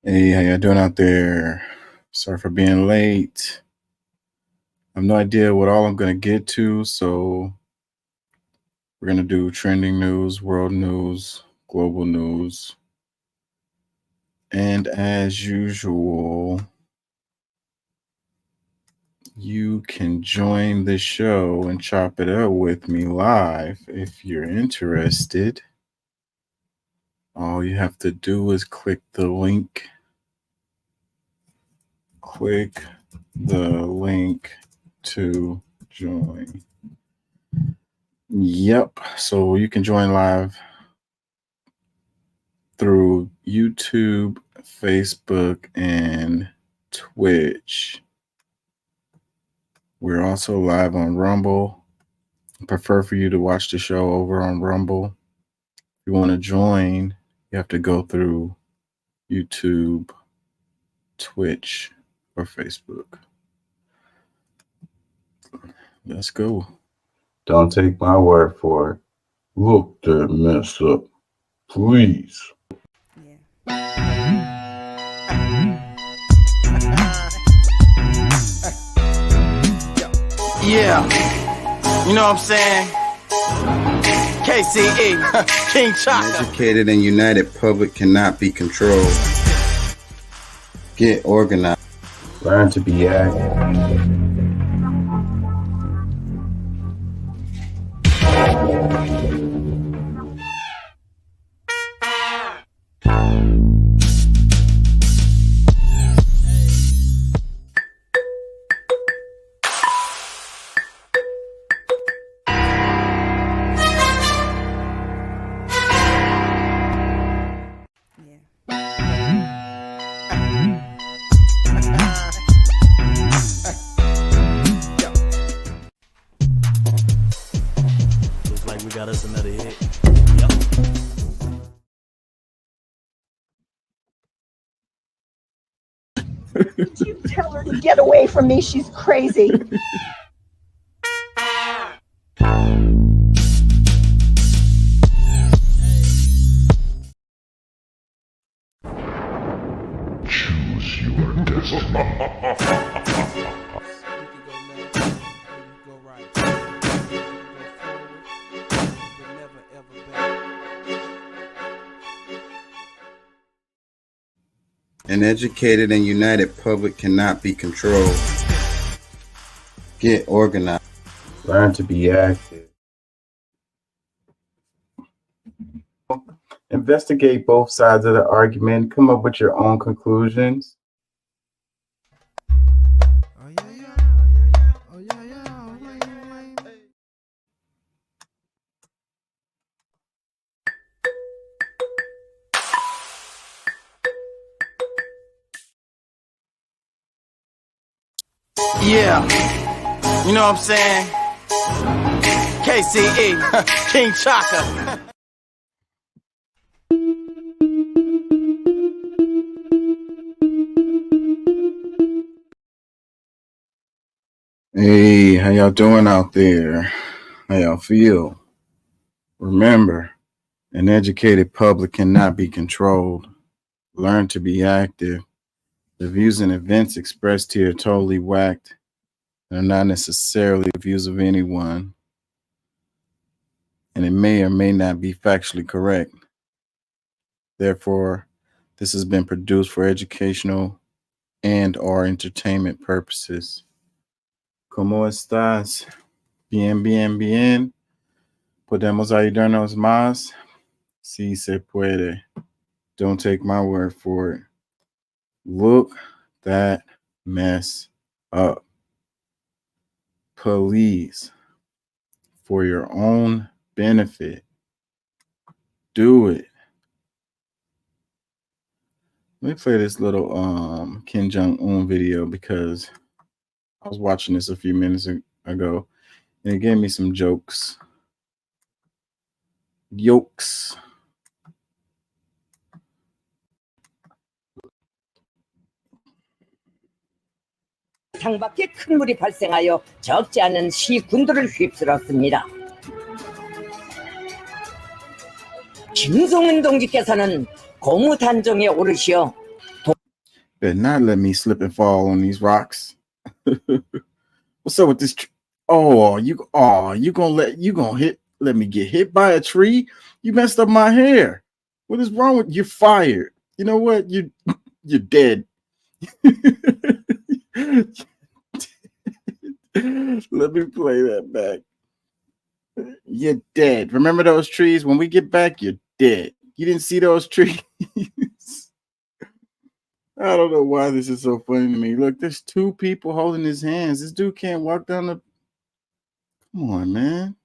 Hey, how y'all doing out there? Sorry for being late. I have no idea what all I'm going to get to, so we're going to do trending news, world news, global news. And as usual, you can join the show and chop it up with me live if you're interested. All you have to do is click the link. Click the link to join. Yep. So you can join live through YouTube, Facebook, and Twitch. We're also live on Rumble. I prefer for you to watch the show over on Rumble. If you want to join, you have to go through YouTube, Twitch, or Facebook. Let's go. Don't take my word for it. Look that mess up, please. Yeah, you know what I'm saying? KCE, King Chaka. An educated and united public cannot be controlled. Get organized. Learn to be active. Looks like we got us another hit. You tell her to get away from me. She's crazy. Choose your destiny. An educated and united public cannot be controlled. Get organized. Learn to be active. Investigate both sides of the argument. Come up with your own conclusions. Yeah, you know what I'm saying? KCE, King Chaka. Hey, how y'all doing out there? How y'all feel? Remember, an educated public cannot be controlled. Learn to be active. The views and events expressed here are totally whacked and are not necessarily the views of anyone, and it may or may not be factually correct. Therefore, this has been produced for educational and/or entertainment purposes. ¿Cómo estás? Bien, bien, bien. ¿Podemos ayudarnos más? Sí se puede. Don't take my word for it. Look that mess up. Please, for your own benefit, do it. Let me play this little Kim Jong-un video because I was watching this a few minutes ago and it gave me some jokes. Yokes. 창밖에 큰 물이 발생하여 적지 않은 시군들을 휩쓸었습니다. 김성은 동지께서는 고무단정에 오르시어 Better not let me slip and fall on these rocks. What's up with this? You gonna let me get hit by a tree? You messed up my hair. What is wrong with you? Fired. You know what? You're dead. Let me play that back. You're dead. Remember those trees? When we get back, you're dead. You didn't see those trees. I don't know why this is so funny to me. Look, there's two people holding his hands. This dude can't walk down the. Come on, man.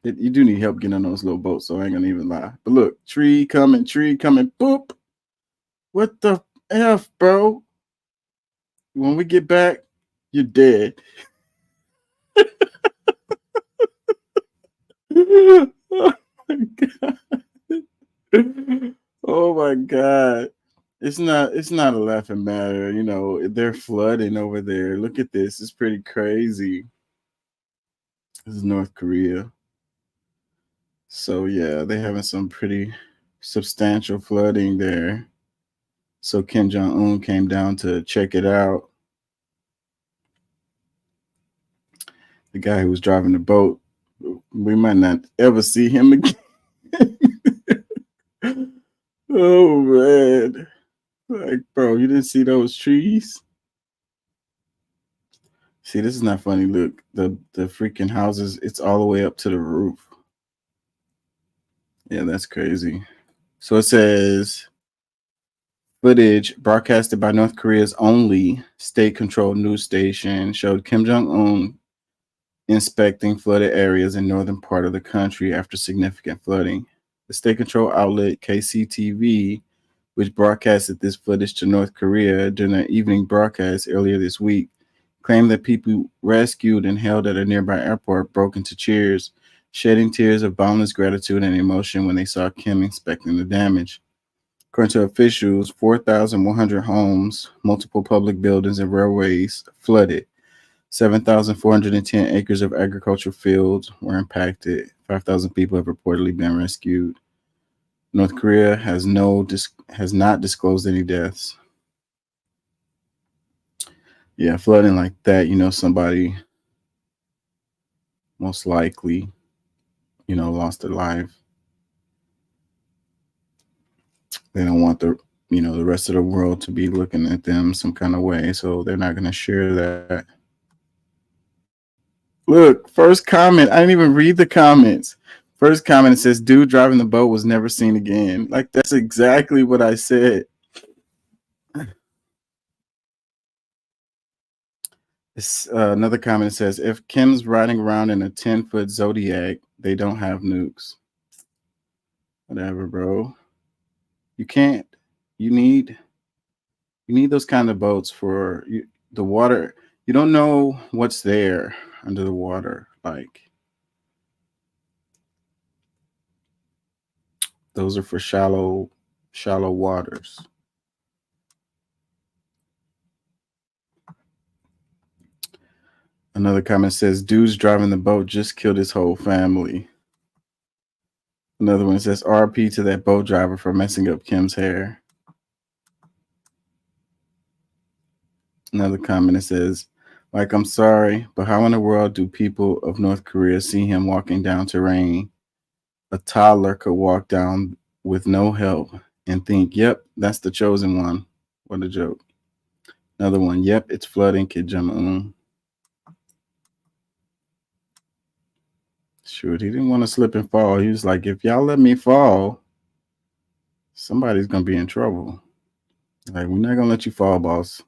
You do need help getting on those little boats, so I ain't gonna even lie. But look, tree coming, boop. What the F, bro? When we get back, you're dead. Oh my god. Oh my god. It's not a laughing matter, you know. They're flooding over there. Look at this. It's pretty crazy. This is North Korea. So yeah, they're having some pretty substantial flooding there. So Kim Jong-un came down to check it out. The guy who was driving the boat, we might not ever see him again. Oh man. Like, bro, you didn't see those trees? See, this is not funny. Look, the freaking houses, it's all the way up to the roof. Yeah, that's crazy. So it says footage broadcasted by North Korea's only state-controlled news station showed Kim Jong-un inspecting flooded areas in northern part of the country after significant flooding. The state-controlled outlet KCTV, which broadcasted this footage to North Korea during an evening broadcast earlier this week, claimed that people rescued and held at a nearby airport broke into cheers, shedding tears of boundless gratitude and emotion when they saw Kim inspecting the damage. According to officials, 4,100 homes, multiple public buildings, and railways flooded. 7,410 acres of agricultural fields were impacted. 5,000 people have reportedly been rescued. North Korea has not disclosed any deaths. Yeah, flooding like that, you know, somebody most likely, you know, lost their life. They don't want the rest of the world to be looking at them some kind of way, so they're not going to share that. Look, first comment. I didn't even read the comments. First comment, it says, dude driving the boat was never seen again. Like, that's exactly what I said. It's, another comment says, if Kim's riding around in a 10-foot Zodiac, they don't have nukes. Whatever, bro. You can't. You need those kind of boats for the water. You don't know what's there under the water. Like, those are for shallow waters. Another comment says, dude's driving the boat just killed his whole family. Another one says, RP to that boat driver for messing up Kim's hair. Another comment that says, like, I'm sorry, but how in the world do people of North Korea see him walking down terrain? A toddler could walk down with no help and think, yep, that's the chosen one. What a joke. Another one, yep, it's flooding, Kim Jong-un. Shoot, he didn't want to slip and fall. He was like, if y'all let me fall, somebody's going to be in trouble. Like, we're not going to let you fall, boss.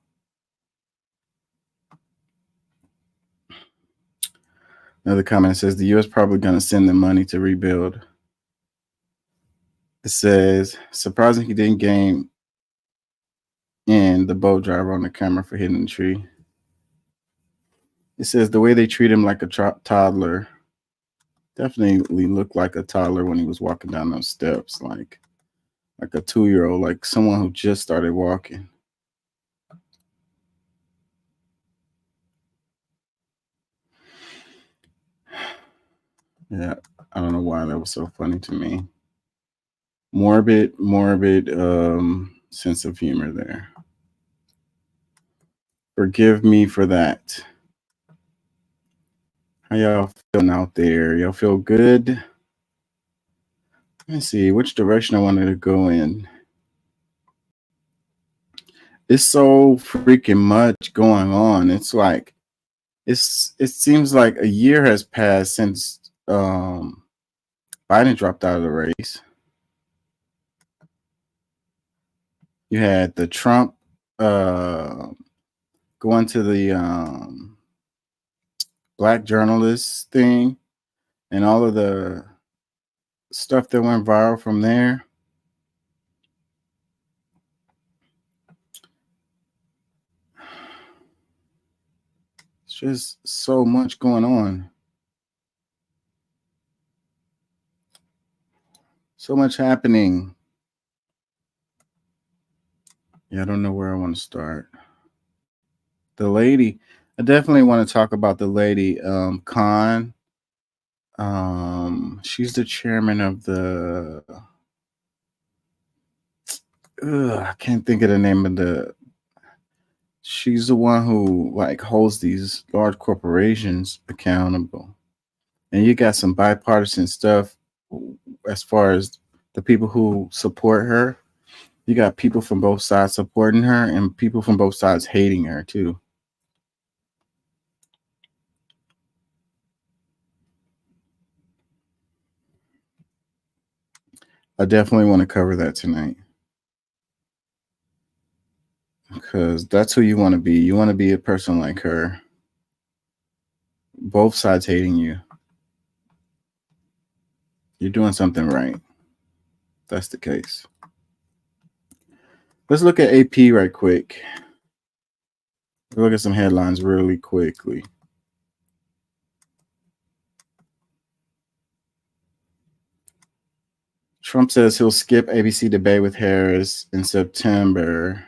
Another comment says, the U.S. probably going to send them money to rebuild. It says, surprising he didn't game in the boat driver on the camera for hitting the tree. It says, the way they treat him like a toddler. Definitely looked like a toddler when he was walking down those steps, like a 2-year-old, like someone who just started walking. Yeah, I don't know why that was so funny to me. Morbid sense of humor there. Forgive me for that. How y'all feeling out there? Y'all feel good? Let me see which direction I wanted to go in. It's so freaking much going on. It's like it seems like a year has passed since Biden dropped out of the race. You had the Trump going to the black journalists thing and all of the stuff that went viral from there. It's just so much going on. So much happening. Yeah, I don't know where I want to start. The lady, I definitely want to talk about the lady, Khan. She's the chairman of the I can't think of the name of the. She's the one who like holds these large corporations accountable, and you got some bipartisan stuff as far as the people who support her. You got people from both sides supporting her, and people from both sides hating her too. I definitely want to cover that tonight. Because that's who you want to be. You want to be a person like her. Both sides hating you. You're doing something right. That's the case. Let's look at AP right quick. Look at some headlines really quickly. Trump says he'll skip ABC debate with Harris in September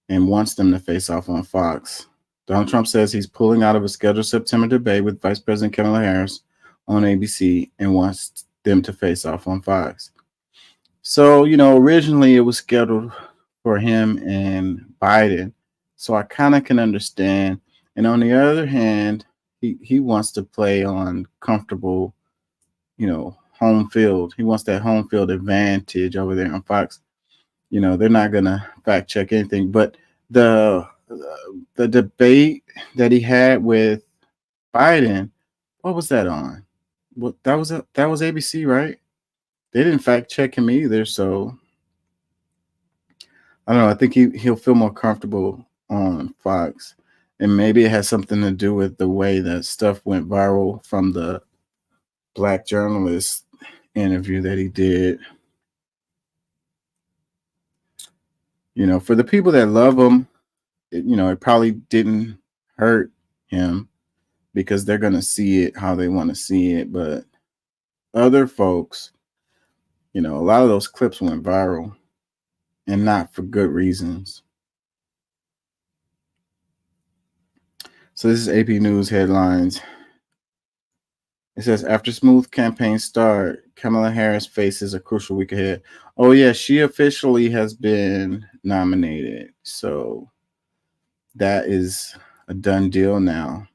and wants them to face off on Fox. Donald Trump says he's pulling out of a scheduled September debate with Vice President Kamala Harris on ABC and wants them to face off on Fox. So, originally it was scheduled for him and Biden. So I kind of can understand. And on the other hand, he wants to play on comfortable, home field. He wants that home field advantage over there on Fox. They're not going to fact check anything. But the debate that he had with Biden, what was that on? What that was ABC, right? They didn't fact check him either, so I don't know. I think he'll feel more comfortable on Fox, and maybe it has something to do with the way that stuff went viral from the black journalist interview that he did. For the people that love him, it probably didn't hurt him because they're going to see it how they want to see it. But other folks, a lot of those clips went viral and not for good reasons. So this is AP News headlines. It says, after smooth campaign start, Kamala Harris faces a crucial week ahead. Oh, yeah, she officially has been nominated. So that is a done deal now.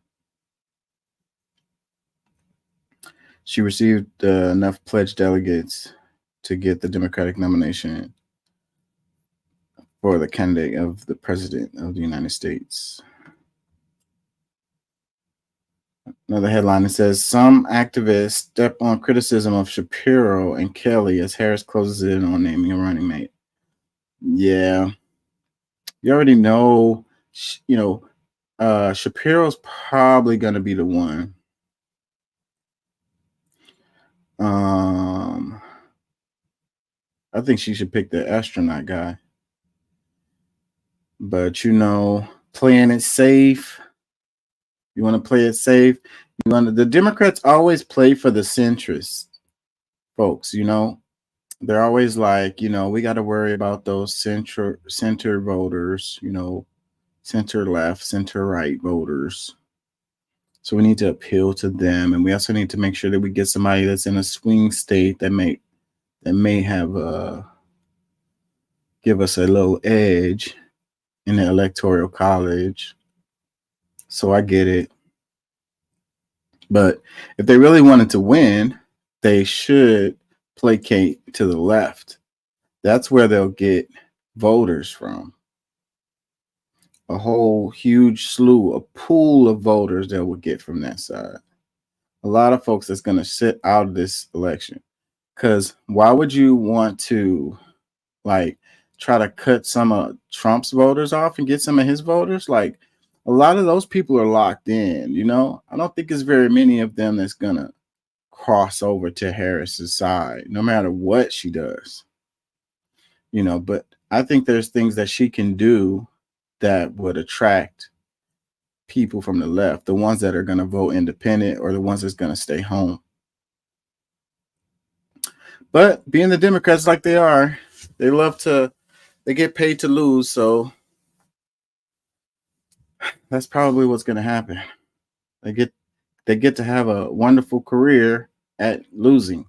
She received enough pledged delegates to get the Democratic nomination for the candidate of the President of the United States. Another headline, it says, some activists step on criticism of Shapiro and Kelly as Harris closes in on naming a running mate. Yeah. You already know, Shapiro's probably going to be the one. I think she should pick the astronaut guy. But, playing it safe. You want to play it safe. The Democrats always play for the centrist folks, They're always like, we got to worry about those center voters, center left, center right voters. So we need to appeal to them. And we also need to make sure that we get somebody that's in a swing state that may have give us a little edge in the electoral college. So I get it. But if they really wanted to win, they should placate to the left. That's where they'll get voters from. A whole huge slew, a pool of voters they will get from that side. A lot of folks that's going to sit out of this election. Because why would you want to like try to cut some of Trump's voters off and get some of his voters? Like a lot of those people are locked in, you know? I don't think there's very many of them that's going to cross over to Harris's side, no matter what she does. You know, but I think there's things that she can do that would attract people from the left, the ones that are going to vote independent or the ones that's going to stay home. But being the Democrats like they are, they get paid to lose. So that's probably what's going to happen. They get to have a wonderful career at losing.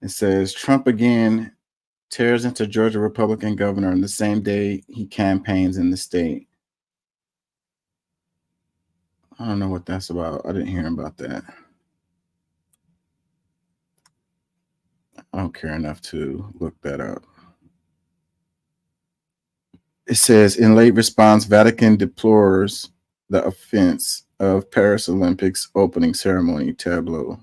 It says Trump again tears into Georgia Republican governor on the same day he campaigns in the state. I don't know what that's about. I didn't hear about that. I don't care enough to look that up. It says in late response, Vatican deplores the offense of Paris Olympics opening ceremony tableau.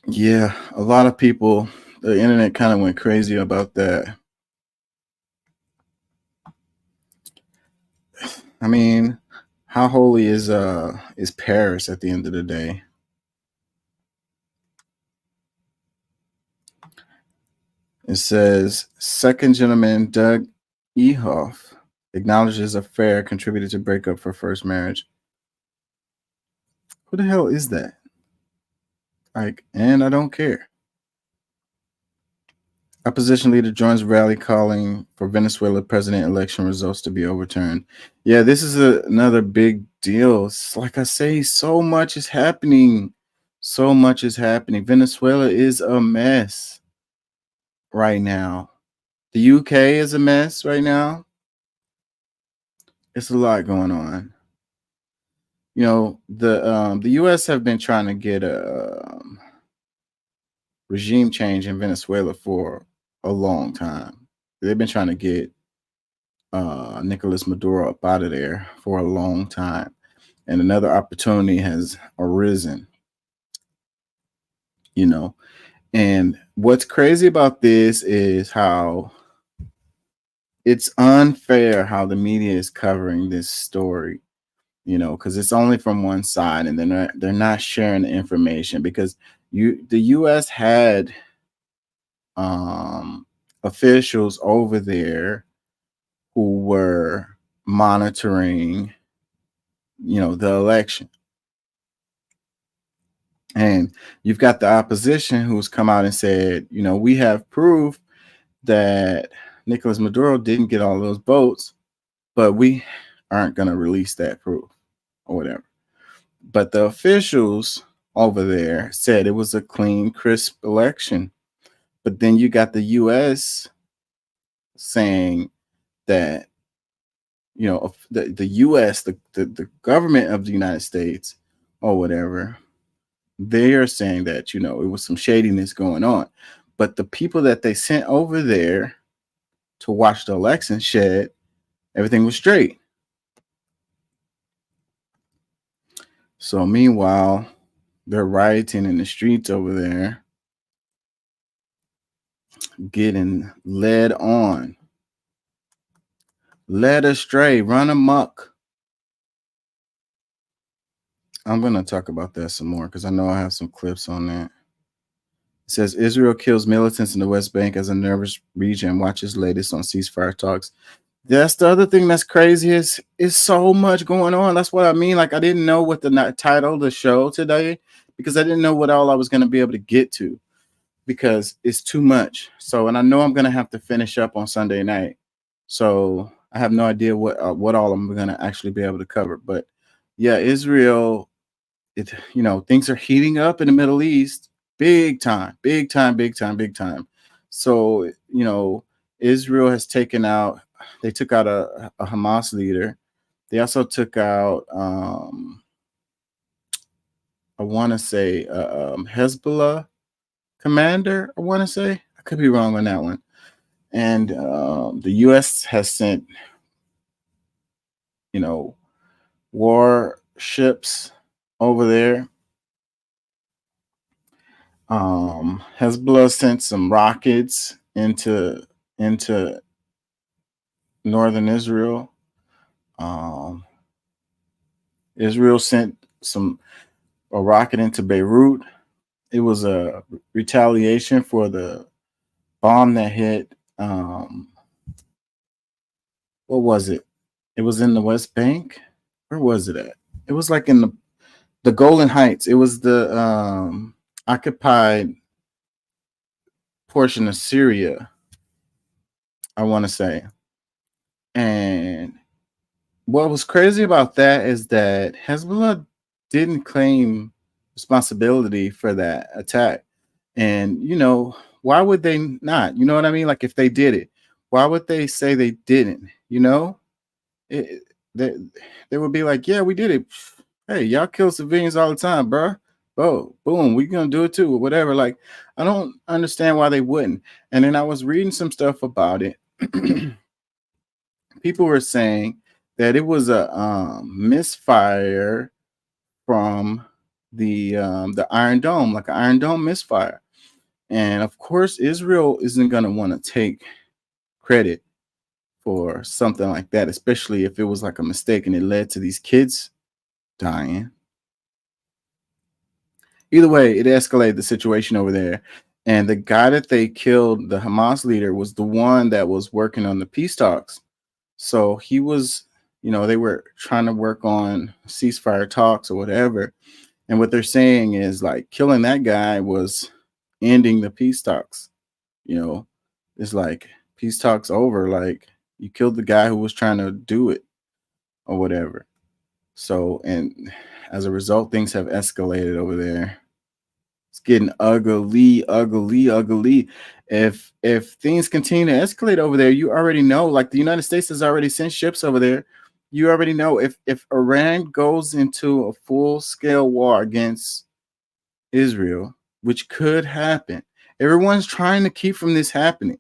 Yeah, a lot of people, the internet kind of went crazy about that. I mean, how holy is Paris at the end of the day? It says second gentleman Doug Ehoff acknowledges affair contributed to breakup for first marriage. Who the hell is that? Like, and I don't care. Opposition leader joins rally calling for Venezuela president election results to be overturned. Yeah, this is another big deal. It's like I say, so much is happening. So much is happening. Venezuela is a mess right now. The UK is a mess right now. It's a lot going on. You know, the US have been trying to get a regime change in Venezuela for a long time. They've been trying to get Nicolas Maduro up out of there for a long time. And another opportunity has arisen, you know. And what's crazy about this is how it's unfair how the media is covering this story, you know, because it's only from one side and they're not sharing the information because the US had officials over there who were monitoring, you know, the election. And you've got the opposition who's come out and said, you know, we have proof that Nicolas Maduro didn't get all those votes, but we aren't going to release that proof or whatever. But the officials over there said it was a clean, crisp election. But then you got the U.S. saying that, you know, the U.S., the government of the United States or whatever, they are saying that, you know, it was some shadiness going on. But the people that they sent over there to watch the election said everything was straight. So meanwhile, they're rioting in the streets over there, getting led on, led astray, run amok. I'm going to talk about that some more because I know I have some clips on that. It says Israel kills militants in the West Bank as a nervous region watches latest on ceasefire talks. That's the other thing that's crazy is so much going on. That's what I mean. Like, I didn't know what the title of the show today because I didn't know what all I was going to be able to get to because it's too much. So, and I know I'm going to have to finish up on Sunday night. So I have no idea what all I'm going to actually be able to cover. But yeah, Israel, you know, things are heating up in the Middle East. Big time, big time, big time, big time. So, Israel has they took out a Hamas leader. They also took out, I want to say, Hezbollah commander. I want to say, I could be wrong on that one. And the U.S. has sent, warships over there. Hezbollah sent some rockets into northern Israel. Israel sent a rocket into Beirut. It was a retaliation for the bomb that hit. What was it? It was in the West Bank. Where was it at? It was like in the Golan Heights. It was the occupied portion of Syria, I want to say. And what was crazy about that is that Hezbollah didn't claim responsibility for that attack. And, why would they not? You know what I mean? Like, if they did it, why would they say they didn't? They would be like, yeah, we did it. Hey, y'all kill civilians all the time, bro. Oh, boom, we're going to do it too, or whatever. Like, I don't understand why they wouldn't. And then I was reading some stuff about it. People were saying that it was a misfire from the Iron Dome, like an Iron Dome misfire. And of course, Israel isn't going to want to take credit for something like that, especially if it was like a mistake and it led to these kids dying. Either way, it escalated the situation over there. And the guy that they killed, the Hamas leader, was the one that was working on the peace talks. So he was, they were trying to work on ceasefire talks or whatever. And what they're saying is, like, killing that guy was ending the peace talks. It's like peace talks over. Like, you killed the guy who was trying to do it or whatever. So, and as a result, things have escalated over there. It's getting ugly. If things continue to escalate over there, you already know, like, the United States has already sent ships over there. You already know if Iran goes into a full-scale war against Israel, which could happen. Everyone's trying to keep from this happening.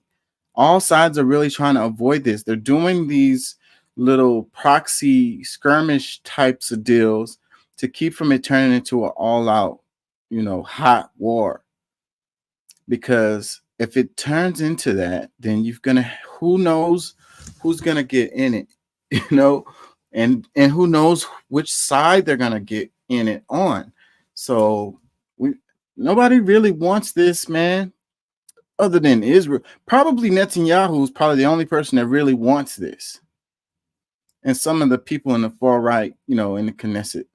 All sides are really trying to avoid this. They're doing these little proxy skirmish types of deals to keep from it turning into an all-out, hot war. Because if it turns into that, then who knows who's gonna get in it, and who knows which side they're gonna get in it on. So nobody really wants this, man, other than Israel. Probably Netanyahu is probably the only person that really wants this. And some of the people in the far right, in the Knesset,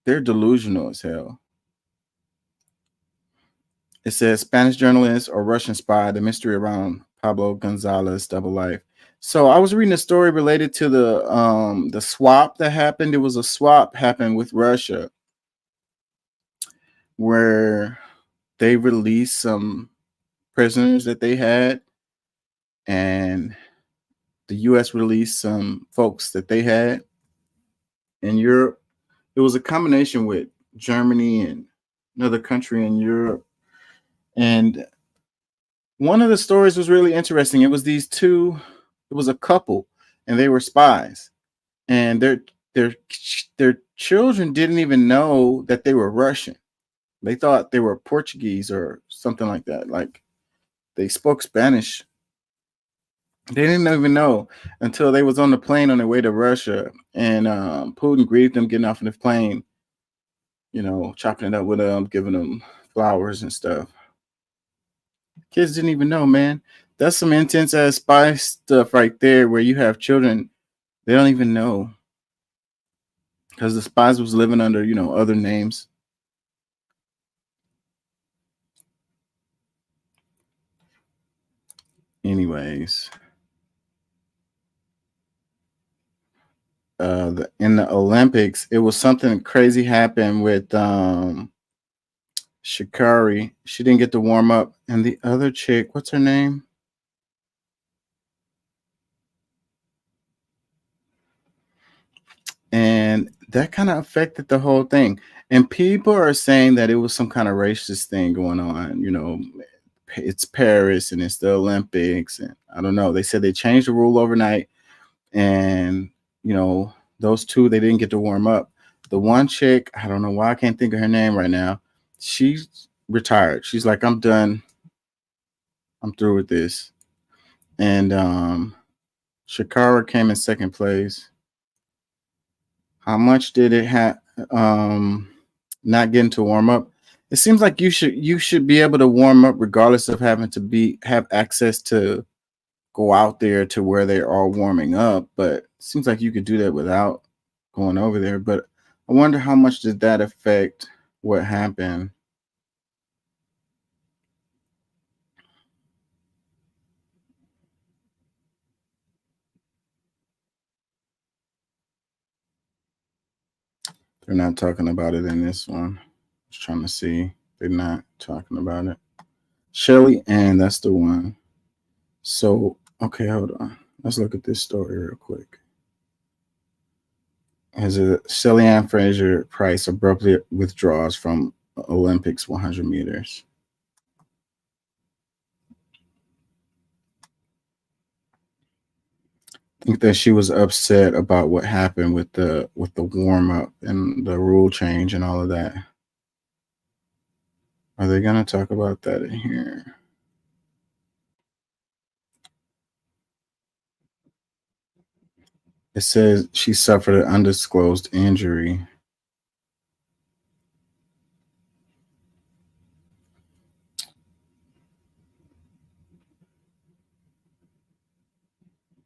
they're delusional as hell. It says Spanish journalist or Russian spy, the mystery around Pablo Gonzalez double life. So I was reading a story related to the swap that happened. It was a swap happened with Russia where they released some prisoners that they had, and the U.S. released some folks that they had in Europe. It was a combination with Germany and another country in Europe. And one of the stories was really interesting. It was it was a couple, and they were spies. And their children didn't even know that they were Russian. They thought they were Portuguese or something like that. Like, they spoke Spanish. They didn't even know until they was on the plane on their way to Russia, and Putin greeted them getting off of the plane, chopping it up with them, giving them flowers and stuff. Kids didn't even know, man. That's some intense ass spy stuff right there, where you have children, they don't even know, because the spies was living under, other names. Anyways, in the Olympics, it was something crazy happened with Shikari, she didn't get to warm up. And the other chick, what's her name? And that kind of affected the whole thing. And people are saying that it was some kind of racist thing going on. You know, it's Paris and it's the Olympics. And I don't know. They said they changed the rule overnight. And, you know, those two, they didn't get to warm up. The one chick, I don't know why I can't think of her name right now. She's retired. She's like, I'm done. I'm through with this. And Shakara came in second place. How much did it have not getting to warm up? It seems like you should be able to warm up regardless of having to have access to go out there to where they're all warming up. But it seems like you could do that without going over there. But I wonder how much did that affect what happened. They're not talking about it in this one. I was trying to see. They're not talking about it. Shelly Ann, that's the one. So, okay, hold on. Let's look at this story real quick. As Shelly Ann Fraser-Pryce abruptly withdraws from Olympics 100 meters. I think that she was upset about what happened with the warm up and the rule change and all of that. Are they gonna talk about that in here? It says she suffered an undisclosed injury.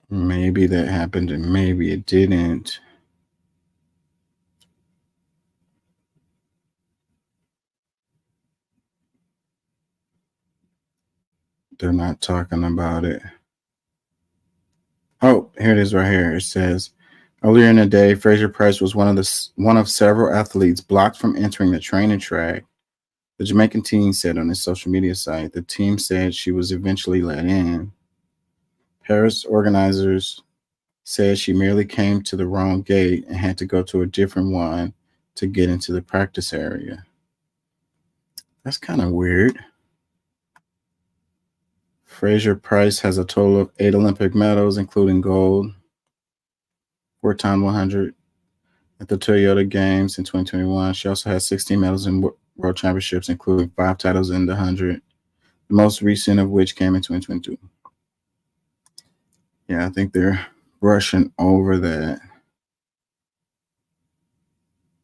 Maybe that happened and maybe it didn't. They're not talking about it. Oh, here it is right here. It says, earlier in the day, Fraser-Pryce was one of several athletes blocked from entering the training track. The Jamaican team said on its social media site. The team said she was eventually let in. Paris organizers said she merely came to the wrong gate and had to go to a different one to get into the practice area. That's kind of weird. Fraser-Pryce has a total of 8 Olympic medals, including gold, 4x100 at the Toyota Games in 2021. She also has 16 medals in World Championships, including 5 titles in the 100, the most recent of which came in 2022. Yeah, I think they're rushing over that.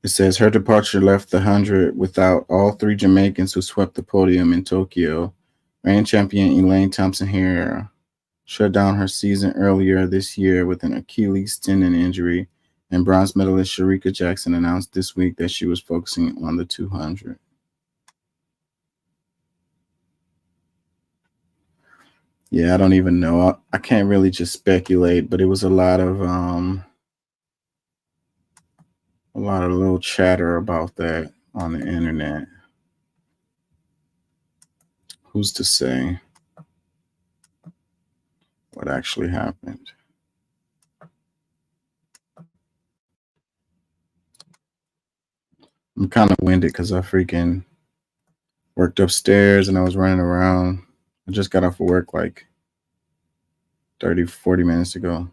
It says her departure left the 100 without all 3 Jamaicans who swept the podium in Tokyo. Reigning champion Elaine Thompson-Herah shut down her season earlier this year with an Achilles tendon injury, and bronze medalist Shericka Jackson announced this week that she was focusing on the 200. Yeah, I don't even know. I can't really just speculate, but it was a lot of little chatter about that on the internet. Who's to say what actually happened? I'm kind of winded because I freaking worked upstairs and I was running around. I just got off of work like 30-40 minutes ago.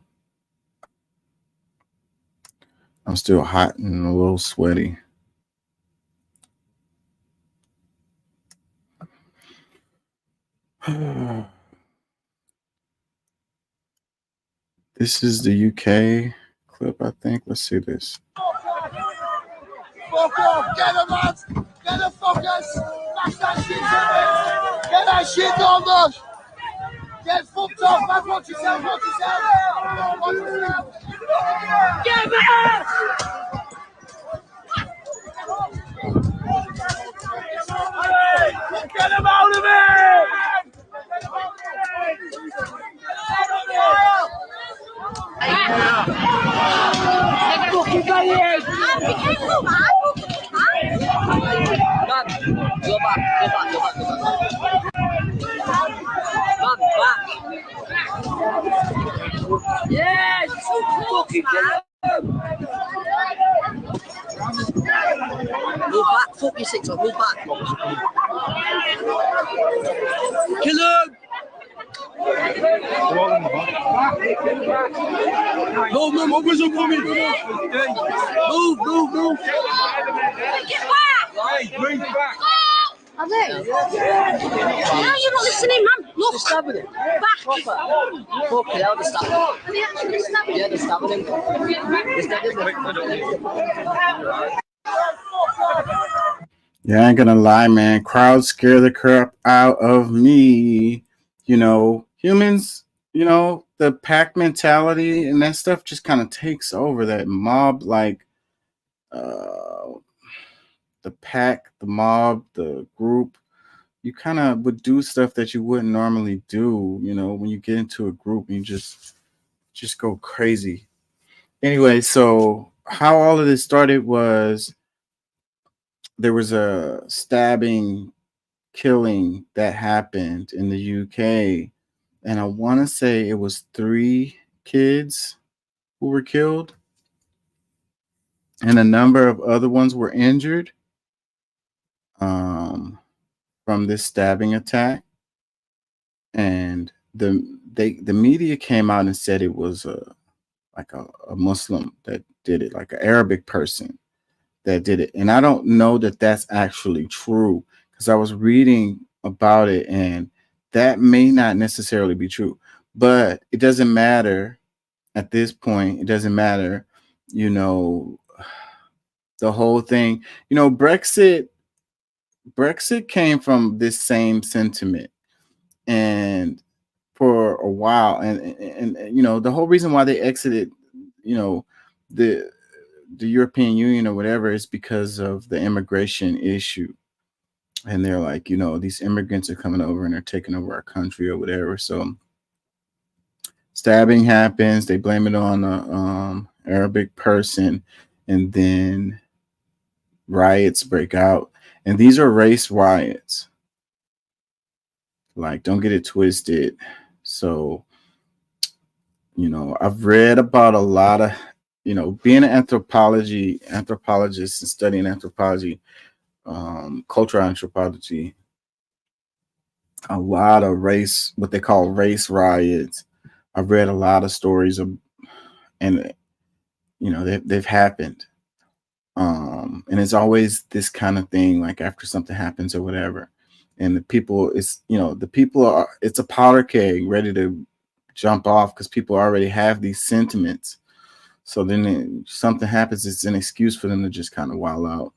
I'm still hot and a little sweaty. This is the UK clip, I think. Let's see this. Fuck off, get him, lads! Get the fuckers! Smash that shit to it! Get that shit done, man! Get fucked off, man! Watch yourself, watch yourself! Watch yourself! Get back! Get him out of here! Fucking go in! Yes, fucking move back, fuck your six up, move back. Kill him! No, where's the woman? Move. Get back! Are they? No, you're not listening, man. Look. They're stabbing him. Back. Fucking hell, they're stabbing him. Are they actually stabbing? Yeah, they're stabbing him. They're stabbing him. Yeah, I ain't gonna lie, man. Crowds scare the crap out of me. You know, humans, you know, the pack mentality and that stuff just kind of takes over. That mob, like the pack, the mob, the group, you kind of would do stuff that you wouldn't normally do, you know, when you get into a group and you just go crazy. Anyway, so how all of this started was there was a stabbing killing that happened in the UK, and I want to say it was 3 kids who were killed and a number of other ones were injured from this stabbing attack. And the media came out and said it was a Muslim that did it, like an Arabic person that did it. And I don't know that that's actually true, because I was reading about it and that may not necessarily be true, but it doesn't matter at this point. It doesn't matter, you know, the whole thing, you know, Brexit came from this same sentiment, and for a while, and you know, the whole reason why they exited, you know, the European Union or whatever is because of the immigration issue. And they're like, you know, these immigrants are coming over and they're taking over our country or whatever. So stabbing happens, they blame it on a Arabic person, and then riots break out. And these are race riots. Like, don't get it twisted. So, you know, I've read about a lot of, you know, being an anthropologist and studying anthropology, cultural anthropology, a lot of what they call race riots. I've read a lot of stories of, and you know, they've happened. And it's always this kind of thing, like after something happens or whatever, and the people, it's, you know, the people are, it's a powder keg ready to jump off because people already have these sentiments. So then something happens, it's an excuse for them to just kind of wild out.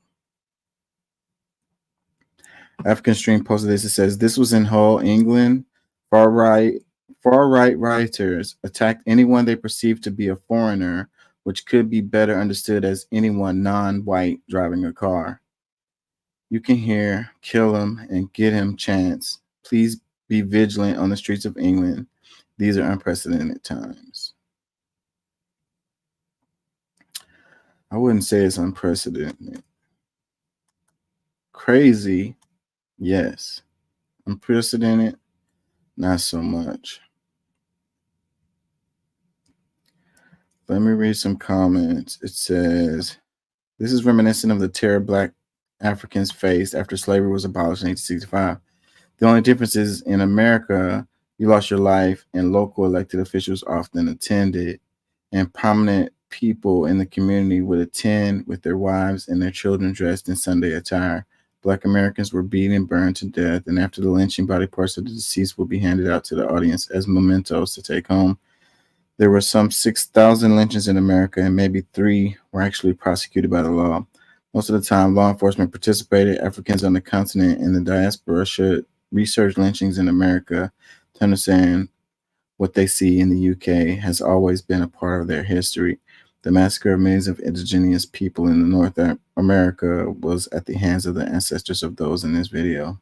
African Stream posted this. It says, this was in Hull, England. Far right rioters attacked anyone they perceived to be a foreigner, which could be better understood as anyone non-white driving a car. You can hear, kill him and get him chance. Please be vigilant on the streets of England. These are unprecedented times. I wouldn't say it's unprecedented. Crazy, yes. Unprecedented, not so much. Let me read some comments. It says, this is reminiscent of the terror Black Africans faced after slavery was abolished in 1865. The only difference is in America, you lost your life and local elected officials often attended, and prominent people in the community would attend with their wives and their children dressed in Sunday attire. Black Americans were beaten and burned to death, and after the lynching, body parts of the deceased would be handed out to the audience as mementos to take home. There were some 6,000 lynchings in America, and maybe 3 were actually prosecuted by the law. Most of the time, law enforcement participated. Africans on the continent and the diaspora should research lynchings in America to understand what they see in the UK has always been a part of their history. The massacre of millions of indigenous people in North America was at the hands of the ancestors of those in this video.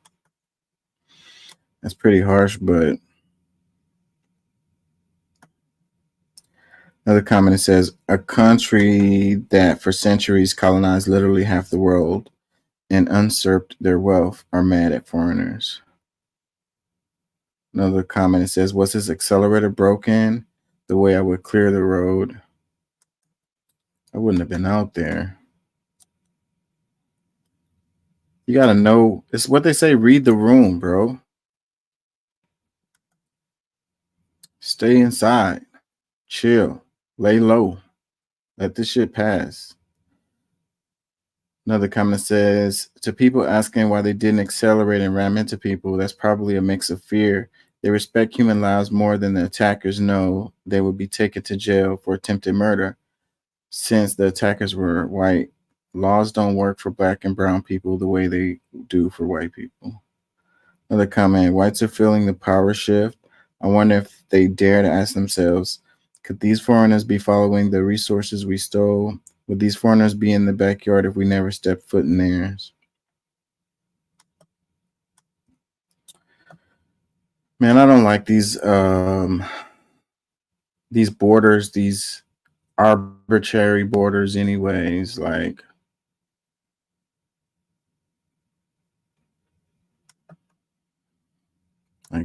That's pretty harsh, but another comment, it says, a country that for centuries colonized literally half the world and usurped their wealth are mad at foreigners. Another comment, it says, was his accelerator broken? The way I would clear the road. I wouldn't have been out there. You got to know. It's what they say, read the room, bro. Stay inside. Chill. Lay low. Let this shit pass. Another comment says, to people asking why they didn't accelerate and ram into people, that's probably a mix of fear. They respect human lives more than the attackers know they would be taken to jail for attempted murder. Since the attackers were white, laws don't work for black and brown people the way they do for white people. Another comment, whites are feeling the power shift. I wonder if they dare to ask themselves, could these foreigners be following the resources we stole? Would these foreigners be in the backyard if we never stepped foot in theirs? Man, I don't like these borders, these arbitrary borders anyways. Like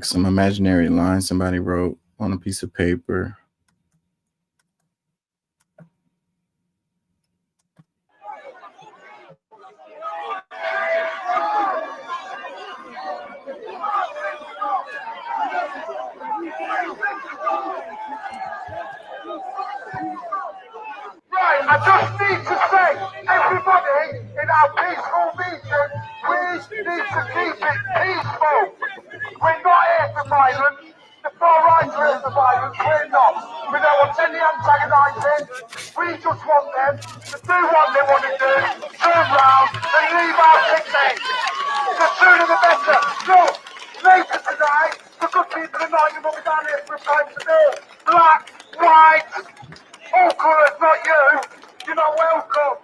some imaginary line somebody wrote on a piece of paper. Right, I just need to say, everybody in our peaceful meeting, please need to keep it peaceful. We're not here for violence. The far right are here for violence. We're not. We don't want any antagonising. We just want them to do what they want to do, turn round and leave our picnic. The sooner the better. So, later tonight, the good people of Nottingham will be down here for a pint of beer. Black, white, all colours, not you. You're not welcome.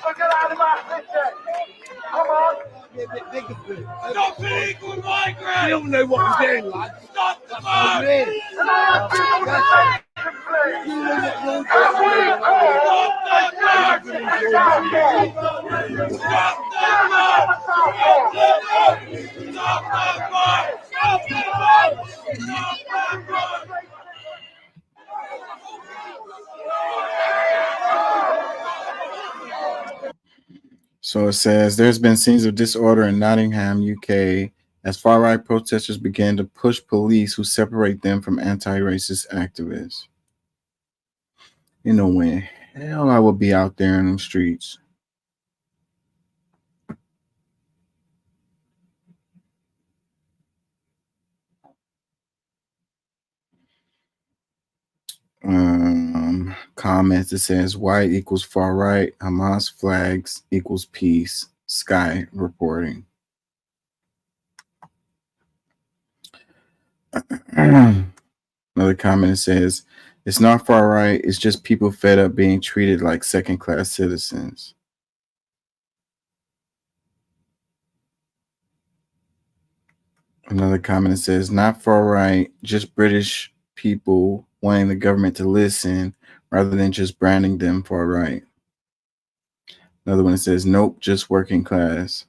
So get out of our city. Come on. Stop the illegal migrants! You don't know what we're doing, lad. Stop the man! Can I have people's attention, please? Can we call a nurse in Southport? Stop the man! Stop the man! Stop the man! Stop the man! Stop the man! So it says, there's been scenes of disorder in Nottingham, UK, as far-right protesters began to push police who separate them from anti-racist activists. You know when hell I will be out there in the streets. Comments, it says white equals far right, Hamas flags equals peace, Sky reporting. Another comment, it says it's not far right, it's just people fed up being treated like second-class citizens. Another comment, it says not far right, just British people wanting the government to listen rather than just branding them far right. Another one that says, nope, just working class.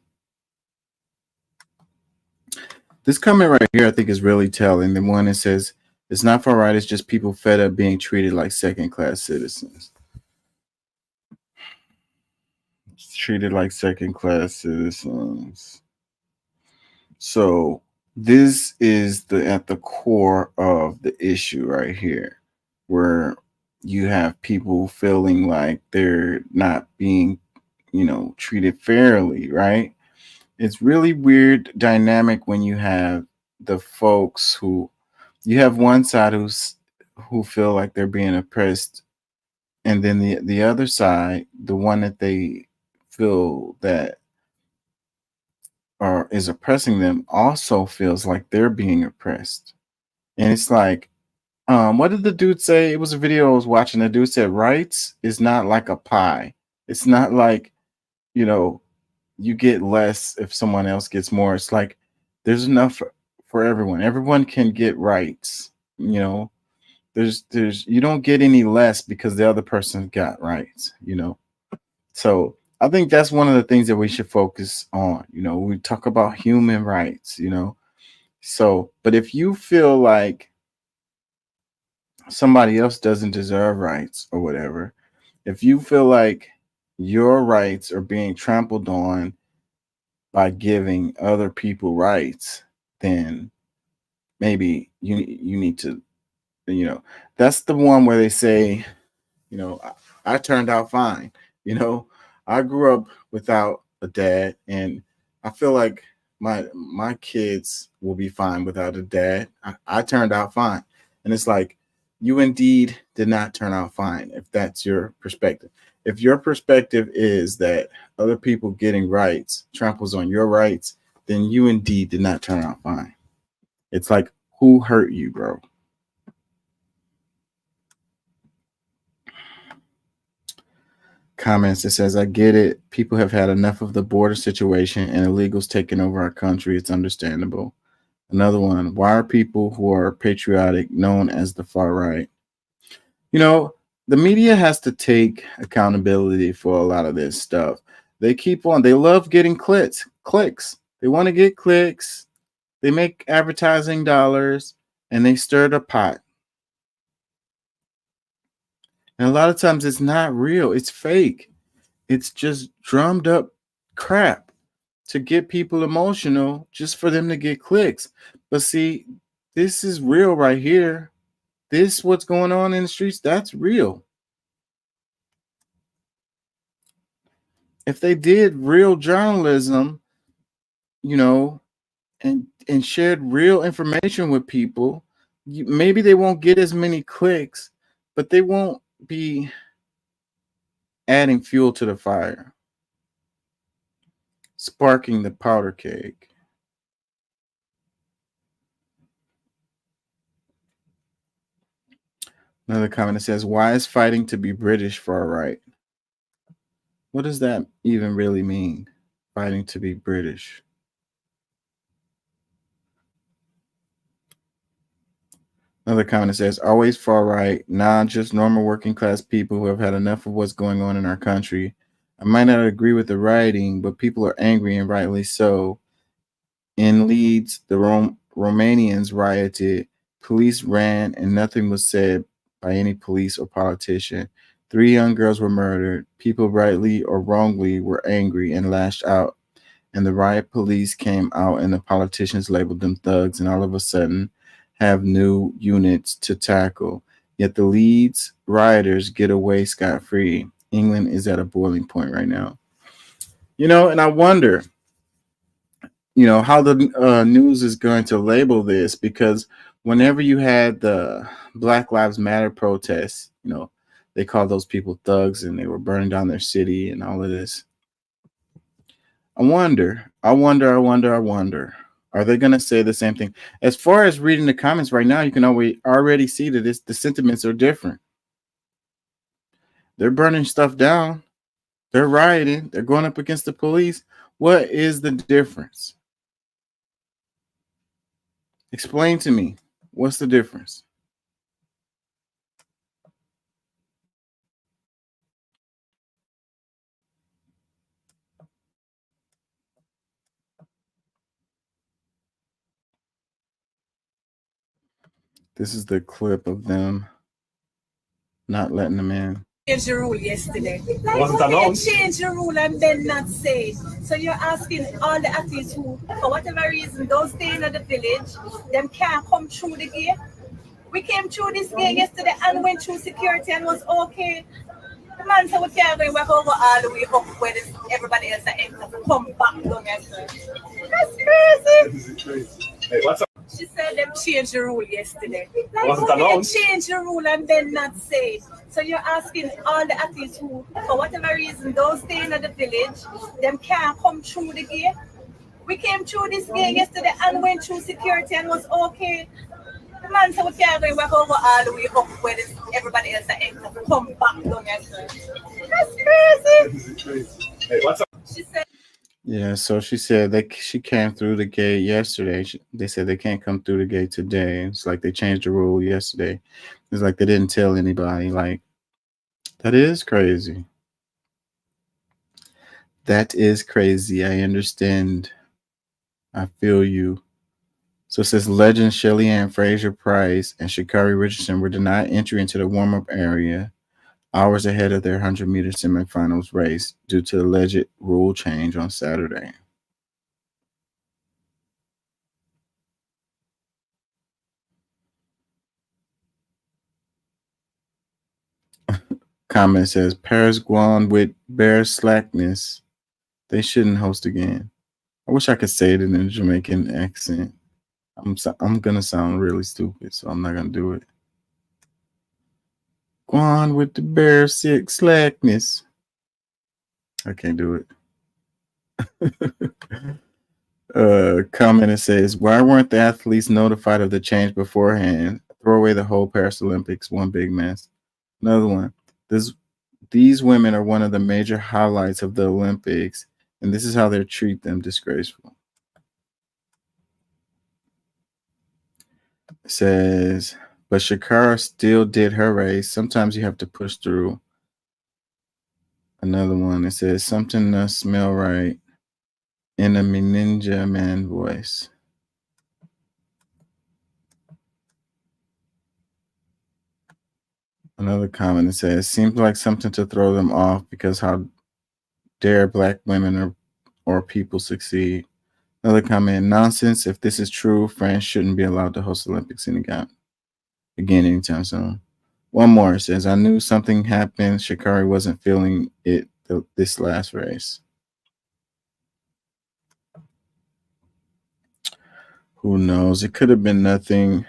This comment right here, I think, is really telling. The one that says, it's not far right, it's just people fed up being treated like second-class citizens. It's treated like second-class citizens. So this is at the core of the issue right here, where you have people feeling like they're not being, treated fairly, right? It's really weird dynamic when you have the folks you have one side who feel like they're being oppressed, and then the other side, the one that they feel that is oppressing them, also feels like they're being oppressed. And it's like, what did the dude say? It was a video I was watching. The dude said, rights is not like a pie. It's not like, you get less if someone else gets more. It's like there's enough for everyone. Everyone can get rights. There's you don't get any less because the other person got rights. So I think that's one of the things that we should focus on. We talk about human rights, So, but if you feel like somebody else doesn't deserve rights or whatever, if you feel like your rights are being trampled on by giving other people rights, then maybe you need to, that's the one where they say, I turned out fine. I grew up without a dad, and I feel like my kids will be fine without a dad. I turned out fine. And it's like, you indeed did not turn out fine, if that's your perspective. If your perspective is that other people getting rights tramples on your rights, then you indeed did not turn out fine. It's like, who hurt you, bro? Comments, it says, I get it. People have had enough of the border situation and illegals taking over our country. It's understandable. Another one, why are people who are patriotic known as the far right? The media has to take accountability for a lot of this stuff. They love getting clicks. They want to get clicks. They make advertising dollars and they stir the pot. And a lot of times it's not real. It's fake. It's just drummed up crap to get people emotional just for them to get clicks. But see, this is real right here. This, what's going on in the streets, that's real. If they did real journalism, and shared real information with people, maybe they won't get as many clicks, but they won't be adding fuel to the fire, sparking the powder keg. Another comment that says, why is fighting to be British far right? What does that even really mean? Fighting to be British. Another comment that says, always far right, not just normal working class people who have had enough of what's going on in our country. I might not agree with the writing, but people are angry, and rightly so. In Leeds, the Romanians rioted, police ran, and nothing was said by any police or politician. 3 young girls were murdered. People, rightly or wrongly, were angry and lashed out. And the riot police came out, and the politicians labeled them thugs, and all of a sudden have new units to tackle. Yet the Leeds rioters get away scot-free. England is at a boiling point right now. And I wonder, how the news is going to label this, because whenever you had the Black Lives Matter protests, they called those people thugs and they were burning down their city and all of this. I wonder, are they going to say the same thing? As far as reading the comments right now, you can already see that the sentiments are different. They're burning stuff down. They're rioting. They're going up against the police. What is the difference? Explain to me. What's the difference? This is the clip of them not letting them in. Changed the rule yesterday. Like, change the rule and then not say. So you're asking all the athletes who, for whatever reason, don't stay in the village, them can't come through the gate. We came through this gate yesterday and went through security and was okay. The man said we can't go back over all the way up where everybody else are come back down. That's crazy. Hey, what's up? She said them changed the rule yesterday. Like, change the rule and then not say. So you're asking all the athletes who, for whatever reason, don't stay in the village, them can't come through the gate. We came through this gate yesterday and went through security and was okay. The man said we can't go back over all the way up where everybody else are come back down. That's crazy. Hey, what's up? She said. Yeah, so she said she came through the gate yesterday. They said they can't come through the gate today. It's like they changed the rule yesterday. It's like they didn't tell anybody. Like, that is crazy. That is crazy. I understand. I feel you. So it says legend Shelly Ann Fraser Price and Sha'Carri Richardson were denied entry into the warm up area hours ahead of their 100-meter semifinals race due to alleged rule change on Saturday. Comment says Paris Guan with bare slackness. They shouldn't host again. I wish I could say it in a Jamaican accent. I'm gonna sound really stupid, so I'm not gonna do it. Guan with the bare sick slackness. I can't do it. Comment says, why weren't the athletes notified of the change beforehand? Throw away the whole Paris Olympics, one big mess. Another one. These women are one of the major highlights of the Olympics, and this is how they treat them. Disgraceful. It says, but Sha'Carri still did her race. Sometimes you have to push through. Another one. It says, something doesn't smell right in a Ninja Man voice. Another comment that says, seems like something to throw them off because how dare black women or people succeed. Another comment, nonsense. If this is true, France shouldn't be allowed to host Olympics again anytime soon. One more, it says, I knew something happened. Sha'Carri wasn't feeling it this last race. Who knows? It could have been nothing.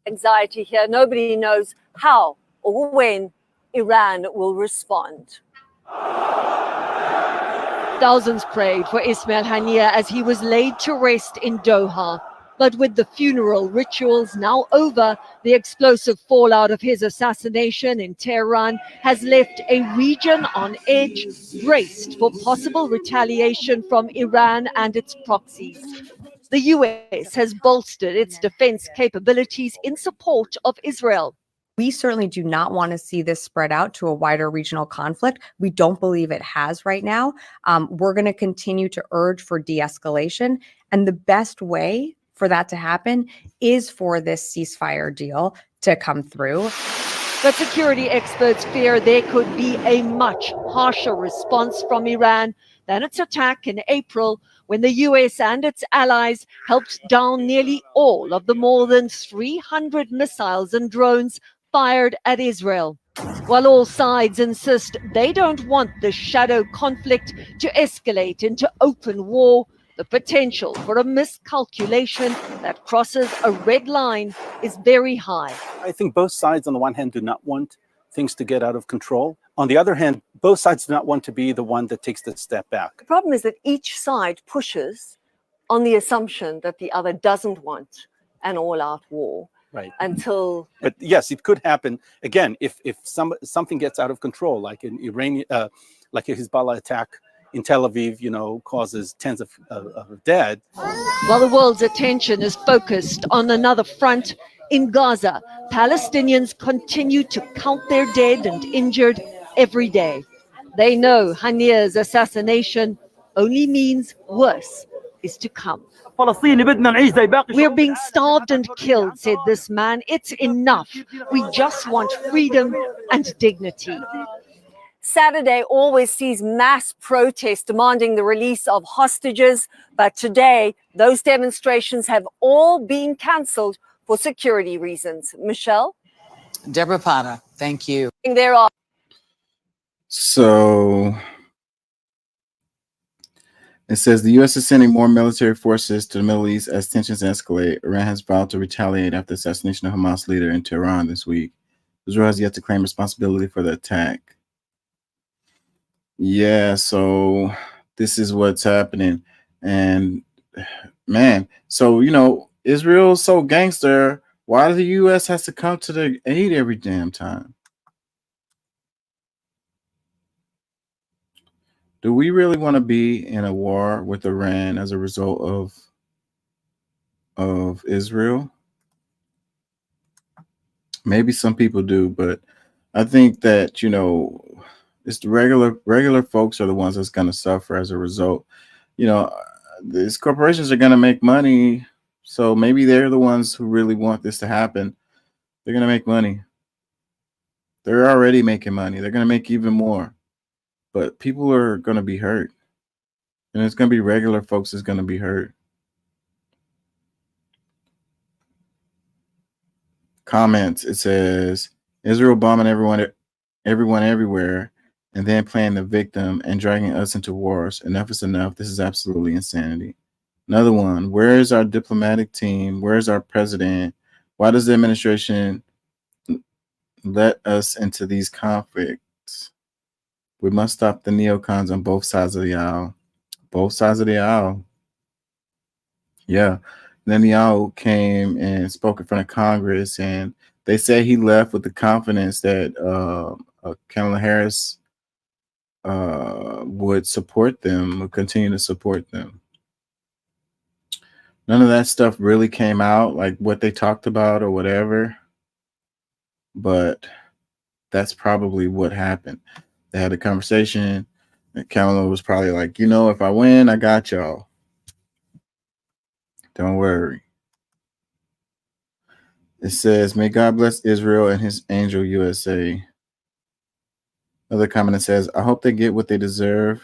Anxiety here. Nobody knows how or when Iran will respond. Thousands prayed for Ismail Haniyeh as he was laid to rest in Doha. But with the funeral rituals now over, the explosive fallout of his assassination in Tehran has left a region on edge, braced for possible retaliation from Iran and its proxies. The US has bolstered its defense capabilities in support of Israel. We certainly do not want to see this spread out to a wider regional conflict. We don't believe it has right now. We're going to continue to urge for de-escalation. And the best way for that to happen is for this ceasefire deal to come through. But security experts fear there could be a much harsher response from Iran than its attack in April, when the US and its allies helped down nearly all of the more than 300 missiles and drones fired at Israel. While all sides insist they don't want the shadow conflict to escalate into open war, the potential for a miscalculation that crosses a red line is very high. I think both sides, on the one hand, do not want things to get out of control. On the other hand, both sides do not want to be the one that takes the step back. The problem is that each side pushes on the assumption that the other doesn't want an all-out war. Right. But yes, it could happen again if something gets out of control, like in Iran, like a Hezbollah attack in Tel Aviv, causes tens of dead. While the world's attention is focused on another front in Gaza, Palestinians continue to count their dead and injured every day. They know Haniyeh's assassination only means worse is to come. We're being starved and killed, said this man. It's enough. We just want freedom and dignity. Saturday always sees mass protests demanding the release of hostages, but today those demonstrations have all been cancelled for security reasons. Michelle? Deborah Potter, thank you. There are. So it says the U.S. is sending more military forces to the Middle East as tensions escalate. Iran has vowed to retaliate after the assassination of Hamas leader in Tehran this week. Israel has yet to claim responsibility for the attack. Yeah, so this is what's happening. And man, so, Israel's so gangster. Why do the U.S. has to come to the aid every damn time? Do we really want to be in a war with Iran as a result of Israel? Maybe some people do, but I think that, It's the regular folks are the ones that's going to suffer as a result. You know, these corporations are going to make money, so maybe they're the ones who really want this to happen. They're going to make money. They're already making money. They're going to make even more. But people are going to be hurt. And it's going to be regular folks that's going to be hurt. Comments. It says, Israel bombing everyone everywhere, and then playing the victim and dragging us into wars. Enough is enough. This is absolutely insanity. Another one. Where is our diplomatic team? Where is our president? Why does the administration let us into these conflicts? We must stop the neocons on both sides of the aisle. Both sides of the aisle. Yeah. Netanyahu came and spoke in front of Congress, and they say he left with the confidence that Kamala Harris would support them, would continue to support them. None of that stuff really came out, like what they talked about or whatever, but that's probably what happened. They had a conversation, and Kamala was probably like, you know, if I win, I got y'all. Don't worry. It says, may God bless Israel and his angel USA. Another comment that says, I hope they get what they deserve.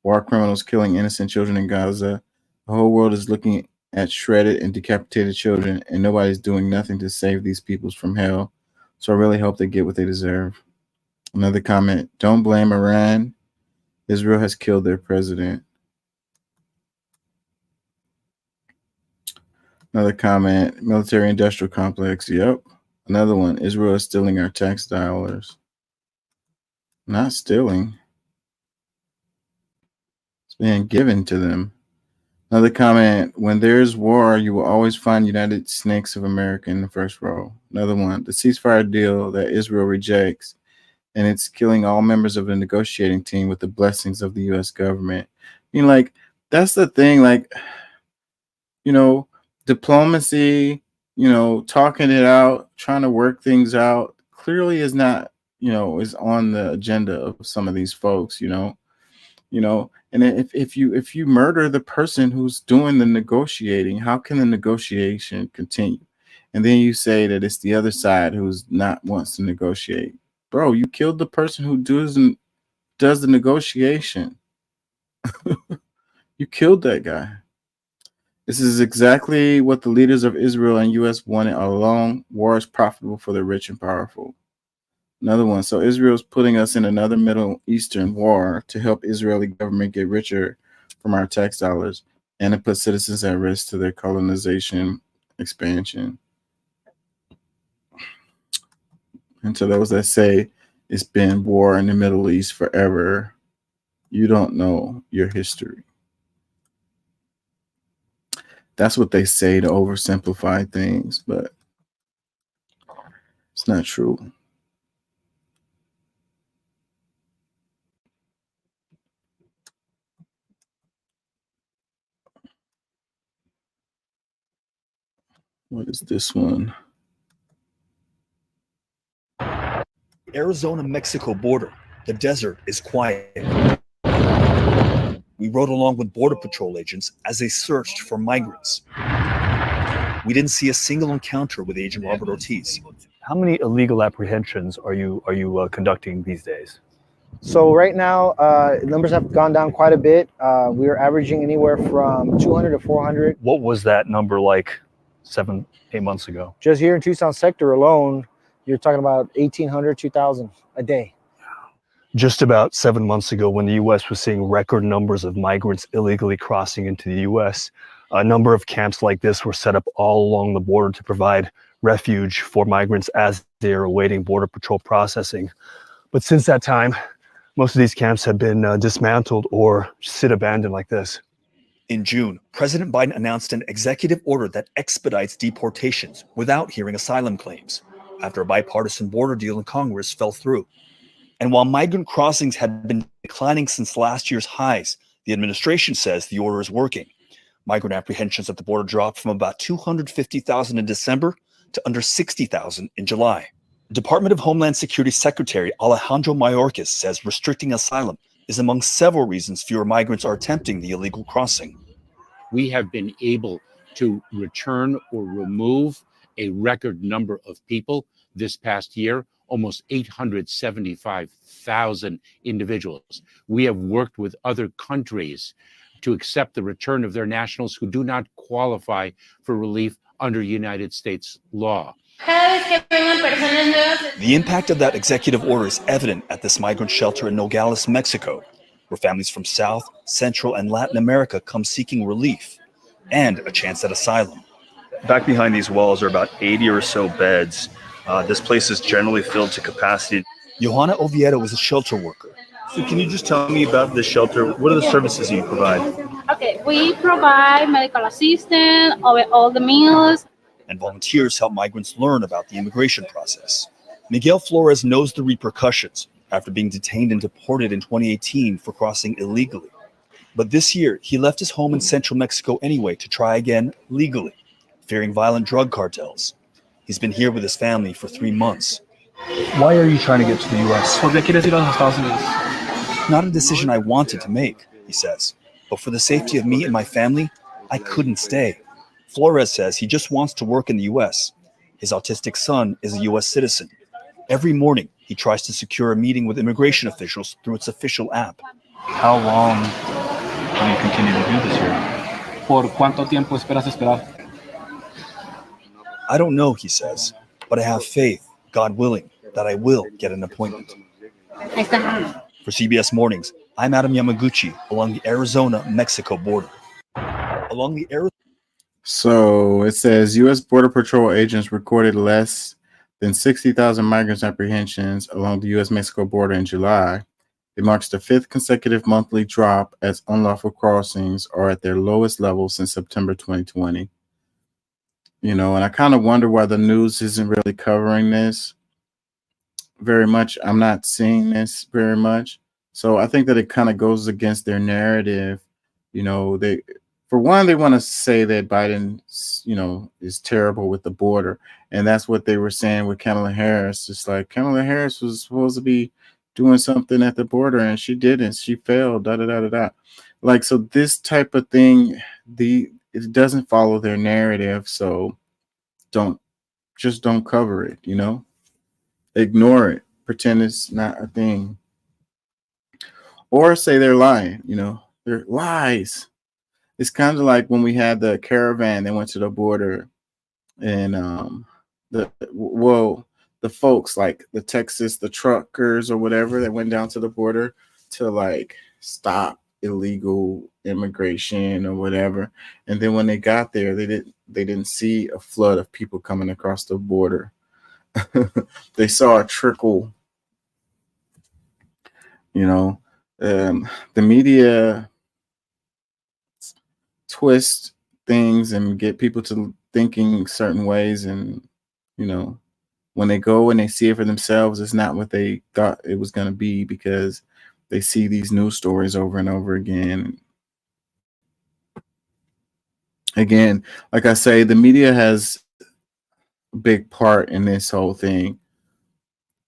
War criminals killing innocent children in Gaza. The whole world is looking at shredded and decapitated children, and nobody's doing nothing to save these peoples from hell. So I really hope they get what they deserve. Another comment, don't blame Iran. Israel has killed their president. Another comment, military industrial complex. Yep. Another one, Israel is stealing our tax dollars. Not stealing. It's being given to them. Another comment, when there's war, you will always find United Snakes of America in the first row. Another one, the ceasefire deal that Israel rejects, and it's killing all members of the negotiating team with the blessings of the U.S. government. I mean, like, that's the thing, like, you know, diplomacy, you know, talking it out, trying to work things out, clearly is not, you know, is on the agenda of some of these folks, you know, and if you murder the person who's doing the negotiating, how can the negotiation continue? And then you say that it's the other side who's not wants to negotiate. Bro, you killed the person who does the negotiation. You killed that guy. This is exactly what the leaders of Israel and U.S. wanted all along. War is profitable for the rich and powerful. Another one. So Israel's putting us in another Middle Eastern war to help Israeli government get richer from our tax dollars and to put citizens at risk to their colonization expansion. And to those that say it's been war in the Middle East forever, you don't know your history. That's what they say to oversimplify things, but it's not true. What is this one? Arizona-Mexico border. The desert is quiet. We rode along with Border Patrol agents as they searched for migrants. We didn't see a single encounter with Agent Robert Ortiz. How many illegal apprehensions are you conducting these days? So right now, numbers have gone down quite a bit. We are averaging anywhere from 200 to 400. What was that number like 7-8 months ago? Just here in Tucson sector alone, you're talking about 1,800, 2,000 a day. Just about 7 months ago, when the U.S. was seeing record numbers of migrants illegally crossing into the U.S., a number of camps like this were set up all along the border to provide refuge for migrants as they are awaiting Border Patrol processing. But since that time, most of these camps have been dismantled or sit abandoned like this. In June, President Biden announced an executive order that expedites deportations without hearing asylum claims, after a bipartisan border deal in Congress fell through. And while migrant crossings had been declining since last year's highs, the administration says the order is working. Migrant apprehensions at the border dropped from about 250,000 in December to under 60,000 in July. Department of Homeland Security Secretary Alejandro Mayorkas says restricting asylum is among several reasons fewer migrants are attempting the illegal crossing. We have been able to return or remove a record number of people this past year, almost 875,000 individuals. We have worked with other countries to accept the return of their nationals who do not qualify for relief under United States law. The impact of that executive order is evident at this migrant shelter in Nogales, Mexico, where families from South, Central, and Latin America come seeking relief and a chance at asylum. Back behind these walls are about 80 or so beds. This place is generally filled to capacity. Johanna Oviedo is a shelter worker. So can you just tell me about this shelter? What are the services you provide? Okay, we provide medical assistance, all the meals. And volunteers help migrants learn about the immigration process. Miguel Flores knows the repercussions after being detained and deported in 2018 for crossing illegally. But this year, he left his home in central Mexico anyway to try again legally, fearing violent drug cartels. He's been here with his family for 3 months. Why are you trying to get to the U.S.? Not a decision I wanted to make, he says. But for the safety of me and my family, I couldn't stay. Flores says he just wants to work in the U.S. His autistic son is a U.S. citizen. Every morning, he tries to secure a meeting with immigration officials through its official app. How long will you continue to do this here? ¿Por cuánto tiempo esperas esperar? I don't know, he says, but I have faith, God willing, that I will get an appointment. For CBS Mornings, I'm Adam Yamaguchi along the Arizona-Mexico border. So it says U.S. Border Patrol agents recorded less than 60,000 migrants apprehensions along the U.S.-Mexico border in July. It marks the 5th consecutive monthly drop as unlawful crossings are at their lowest level since September 2020. You know, and I kind of wonder why the news isn't really covering this very much. I'm not seeing this very much. So I think that it kind of goes against their narrative. You know, for one, they want to say that Biden, you know, is terrible with the border. And that's what they were saying with Kamala Harris. It's like Kamala Harris was supposed to be doing something at the border and she didn't. She failed, Like, so this type of thing, it doesn't follow their narrative. So don't cover it, you know, ignore it, pretend it's not a thing, or say they're lying, you know, they're lies. It's kind of like when we had the caravan that went to the border and the folks like the Texas, the truckers or whatever that went down to the border to like stop illegal immigration or whatever. And then when they got there, they didn't see a flood of people coming across the border. They saw a trickle, you know. The media twist things and get people to thinking certain ways, and you know, when they go and they see it for themselves, it's not what they thought it was going to be because they see these news stories over and over again. Again, like I say, the media has a big part in this whole thing.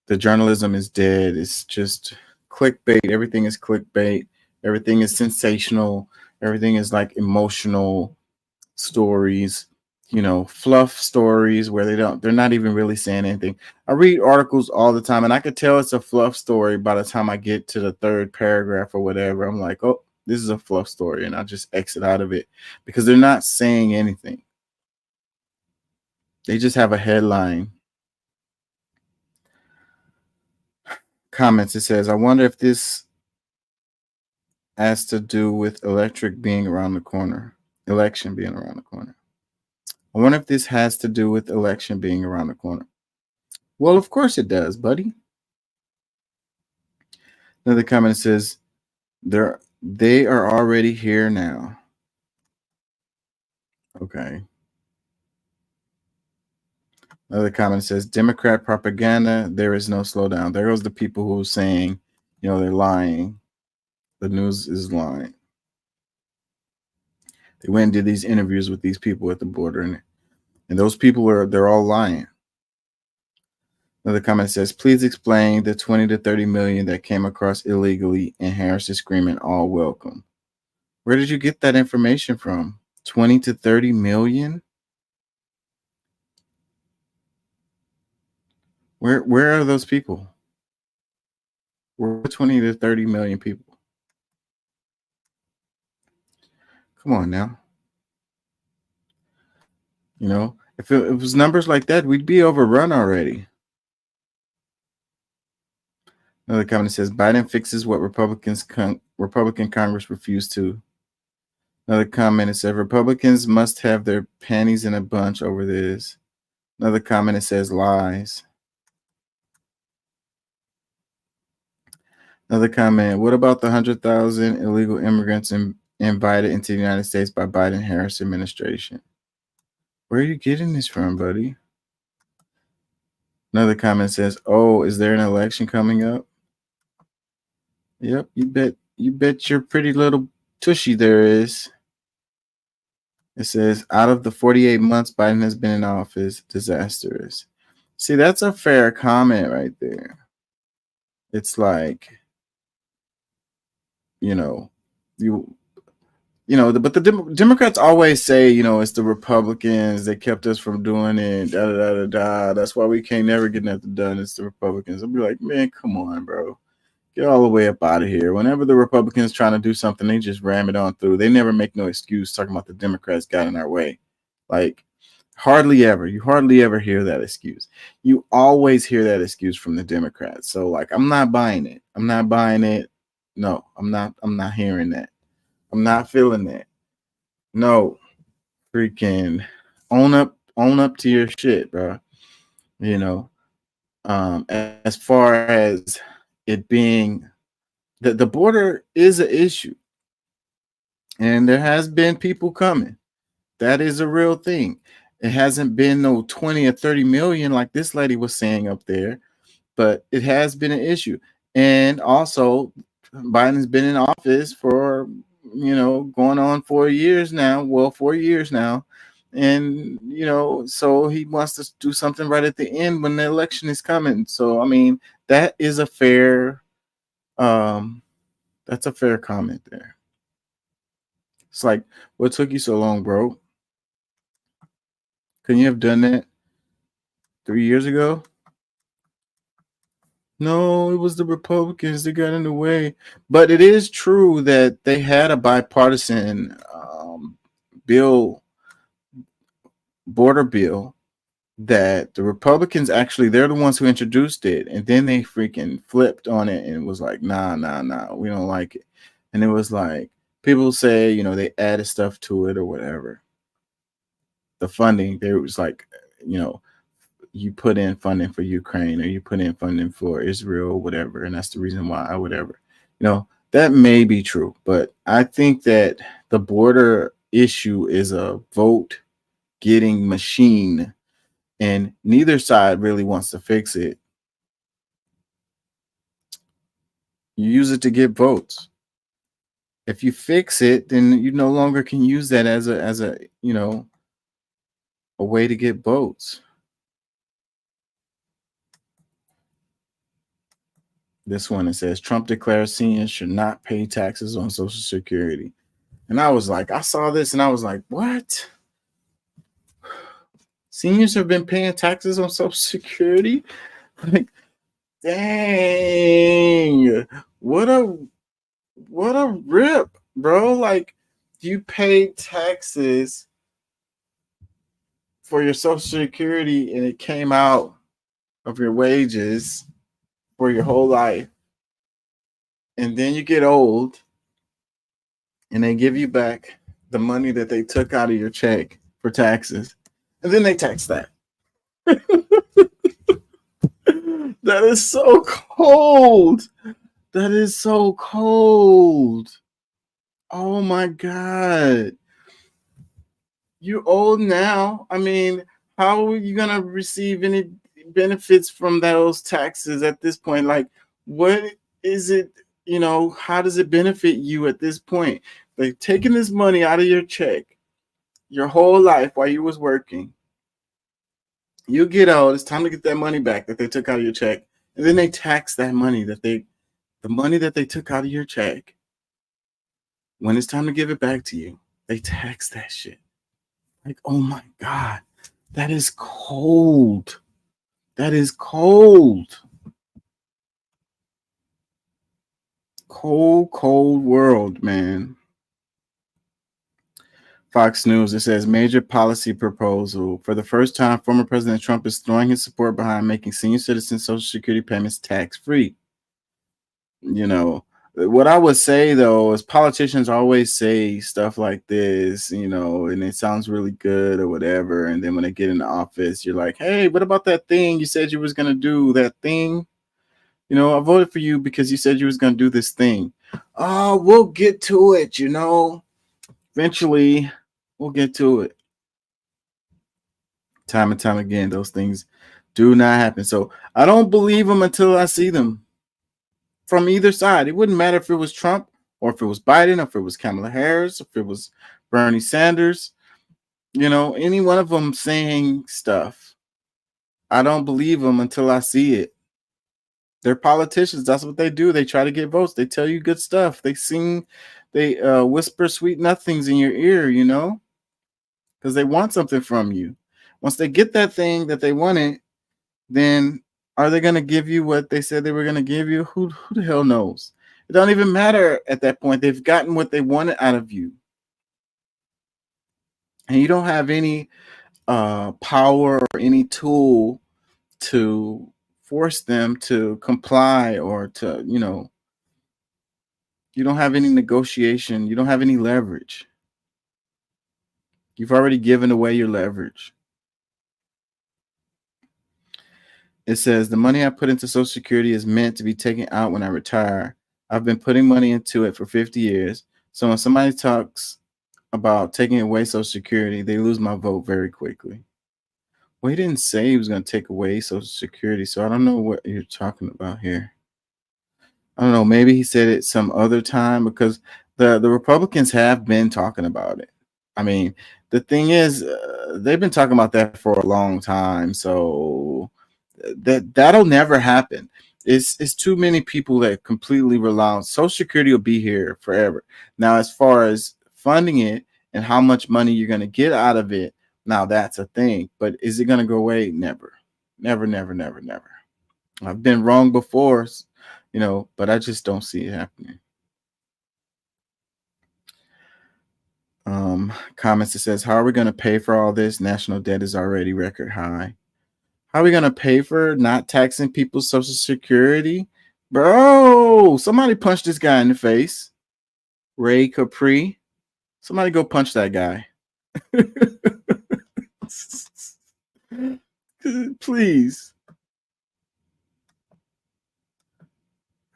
The journalism is dead. It's just clickbait. Everything is clickbait. Everything is sensational. Everything is like emotional stories, you know, fluff stories where they're not even really saying anything. I read articles all the time and I could tell it's a fluff story by the time I get to the 3rd paragraph or whatever. I'm like, oh, this is a fluff story, and I'll just exit out of it because they're not saying anything. They just have a headline. Comments, it says, I wonder if this has to do with election being around the corner. I wonder if this has to do with election being around the corner. Well, of course it does, buddy. Another comment says, they are already here now. Okay. Another comment says, Democrat propaganda, there is no slowdown. There goes the people who are saying, you know, they're lying. The news is lying. They went and did these interviews with these people at the border, and those people they're all lying. Another comment says, please explain the 20 to 30 million that came across illegally and Harris is screaming all welcome. Where did you get that information from? 20 to 30 million? Where are those people? Where are 20 to 30 million people? Come on now. You know, if it was numbers like that, we'd be overrun already. Another comment says Biden fixes what Republican Congress refused to. Another comment, it said Republicans must have their panties in a bunch over this. Another comment, it says lies. Another comment, what about the 100,000 illegal immigrants invited into the United States by Biden-Harris administration? Where are you getting this from, buddy? Another comment says, oh, is there an election coming up? Yep, you bet your pretty little tushy there is. It says, out of the 48 months Biden has been in office, disastrous. See, that's a fair comment right there. It's like, but the Democrats always say, it's the Republicans that kept us from doing it. Da, da, da, da, da. That's why we can't never get nothing done. It's the Republicans. I'll be like, man, come on, bro. Get all the way up out of here. Whenever the Republicans trying to do something, they just ram it on through. They never make no excuse talking about the Democrats got in our way. Like, hardly ever. You hardly ever hear that excuse. You always hear that excuse from the Democrats. So, like, I'm not buying it. I'm not buying it. No, I'm not hearing that. I'm not feeling that. No. Freaking own up to your shit, bro. As far as it being that the border is an issue, and there has been people coming. That is a real thing. It hasn't been no 20 or 30 million like this lady was saying up there, but it has been an issue. And also, Biden's been in office for going on 4 years now. Well, 4 years now. And, so he wants to do something right at the end when the election is coming. So, I mean, that is a fair, that's a fair comment there. It's like, what took you so long, bro? Couldn't you have done that 3 years ago? No, it was the Republicans that got in the way. But it is true that they had a bipartisan border bill that the Republicans actually, they're the ones who introduced it. And then they freaking flipped on it and was like, nah, we don't like it. And it was like, people say, they added stuff to it or whatever. The funding, there was like, you put in funding for Ukraine or you put in funding for Israel or whatever, and that's the reason why or whatever. That may be true, but I think that the border issue is a vote getting machine, and neither side really wants to fix it. You use it to get votes. If you fix it, then you no longer can use that as a way to get votes. This one, it says Trump declares seniors should not pay taxes on Social Security. And I was like, I saw this and I was like, what? Seniors have been paying taxes on Social Security? Like, dang, what a rip, bro. Like, you paid taxes for your Social Security and it came out of your wages for your whole life, and then you get old and they give you back the money that they took out of your check for taxes, and then they tax that. That is so cold. That is so cold. Oh my God. You old now. I mean, how are you gonna receive any benefits from those taxes at this point? Like, what is it? How does it benefit you at this point? Like, taking this money out of your check your whole life while you was working, You get out, it's time to get that money back that they took out of your check. And then they tax that money the money that they took out of your check. When it's time to give it back to you, they tax that shit. Like, oh my God, that is cold. That is cold. Cold world, man. Fox News, it says major policy proposal. For the first time, former President Trump is throwing his support behind making senior citizen Social Security payments tax-free. You know, what I would say, though, is politicians always say stuff like this, you know, and it sounds really good or whatever. And then when they get in the office, you're like, hey, what about that thing you said you was going to do? That thing? You know, I voted for you because you said you was going to do this thing. Oh, we'll get to it, you know. Eventually, we'll get to it. Time and time again, those things do not happen. So I don't believe them until I see them from either side. It wouldn't matter if it was Trump or if it was Biden, or if it was Kamala Harris, if it was Bernie Sanders, you know, any one of them saying stuff. I don't believe them until I see it. They're politicians. That's what they do. They try to get votes. They tell you good stuff. They sing, they whisper sweet nothings in your ear, you know, because they want something from you. Once they get that thing that they wanted, then are they going to give you what they said they were going to give you? Who the hell knows? It don't even matter at that point. They've gotten what they wanted out of you. And you don't have any power or any tool to force them to comply or to, you know, you don't have any negotiation. You don't have any leverage. You've already given away your leverage. It says the money I put into Social Security is meant to be taken out when I retire. I've been putting money into it for 50 years. So when somebody talks about taking away Social Security, they lose my vote very quickly. Well, he didn't say he was going to take away Social Security, so I don't know what you're talking about here. I don't know. Maybe he said it some other time, because the Republicans have been talking about it. I mean, the thing is, they've been talking about that for a long time, so that'll never happen. It's too many people that completely rely on Social Security. Will be here forever. Now, as far as funding it and how much money you're going to get out of it, now that's a thing. But is it going to go away? Never. I've been wrong before, you know, but I just don't see it happening. Comments that says, how are we going to pay for all this? National debt is already record high. How are we going to pay for not taxing people's Social Security? Bro, somebody punch this guy in the face. Ray Capri. Somebody go punch that guy. Please.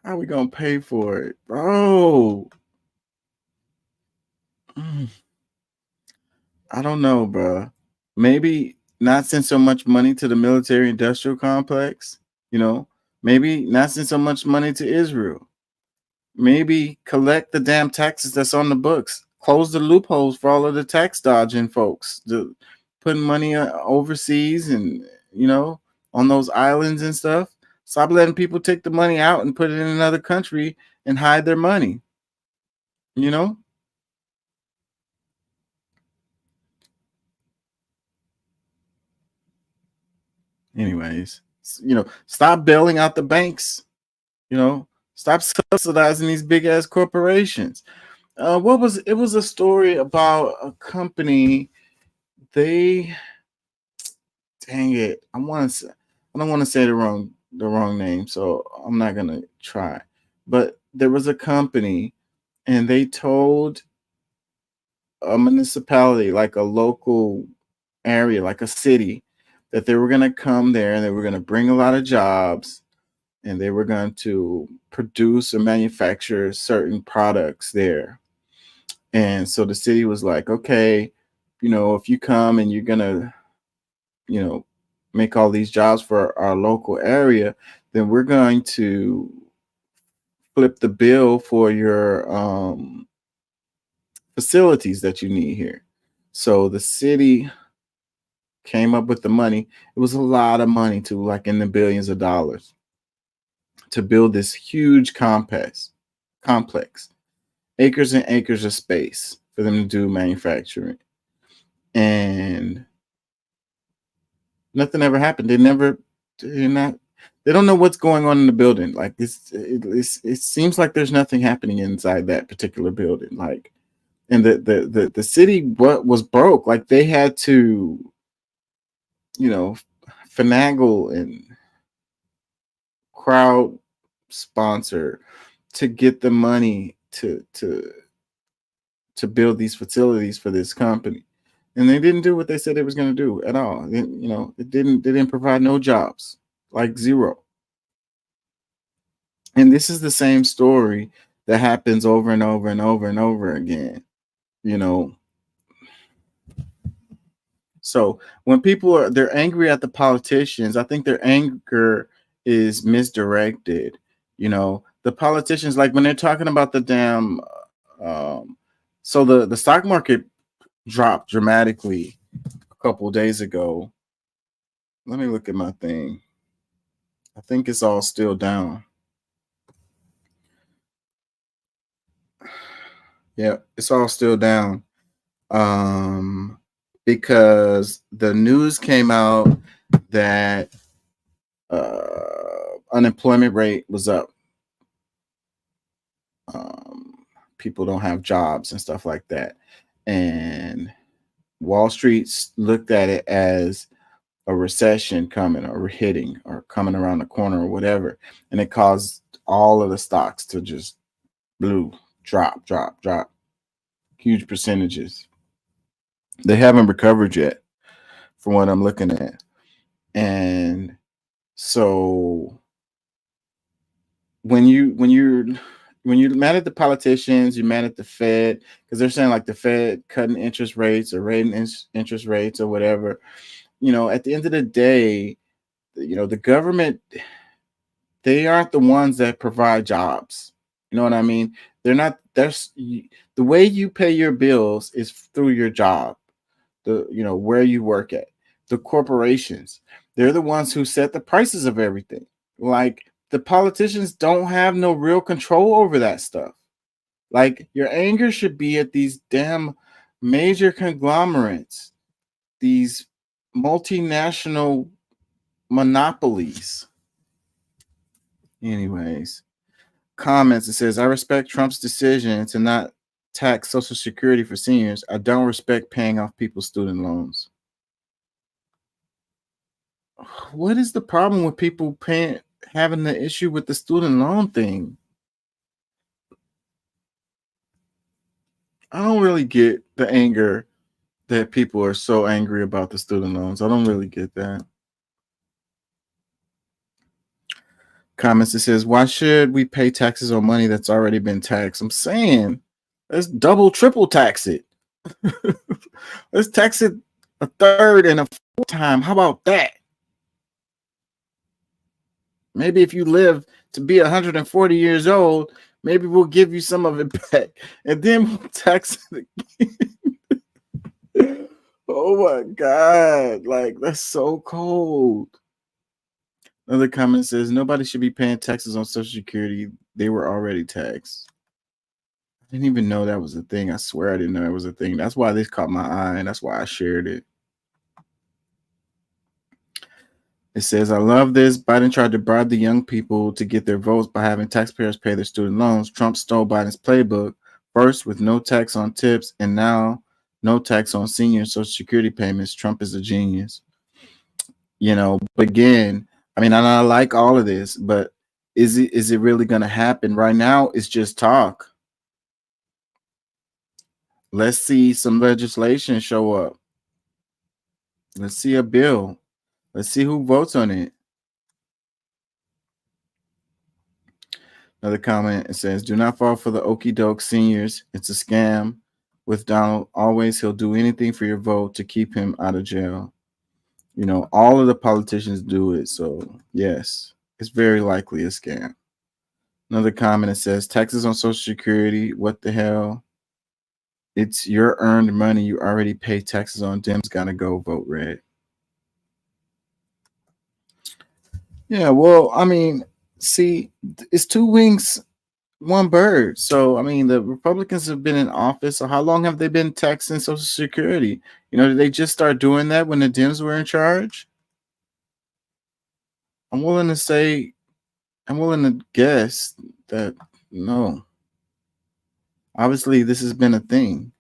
How are we going to pay for it? Bro. I don't know, bro. Maybe not send so much money to the military industrial complex, you know, maybe not send so much money to Israel. Maybe collect the damn taxes that's on the books. Close the loopholes for all of the tax dodging folks, putting money overseas and, you know, on those islands and stuff. Stop letting people take the money out and put it in another country and hide their money, you know? Anyways, you know, stop bailing out the banks, you know, stop subsidizing these big ass corporations. It was a story about a company. Dang it. I don't want to say the wrong name, so I'm not going to try. But there was a company and they told a municipality, like a local area, like a city, that they were going to come there and they were going to bring a lot of jobs and they were going to produce or manufacture certain products there. And so the city was like, okay, you know, if you come and you're going to, you know, make all these jobs for our local area, then we're going to flip the bill for your facilities that you need here. So the city came up with the money. It was a lot of money too, like in the billions of dollars, to build this huge complex, acres and acres of space for them to do manufacturing. And nothing ever happened. They don't know what's going on in the building. Like it seems like there's nothing happening inside that particular building. Like, and the city was broke. Like they had to, finagle and crowd sponsor to get the money to build these facilities for this company. And they didn't do what they said they was going to do at all. They didn't provide no jobs, like zero. And this is the same story that happens over and over and over and over again, So when people they're angry at the politicians, I think their anger is misdirected. The politicians, like when they're talking about the damn, so the stock market dropped dramatically a couple of days ago. Let me look at my thing. I think it's all still down. Yeah, it's all still down. Because the news came out that unemployment rate was up. People don't have jobs and stuff like that. And Wall Street looked at it as a recession coming or hitting or coming around the corner or whatever. And it caused all of the stocks to just drop. Huge percentages. They haven't recovered yet from what I'm looking at. And so when you're mad at the politicians, you're mad at the Fed because they're saying like the Fed cutting interest rates or raising interest rates or whatever. At the end of the day, the government, they aren't the ones that provide jobs. You know what I mean? They're not. The way you pay your bills is through your job. Where you work at. The corporations, they're the ones who set the prices of everything. Like the politicians don't have no real control over that stuff. Like your anger should be at these damn major conglomerates, these multinational monopolies. Anyways, comments, it says, I respect Trump's decision to not tax Social Security for seniors. I don't respect paying off people's student loans. What is the problem with people having the issue with the student loan thing? I don't really get the anger that people are so angry about the student loans. I don't really get that. Comments, it says, why should we pay taxes on money that's already been taxed? I'm saying, let's double, triple tax it. Let's tax it a third and a fourth time. How about that? Maybe if you live to be 140 years old, maybe we'll give you some of it back. And then we'll tax it again. Oh my God. Like, that's so cold. Another comment says, nobody should be paying taxes on Social Security. They were already taxed. I didn't even know that was a thing. I swear I didn't know it was a thing. That's why this caught my eye, and that's why I shared it. It says, I love this. Biden tried to bribe the young people to get their votes by having taxpayers pay their student loans. Trump stole Biden's playbook, first with no tax on tips, and now no tax on senior Social Security payments. Trump is a genius. But again, and I like all of this, but is it really going to happen? Right now, it's just talk. Let's see some legislation show up. Let's see a bill. Let's see who votes on it. Another comment, it says, do not fall for the okie doke seniors. It's a scam. With Donald, always he'll do anything for your vote to keep him out of jail. All of the politicians do it. So yes, it's very likely a scam. Another comment, it says, taxes on Social Security. What the hell? It's your earned money. You already pay taxes on. Dems gotta go. Vote red. Yeah, well, I mean, see, it's two wings, one bird. So, I mean, the Republicans have been in office. So, how long have they been taxing Social Security? You know, did they just start doing that when the Dems were in charge? I'm willing to say, I'm willing to guess that no. Obviously, this has been a thing.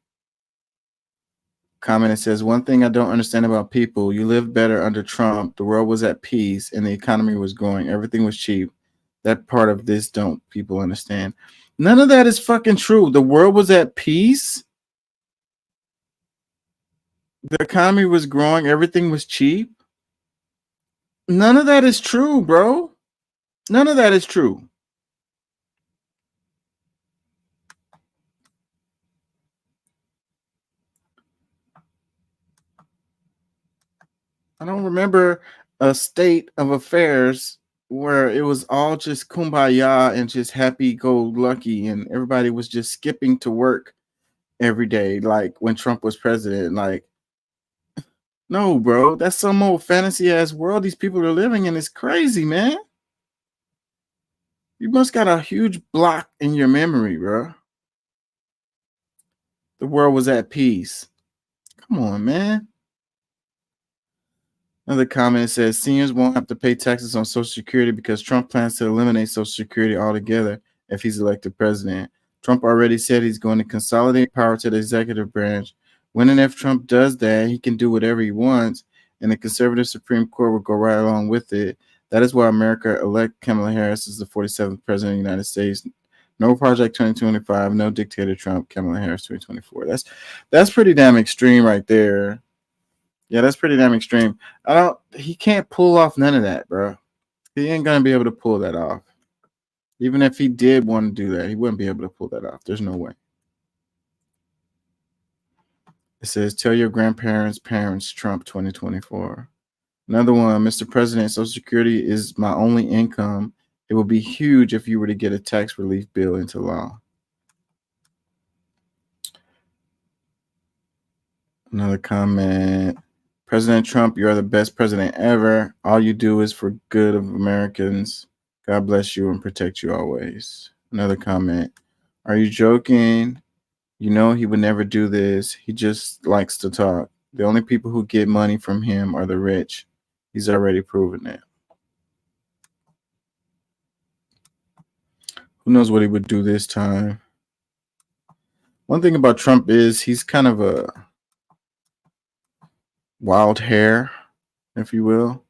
Comment, it says, one thing I don't understand about people, you lived better under Trump. The world was at peace and the economy was growing. Everything was cheap. That part of this don't people understand. None of that is fucking true. The world was at peace. The economy was growing. Everything was cheap. None of that is true, bro. None of that is true. I don't remember a state of affairs where it was all just kumbaya and just happy go lucky and everybody was just skipping to work every day, like when Trump was president. Like, no, bro, that's some old fantasy ass world these people are living in. It's crazy, man. You must got a huge block in your memory, bro. The world was at peace. Come on, man. Another comment says seniors won't have to pay taxes on Social Security because Trump plans to eliminate Social Security altogether if he's elected president. Trump already said he's going to consolidate power to the executive branch. When and if Trump does that, he can do whatever he wants, and the conservative Supreme Court will go right along with it. That is why America elect Kamala Harris as the 47th president of the United States. No Project 2025, no dictator Trump, Kamala Harris 2024. That's pretty damn extreme right there. Yeah, that's pretty damn extreme. He can't pull off none of that, bro. He ain't gonna be able to pull that off. Even if he did want to do that, he wouldn't be able to pull that off. There's no way. It says, tell your grandparents' parents, Trump 2024. Another one, Mr. President, Social Security is my only income. It would be huge if you were to get a tax relief bill into law. Another comment. President Trump, you are the best president ever. All you do is for good of Americans. God bless you and protect you always. Another comment. Are you joking? You know he would never do this. He just likes to talk. The only people who get money from him are the rich. He's already proven it. Who knows what he would do this time? One thing about Trump is he's kind of a wild hair, if you will.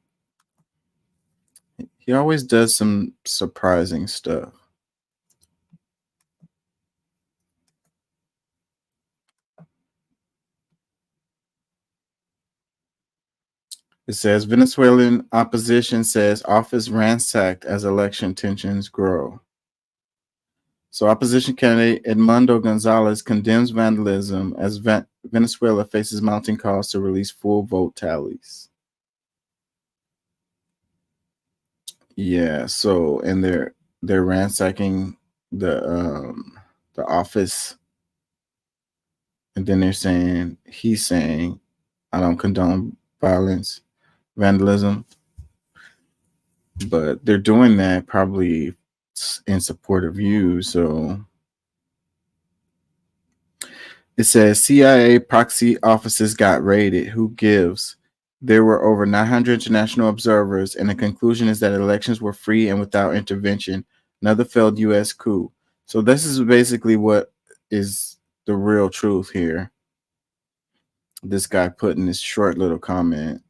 He always does some surprising stuff. It says Venezuelan opposition says office ransacked as election tensions grow. So opposition candidate Edmundo Gonzalez condemns vandalism as Venezuela faces mounting calls to release full vote tallies. Yeah, so and they're ransacking the office, and then he's saying, I don't condone violence, vandalism, but they're doing that probably in support of you. So it says CIA proxy offices got raided. Who gives? There were over 900 international observers, and the conclusion is that elections were free and without intervention. Another failed U.S. coup. So this is basically what is the real truth here. This guy put in this short little comment.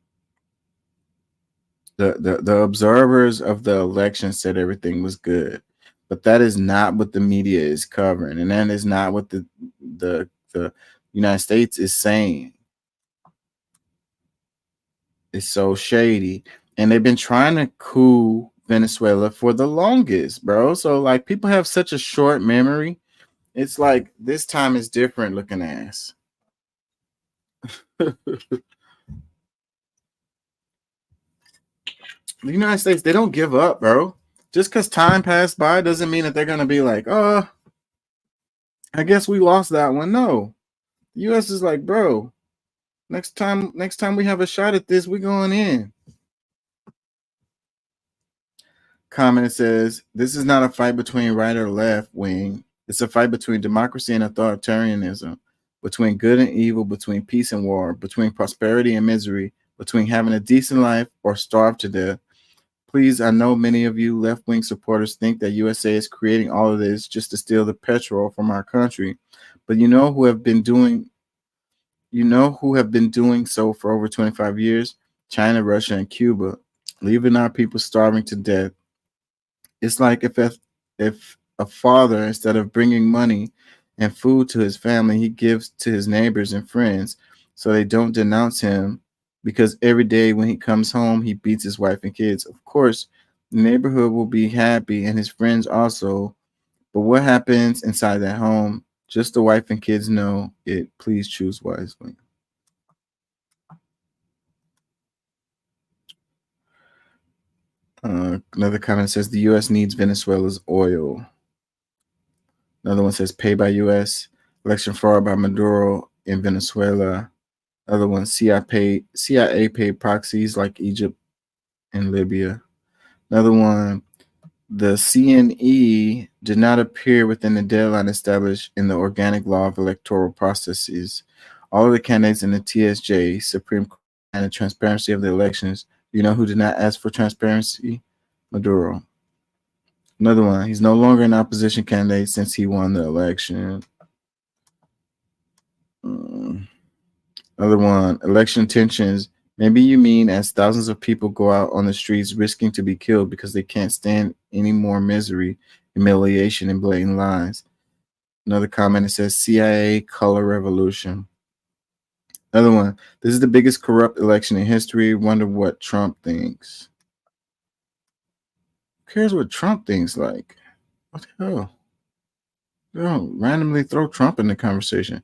The observers of the election said everything was good, but that is not what the media is covering, and that is not what the United States is saying. It's so shady, and they've been trying to coup Venezuela for the longest, bro. So like people have such a short memory. It's like this time is different looking ass. The United States, they don't give up, bro. Just because time passed by doesn't mean that they're gonna be like, oh, I guess we lost that one. No, the U.S. is like, bro, next time we have a shot at this, we're going in. comment says, this is not a fight between right or left wing. It's a fight between democracy and authoritarianism, between good and evil, between peace and war, between prosperity and misery, between having a decent life or starve to death. Please, I know many of you left-wing supporters think that USA is creating all of this just to steal the petrol from our country. But you know who have been doing so for over 25 years? China, Russia, and Cuba, leaving our people starving to death. It's like if a father, instead of bringing money and food to his family, he gives to his neighbors and friends so they don't denounce him, because every day when he comes home, he beats his wife and kids. Of course, the neighborhood will be happy and his friends also. But what happens inside that home, just the wife and kids know it. Please choose wisely. Another comment says the U.S. needs Venezuela's oil. Another one says pay by U.S. election fraud by Maduro in Venezuela. Other one, CIA paid proxies like Egypt and Libya. Another one, the CNE did not appear within the deadline established in the organic law of electoral processes. All of the candidates in the TSJ, Supreme Court, and the transparency of the elections. You know who did not ask for transparency? Maduro. Another one, he's no longer an opposition candidate since he won the election. Another one, election tensions. Maybe you mean as thousands of people go out on the streets risking to be killed because they can't stand any more misery, humiliation, and blatant lies. Another comment, it says CIA color revolution. Another one, this is the biggest corrupt election in history. Wonder what Trump thinks. Who cares what Trump thinks? Like, what the hell? Don't randomly throw Trump in the conversation.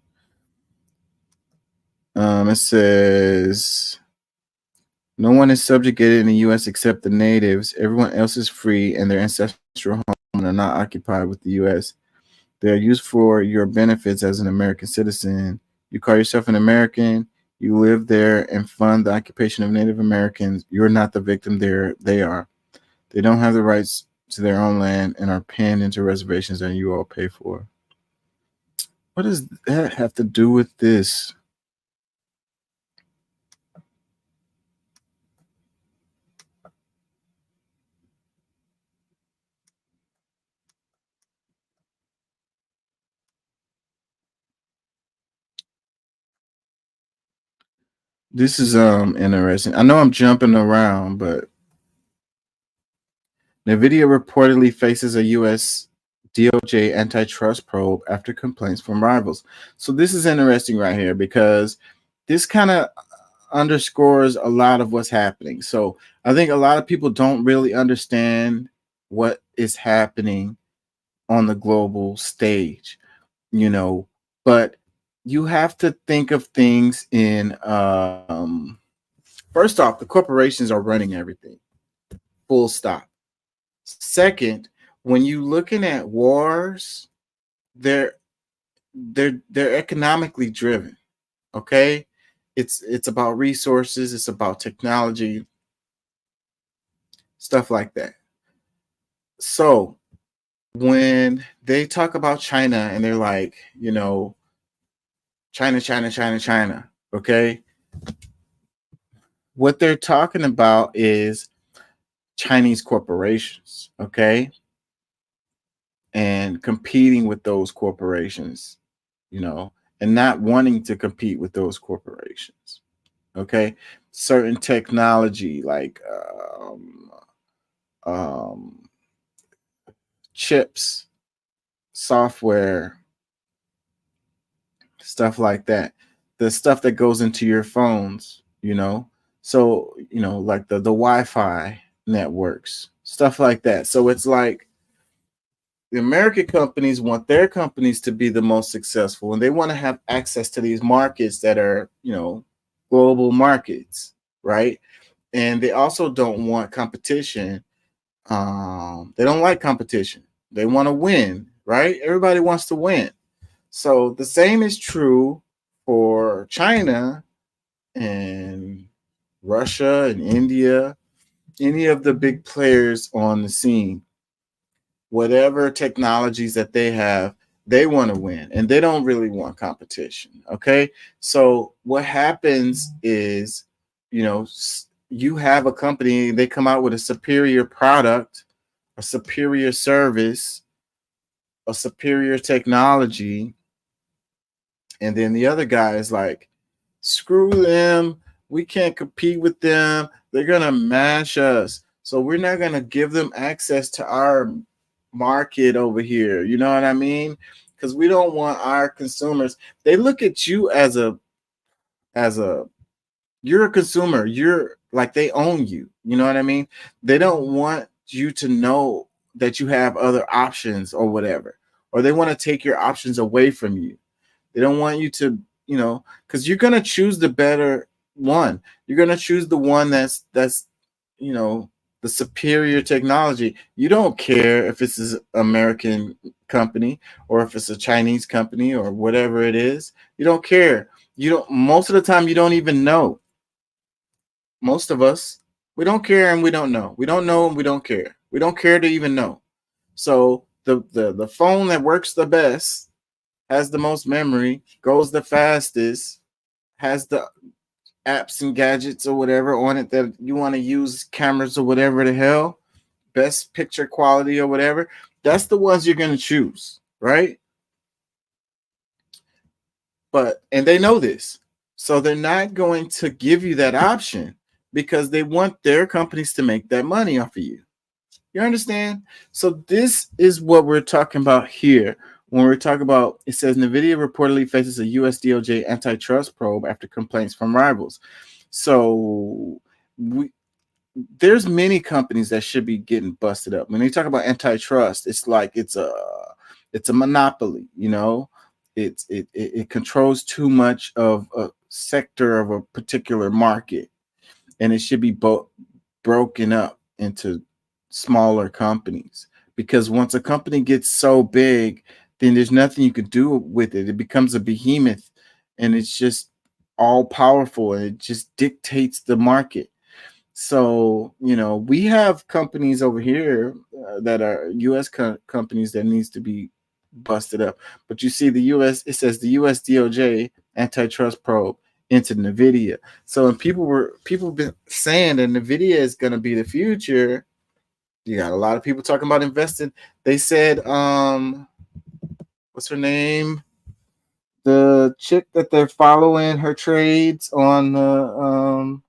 It says, no one is subjugated in the U.S. except the natives. Everyone else is free, and their ancestral homes are not occupied with the U.S. They are used for your benefits as an American citizen. You call yourself an American, you live there and fund the occupation of Native Americans. You're not the victim there. They are. They don't have the rights to their own land and are penned into reservations that you all pay for. What does that have to do with this? This is interesting. I know I'm jumping around, but NVIDIA reportedly faces a U.S. DOJ antitrust probe after complaints from rivals. So this is interesting right here because this kind of underscores a lot of what's happening. So I think a lot of people don't really understand what is happening on the global stage, you know, but you have to think of things in, first off, the corporations are running everything, full stop. Second, when you're looking at wars, they're economically driven, okay? It's about resources, it's about technology, stuff like that. So when they talk about China and they're like, you know, China, okay? What they're talking about is Chinese corporations, okay? And competing with those corporations, you know, and not wanting to compete with those corporations, okay? Certain technology like chips, software, stuff like that. The stuff that goes into your phones, you know? So, you know, like the Wi-Fi networks, stuff like that. So it's like the American companies want their companies to be the most successful, and they want to have access to these markets that are, you know, global markets, right? And they also don't want competition. They don't like competition. They want to win, right? Everybody wants to win. So the same is true for China and Russia and India any of the big players on the scene, whatever technologies that they have, they want to win and they don't really want competition. Okay. So what happens is, you know, you have a company, they come out with a superior product, a superior service, a superior technology. And then the other guy is like, screw them. We can't compete with them. They're going to mash us. So we're not going to give them access to our market over here. You know what I mean? Because we don't want our consumers. They look at you as a, you're a consumer. You're like, they own you. You know what I mean? They don't want you to know that you have other options or whatever, or they want to take your options away from you. They don't want you to, you know, because you're going to choose the better one. You're going to choose the one that's, you know, the superior technology. You don't care if it's an American company or if it's a Chinese company or whatever it is. You don't care. You don't, most of the time, you don't even know. Most of us, we don't care and we don't know. We don't know and we don't care. We don't care to even know. So the phone that works the best, has the most memory, goes the fastest, has the apps and gadgets or whatever on it that you want to use, cameras or whatever the hell, best picture quality or whatever, that's the ones you're going to choose, right? But, and they know this. So they're not going to give you that option because they want their companies to make that money off of you. You understand? So this is what we're talking about here. When we're talking about, it says NVIDIA reportedly faces a US DOJ antitrust probe after complaints from rivals. So there's many companies that should be getting busted up. When they talk about antitrust, it's like it's a monopoly, you know. It controls too much of a sector of a particular market, and it should be broken up into smaller companies, because once a company gets so big, then there's nothing you could do with it. It becomes a behemoth and it's just all powerful and it just dictates the market. So, you know, we have companies over here that are US companies that needs to be busted up. But you see the US, it says the US DOJ antitrust probe into NVIDIA. So when people been saying that NVIDIA is going to be the future, you got a lot of people talking about investing. They said, what's her name? The chick that they're following her trades on the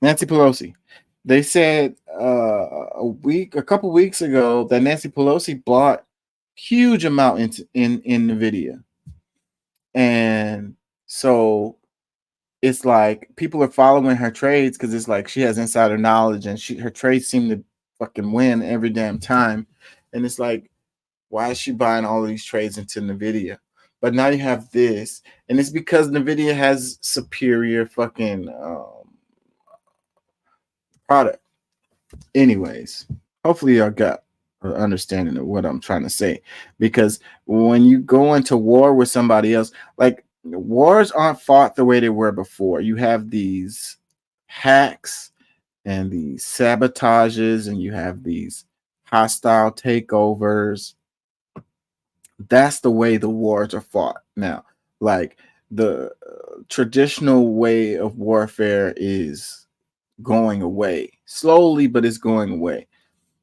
Nancy Pelosi. They said a couple weeks ago that Nancy Pelosi bought huge amount in NVIDIA. And so it's like people are following her trades because it's like she has insider knowledge and her trades seem to fucking win every damn time. And it's like, why is she buying all of these trades into NVIDIA? But now you have this, and it's because NVIDIA has superior fucking product. Anyways, hopefully y'all got an understanding of what I'm trying to say, because when you go into war with somebody else, like wars aren't fought the way they were before. You have these hacks and these sabotages, and you have these hostile takeovers. That's the way the wars are fought now. Like the traditional way of warfare is going away slowly, but it's going away,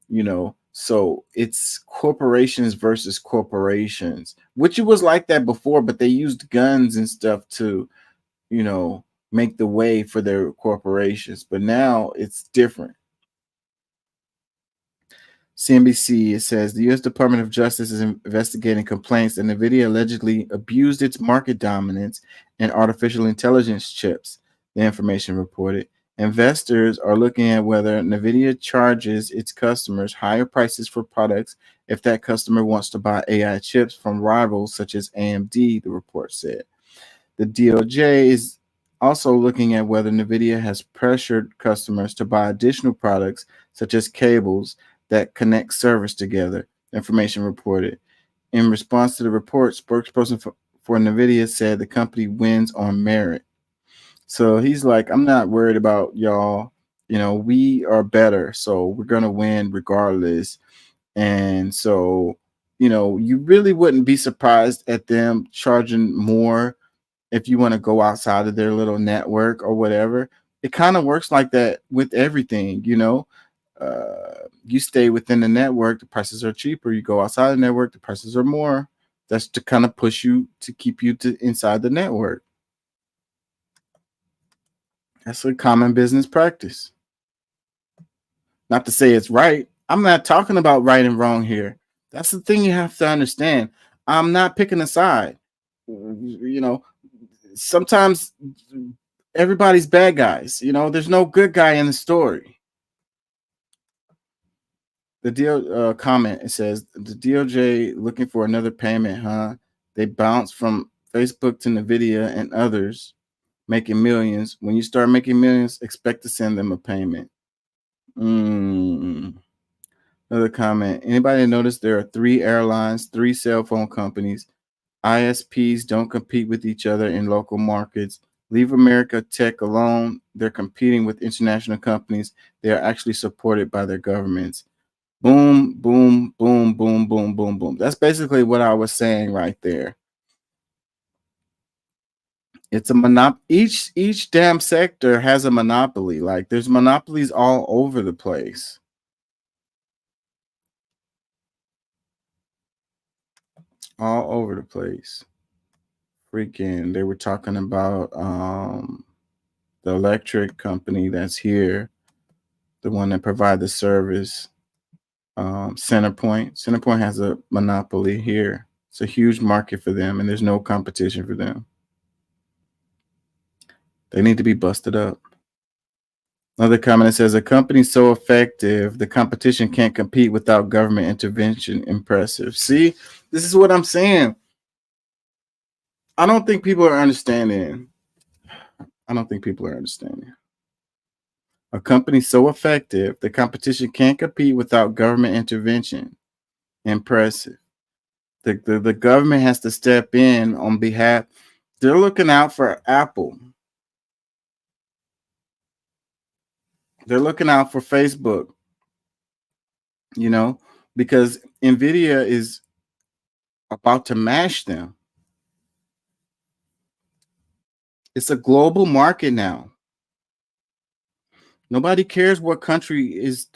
you know. So it's corporations versus corporations, which it was like that before, but they used guns and stuff to, you know, make the way for their corporations. But now it's different. CNBC, it says the U.S. Department of Justice is investigating complaints that NVIDIA allegedly abused its market dominance in artificial intelligence chips, the information reported. Investors are looking at whether NVIDIA charges its customers higher prices for products if that customer wants to buy AI chips from rivals such as AMD, the report said. The DOJ is also looking at whether NVIDIA has pressured customers to buy additional products such as cables that connect servers together, information reported. In response to the report, spokesperson for NVIDIA said the company wins on merit. So he's like, I'm not worried about y'all. You know, we are better, so we're gonna win regardless. And so, you know, you really wouldn't be surprised at them charging more if you want to go outside of their little network or whatever. It kind of works like that with everything, you know. You stay within the network, the prices are cheaper. You go outside the network, the prices are more. That's to kind of push you to keep you to inside the network. That's a common business practice. Not to say it's right. I'm not talking about right and wrong here. That's the thing you have to understand. I'm not picking a side. You know, sometimes everybody's bad guys. You know, there's no good guy in the story. The comment, it says, the DOJ looking for another payment, huh? They bounce from Facebook to NVIDIA and others making millions. When you start making millions, expect to send them a payment. Another comment. Anybody notice there are 3 airlines, 3 cell phone companies? ISPs don't compete with each other in local markets. Leave America Tech alone. They're competing with international companies. They are actually supported by their governments. Boom, boom, boom, boom, boom, boom, boom. That's basically what I was saying right there. It's a monopoly. Each damn sector has a monopoly. Like, there's monopolies all over the place. All over the place. Freaking, they were talking about the electric company that's here, the one that provide the service. Centerpoint has a monopoly here. It's a huge market for them, and there's no competition for them. They need to be busted up. Another comment that says, a company so effective, the competition can't compete without government intervention. Impressive. See, this is what I'm saying. I don't think people are understanding. A company so effective, the competition can't compete without government intervention. Impressive. The government has to step in on behalf. They're looking out for Apple. They're looking out for Facebook, you know, because NVIDIA is about to mash them. It's a global market now. Nobody cares what country is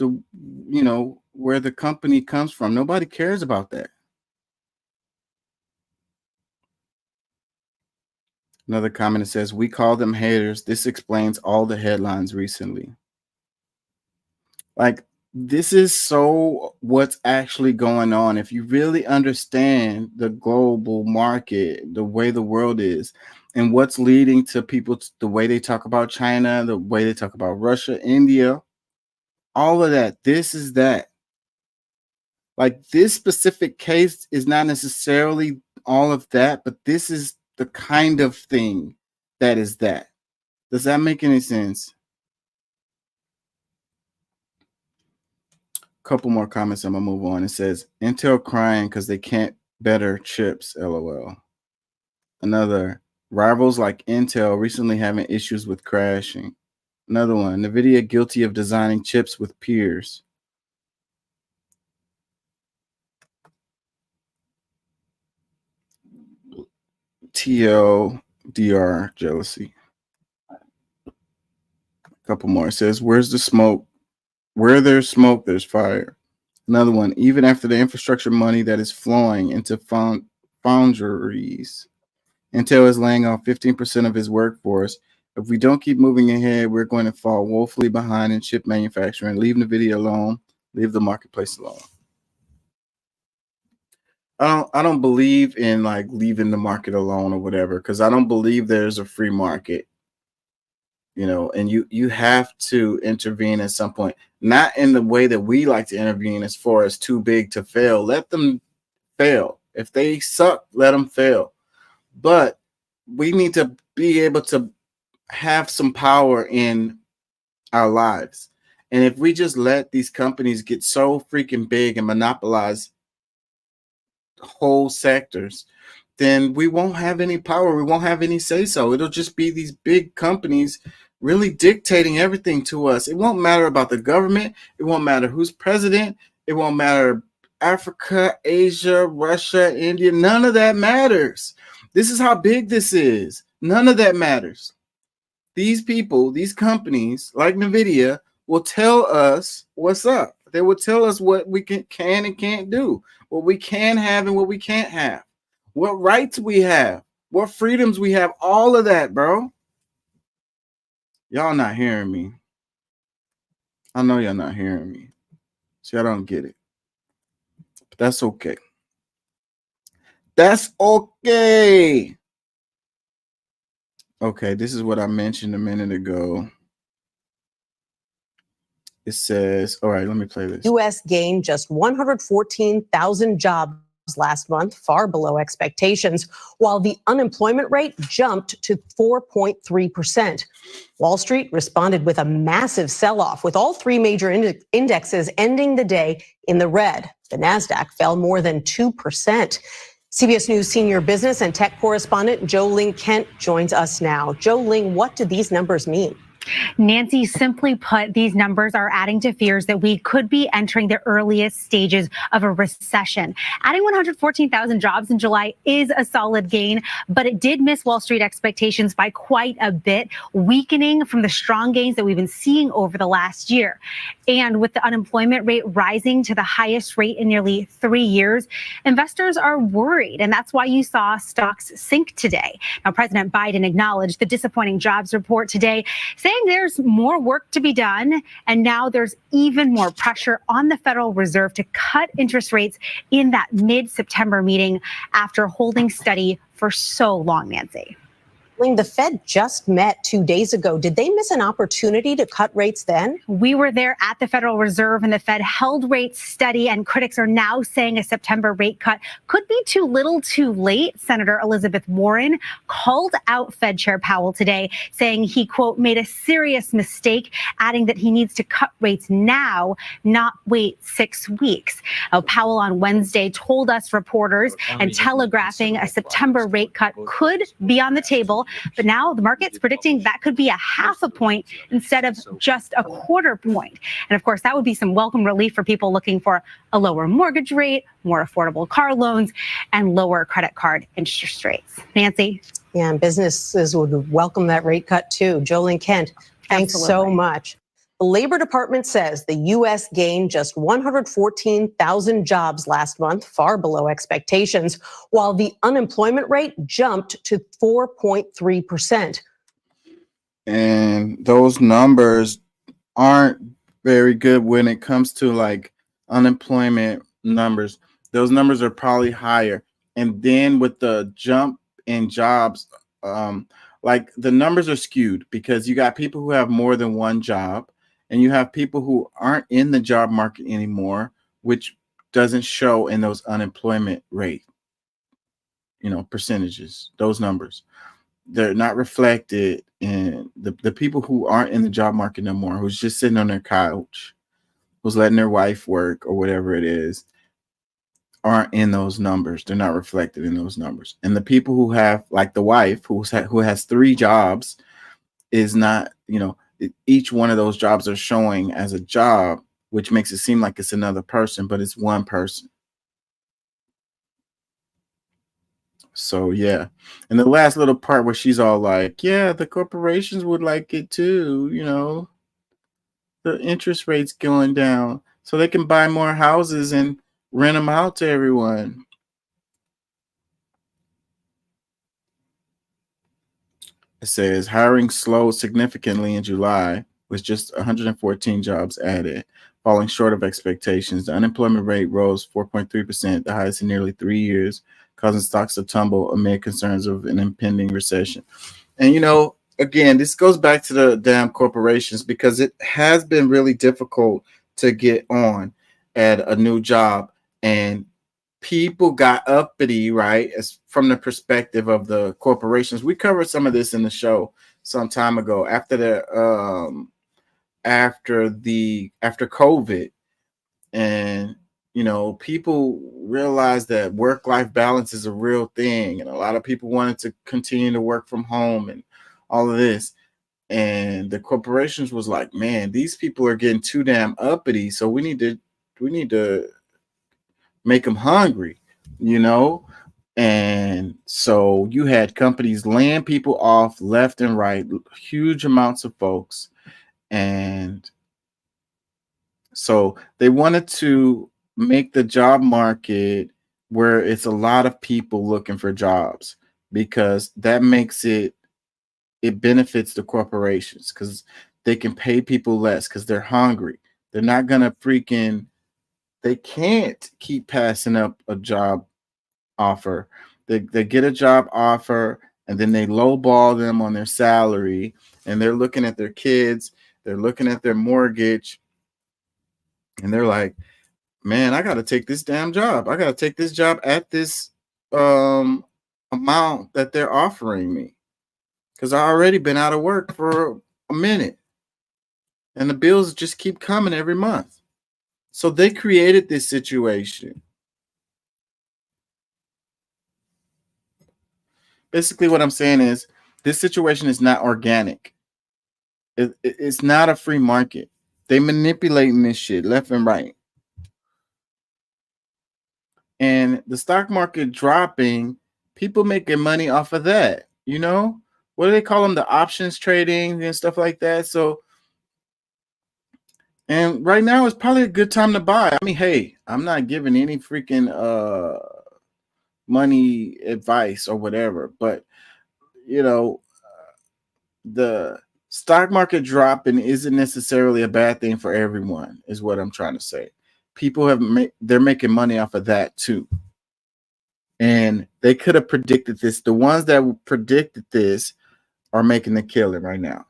where the company comes from. Nobody cares about that. Another comment that says, we call them haters. This explains all the headlines recently. Like, this is so what's actually going on. If you really understand the global market, the way the world is, and what's leading to people, the way they talk about China, the way they talk about Russia, India, all of that, this is that. Like, this specific case is not necessarily all of that, but this is the kind of thing that is that. Does that make any sense? Couple more comments, I'm gonna move on. It says, Intel crying because they can't better chips, LOL. Another, rivals like Intel recently having issues with crashing. Another one, NVIDIA guilty of designing chips with peers. TLDR jealousy. A couple more. It says, where's the smoke? Where there's smoke, there's fire. Another one, even after the infrastructure money that is flowing into foundries, Intel is laying off 15% of its workforce. If we don't keep moving ahead, we're going to fall woefully behind in chip manufacturing. Leave NVIDIA alone. Leave the marketplace alone. I don't believe in like leaving the market alone or whatever, because I don't believe there's a free market. You know, and you have to intervene at some point, not in the way that we like to intervene as far as too big to fail. Let them fail. If they suck, let them fail. But we need to be able to have some power in our lives. And if we just let these companies get so freaking big and monopolize whole sectors, then we won't have any power. We won't have any say so. It'll just be these big companies really dictating everything to us. It won't matter about the government. It won't matter who's president. It won't matter Africa, Asia, Russia, India. None of that matters. This is how big this is. None of that matters. These people, these companies like NVIDIA will tell us what's up. They will tell us what we can and can't do, what we can have and what we can't have, what rights we have, what freedoms we have, all of that, bro. Y'all not hearing me. I know y'all not hearing me. So y'all don't get it. But that's okay. That's okay. Okay, this is what I mentioned a minute ago. It says, all right, let me play this. U.S. gained just 114,000 jobs last month, far below expectations, while the unemployment rate jumped to 4.3%. Wall Street responded with a massive sell-off, with all three major indexes ending the day in the red. The Nasdaq fell more than 2%. CBS News senior business and tech correspondent Jo Ling Kent joins us now. Jo Ling, what do these numbers mean? Nancy, simply put, these numbers are adding to fears that we could be entering the earliest stages of a recession. Adding 114,000 jobs in July is a solid gain, but it did miss Wall Street expectations by quite a bit, weakening from the strong gains that we've been seeing over the last year. And with the unemployment rate rising to the highest rate in nearly 3 years, investors are worried, and that's why you saw stocks sink today. Now, President Biden acknowledged the disappointing jobs report today, saying there's more work to be done, and now there's even more pressure on the Federal Reserve to cut interest rates in that mid-September meeting after holding steady for so long, Nancy. The Fed just met 2 days ago. Did they miss an opportunity to cut rates then? We were there at the Federal Reserve, and the Fed held rates steady, and critics are now saying a September rate cut could be too little too late. Senator Elizabeth Warren called out Fed Chair Powell today, saying he, quote, made a serious mistake, adding that he needs to cut rates now, not wait 6 weeks. Powell on Wednesday told us reporters and telegraphing a September rate cut could be on the table. But now the market's predicting that could be a half a point instead of just a quarter point. And of course, that would be some welcome relief for people looking for a lower mortgage rate, more affordable car loans, and lower credit card interest rates. Nancy? Yeah, and businesses would welcome that rate cut too. Jo Ling Kent, thanks so much. The Labor Department says the U.S. gained just 114,000 jobs last month, far below expectations, while the unemployment rate jumped to 4.3%. And those numbers aren't very good when it comes to like unemployment numbers. Those numbers are probably higher. And then with the jump in jobs, like the numbers are skewed because you got people who have more than one job. And you have people who aren't in the job market anymore, which doesn't show in those unemployment rate, percentages, those numbers. They're not reflected in the people who aren't in the job market no more, who's just sitting on their couch, who's letting their wife work or whatever it is, aren't in those numbers. They're not reflected in those numbers. And the people who have, like the wife who has 3 jobs is not, each one of those jobs are showing as a job, which makes it seem like it's another person, but it's one person. So, yeah. And the last little part where she's all like, yeah, the corporations would like it too, the interest rates going down so they can buy more houses and rent them out to everyone. It says hiring slowed significantly in July, with just 114 jobs added, falling short of expectations. The unemployment rate rose 4.3%, the highest in nearly 3 years, causing stocks to tumble amid concerns of an impending recession. And, again, this goes back to the damn corporations because it has been really difficult to get on at a new job. And people got uppity, right? As from the perspective of the corporations. We covered some of this in the show some time ago after COVID, and you know, people realize that work-life balance is a real thing, and a lot of people wanted to continue to work from home and all of this. And the corporations was like, man, these people are getting too damn uppity, so we need to make them hungry, you know. And so you had companies laying people off left and right, huge amounts of folks. And so they wanted to make the job market where it's a lot of people looking for jobs, because that makes it benefits the corporations, because they can pay people less because they're hungry. They're not gonna they can't keep passing up a job offer. They get a job offer and then they lowball them on their salary, and they're looking at their kids, they're looking at their mortgage, and they're like, man, I got to take this damn job. I got to take this job at this amount that they're offering me, because I already been out of work for a minute and the bills just keep coming every month. So they created this situation. Basically, what I'm saying is this situation is not organic. It's not a free market. They manipulating this shit left and right. And the stock market dropping, people making money off of that. You know, what do they call them? The options trading and stuff like that. So, and right now is probably a good time to buy. I mean, hey, I'm not giving any freaking money advice or whatever, but you know, the stock market dropping isn't necessarily a bad thing for everyone, is what I'm trying to say. People they're making money off of that too. And they could have predicted this. The ones that predicted this are making the killing right now.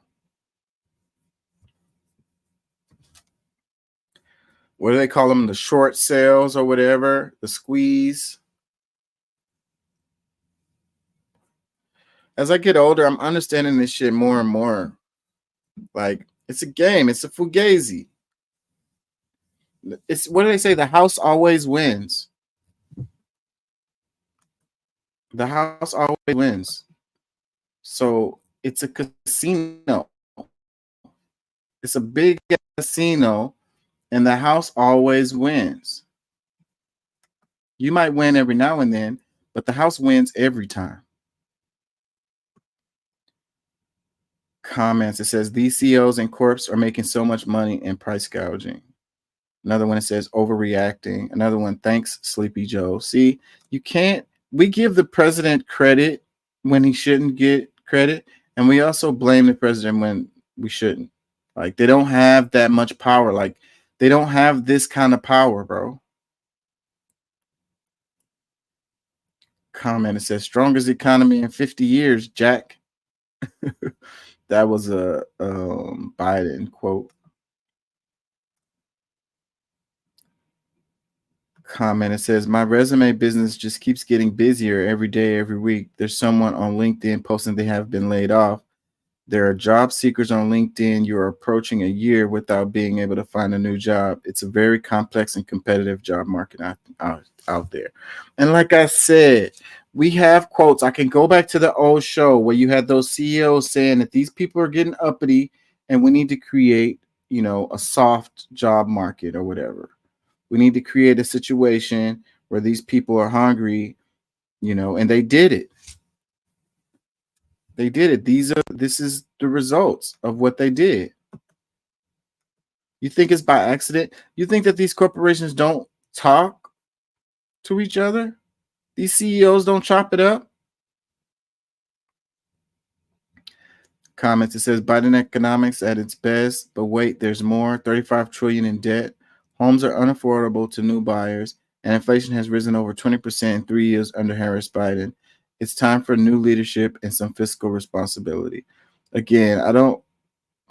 What do they call them? The short sales or whatever, the squeeze. As I get older, I'm understanding this shit more and more. Like, it's a game. It's a fugazi. It's, what do they say? The house always wins. The house always wins. So it's a casino. It's a big casino, and the house always wins. You might win every now and then, but the house wins every time. Comments, it says these CEOs and corps are making so much money in price gouging. Another one, it says overreacting. Another one, thanks Sleepy Joe. See, you can't, we give the president credit when he shouldn't get credit, and we also blame the president when we shouldn't. Like, they don't have that much power. Like, they don't have this kind of power, bro. Comment, it says strongest economy in 50 years, Jack. That was a Biden quote. Comment, it says my resume business just keeps getting busier every day, every week. There's someone on LinkedIn posting they have been laid off. There are job seekers on LinkedIn. You're approaching a year without being able to find a new job. It's a very complex and competitive job market out there. And like I said, we have quotes. I can go back to the old show where you had those CEOs saying that these people are getting uppity and we need to create, you know, a soft job market or whatever. We need to create a situation where these people are hungry, you know, and they did it. They did it. This is the results of what they did. You think it's by accident? You think that these corporations don't talk to each other? These CEOs don't chop it up? Comments, it says Biden economics at its best, but wait, there's more. 35 trillion in debt. Homes are unaffordable to new buyers, and inflation has risen over 20% in 3 years under Harris Biden. It's time for new leadership and some fiscal responsibility. Again,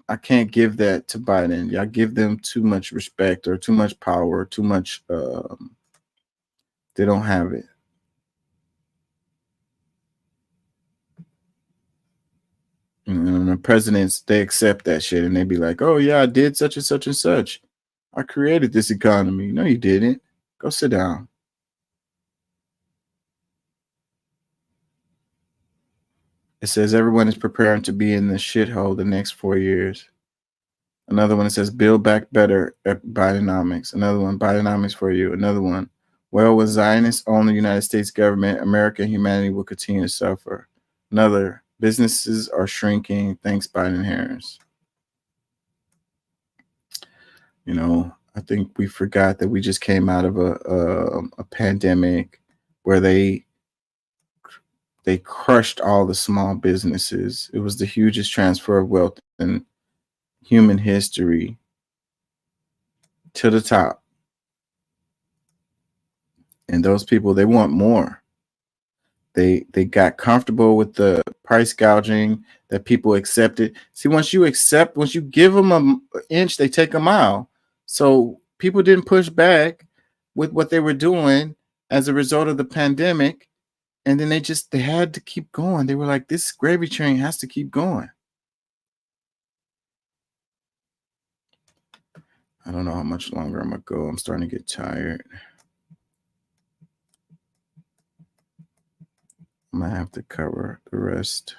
I can't give that to Biden. Y'all give them too much respect or too much power, too much. They don't have it. And the presidents, they accept that shit and they be like, oh yeah, I did such and such and such. I created this economy. No, you didn't. Go sit down. It says everyone is preparing to be in the shithole the next 4 years. Another one, it says build back better at Bidenomics. Another one, Bidenomics for you. Another one, well, with Zionists own the United States government, America and humanity will continue to suffer. Another, businesses are shrinking. Thanks, Biden Harris. You know, I think we forgot that we just came out of a pandemic where they crushed all the small businesses. It was the hugest transfer of wealth in human history to the top. And those people, they want more. They got comfortable with the price gouging that people accepted. See, once you give them an inch, they take a mile. So people didn't push back with what they were doing as a result of the pandemic. And then they had to keep going. They were like, this gravy train has to keep going. I don't know how much longer I'm going to go. I'm starting to get tired. I'm going to have to cover the rest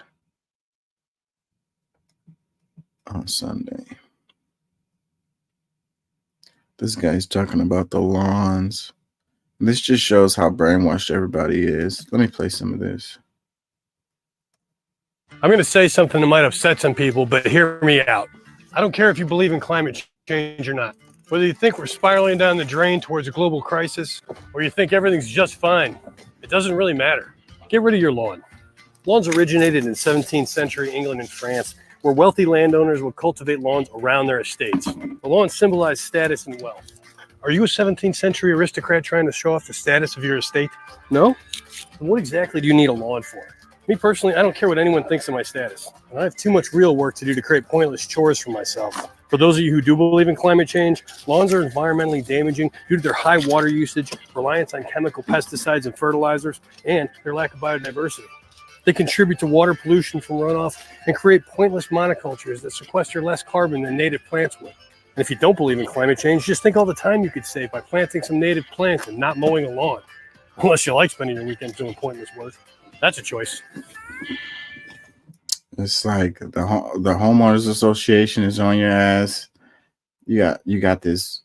on Sunday. This guy's talking about the lawns. This just shows how brainwashed everybody is. Let me play some of this. I'm going to say something that might upset some people, but hear me out. I don't care if you believe in climate change or not. Whether you think we're spiraling down the drain towards a global crisis or you think everything's just fine, it doesn't really matter. Get rid of your lawn. Lawns originated in 17th century England and France, where wealthy landowners would cultivate lawns around their estates. The lawn symbolized status and wealth. Are you a 17th century aristocrat trying to show off the status of your estate? No? Then what exactly do you need a lawn for? Me personally, I don't care what anyone thinks of my status. And I have too much real work to do to create pointless chores for myself. For those of you who do believe in climate change, lawns are environmentally damaging due to their high water usage, reliance on chemical pesticides and fertilizers, and their lack of biodiversity. They contribute to water pollution from runoff and create pointless monocultures that sequester less carbon than native plants would. And if you don't believe in climate change, just think all the time you could save by planting some native plants and not mowing a lawn. Unless you like spending your weekends doing pointless work. That's a choice. It's like the homeowners association is on your ass. You got this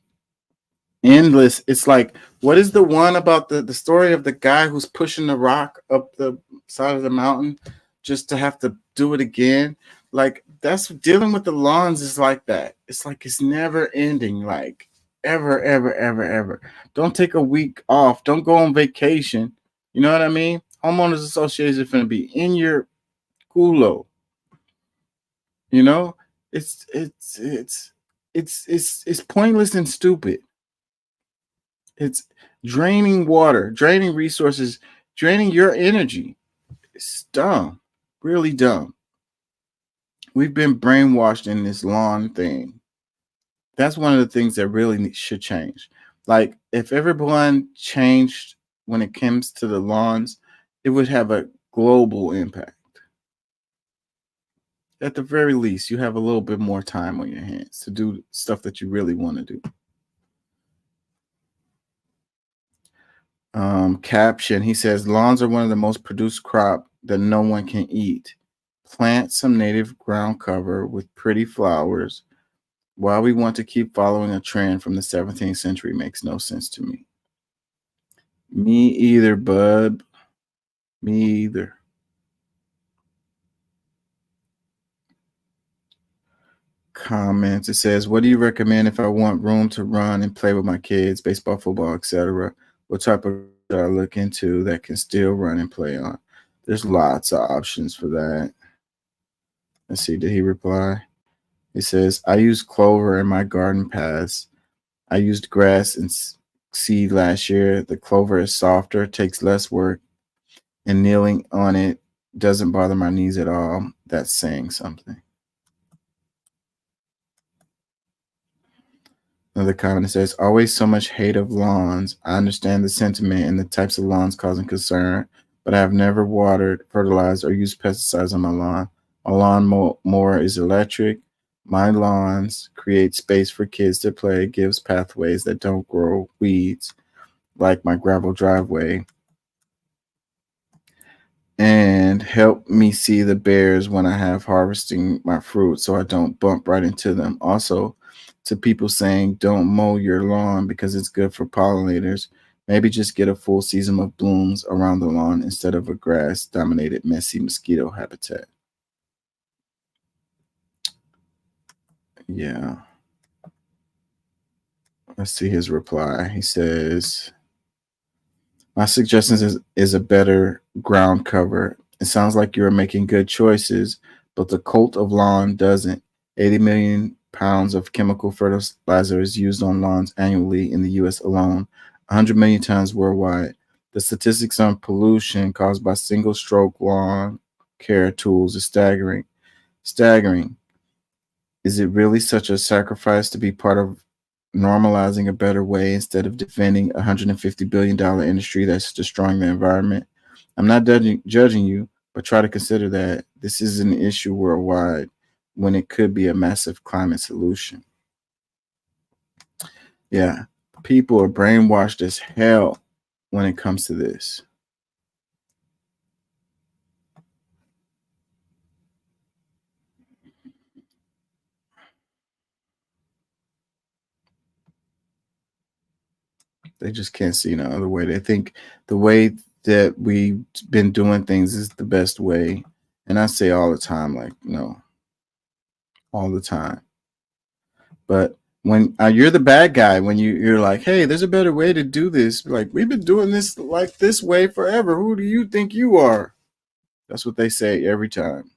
endless. It's like, what is the one about the story of the guy who's pushing the rock up the side of the mountain just to have to do it again? Like, that's dealing with the lawns is like that. It's like it's never ending, like ever. Don't take a week off. Don't go on vacation. You know what I mean? Homeowners association is going to be in your culo. You know, it's pointless and stupid. It's draining water, draining resources, draining your energy. It's dumb, really dumb. We've been brainwashed in this lawn thing. That's one of the things that really should change. Like, if everyone changed when it comes to the lawns, it would have a global impact. At the very least, you have a little bit more time on your hands to do stuff that you really want to do. Caption, he says, lawns are one of the most produced crop that no one can eat. Plant some native ground cover with pretty flowers. Why we want to keep following a trend from the 17th century makes no sense to me. Me either, bud. Me either. Comments. It says, what do you recommend if I want room to run and play with my kids, baseball, football, etc.? What type of should I look into that can still run and play on? There's lots of options for that. Let's see, did he reply? He says, I use clover in my garden paths. I used grass and seed last year. The clover is softer, takes less work, and kneeling on it doesn't bother my knees at all. That's saying something. Another comment says, always so much hate of lawns. I understand the sentiment and the types of lawns causing concern, but I have never watered, fertilized, or used pesticides on my lawn. My lawn mower is electric. My lawns create space for kids to play, gives pathways that don't grow weeds. like my gravel driveway, and help me see the bears when I have harvesting my fruit so I don't bump right into them. Also, to people saying don't mow your lawn because it's good for pollinators, maybe just get a full season of blooms around the lawn instead of a grass dominated messy mosquito habitat. Yeah. Let's see his reply. He says, my suggestion is a better ground cover. It sounds like you're making good choices, but the cult of lawn doesn't. 80 million pounds of chemical fertilizer is used on lawns annually in the U.S. alone, 100 million tons worldwide. The statistics on pollution caused by single-stroke lawn care tools is staggering. Staggering. Is it really such a sacrifice to be part of normalizing a better way instead of defending a $150 billion industry that's destroying the environment? I'm not judging you, but try to consider that this is an issue worldwide when it could be a massive climate solution. Yeah, people are brainwashed as hell when it comes to this. They just can't see no other way. They think the way that we've been doing things is the best way. And I say all the time, like, no, all the time. But when you're the bad guy, when you're like, hey, there's a better way to do this. Like, we've been doing this like this way forever. Who do you think you are? That's what they say every time.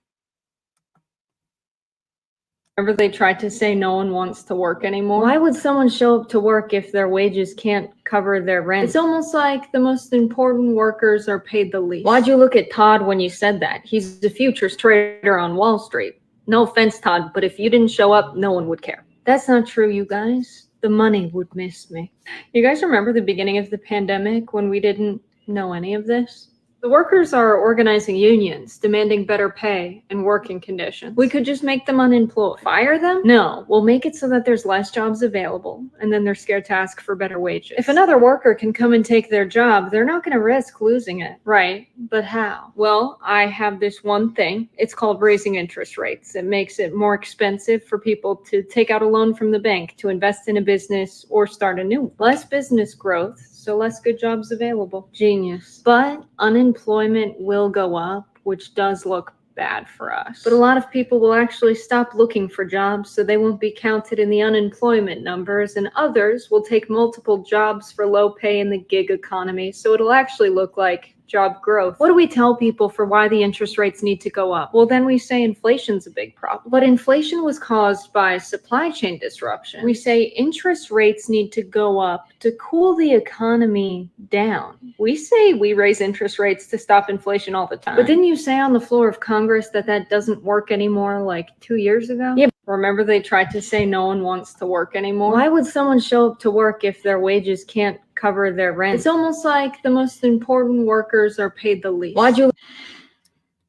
Remember they tried to say no one wants to work anymore? Why would someone show up to work if their wages can't cover their rent? It's almost like the most important workers are paid the least. Why'd you look at Todd when you said that? He's the futures trader on Wall Street. No offense, Todd, but if you didn't show up, no one would care. That's not true, you guys. The money would miss me. You guys remember the beginning of the pandemic when we didn't know any of this? The workers are organizing unions, demanding better pay and working conditions. We could just make them unemployed. Fire them? No, we'll make it so that there's less jobs available, and then they're scared to ask for better wages. If another worker can come and take their job, they're not going to risk losing it. Right, but how? Well, I have this one thing. It's called raising interest rates. It makes it more expensive for people to take out a loan from the bank to invest in a business or start a new one. Less business growth, so less good jobs available. Genius. But unemployment will go up, which does look bad for us. But a lot of people will actually stop looking for jobs, so they won't be counted in the unemployment numbers, and others will take multiple jobs for low pay in the gig economy, so it'll actually look like job growth. What do we tell people for why the interest rates need to go up? Well, then we say inflation's a big problem. But inflation was caused by supply chain disruption. We say interest rates need to go up to cool the economy down. We say we raise interest rates to stop inflation all the time. But didn't you say on the floor of Congress that that doesn't work anymore like 2 years ago? Yeah. Remember they tried to say no one wants to work anymore? Why would someone show up to work if their wages can't cover their rent? It's almost like the most important workers are paid the least. Why'd you?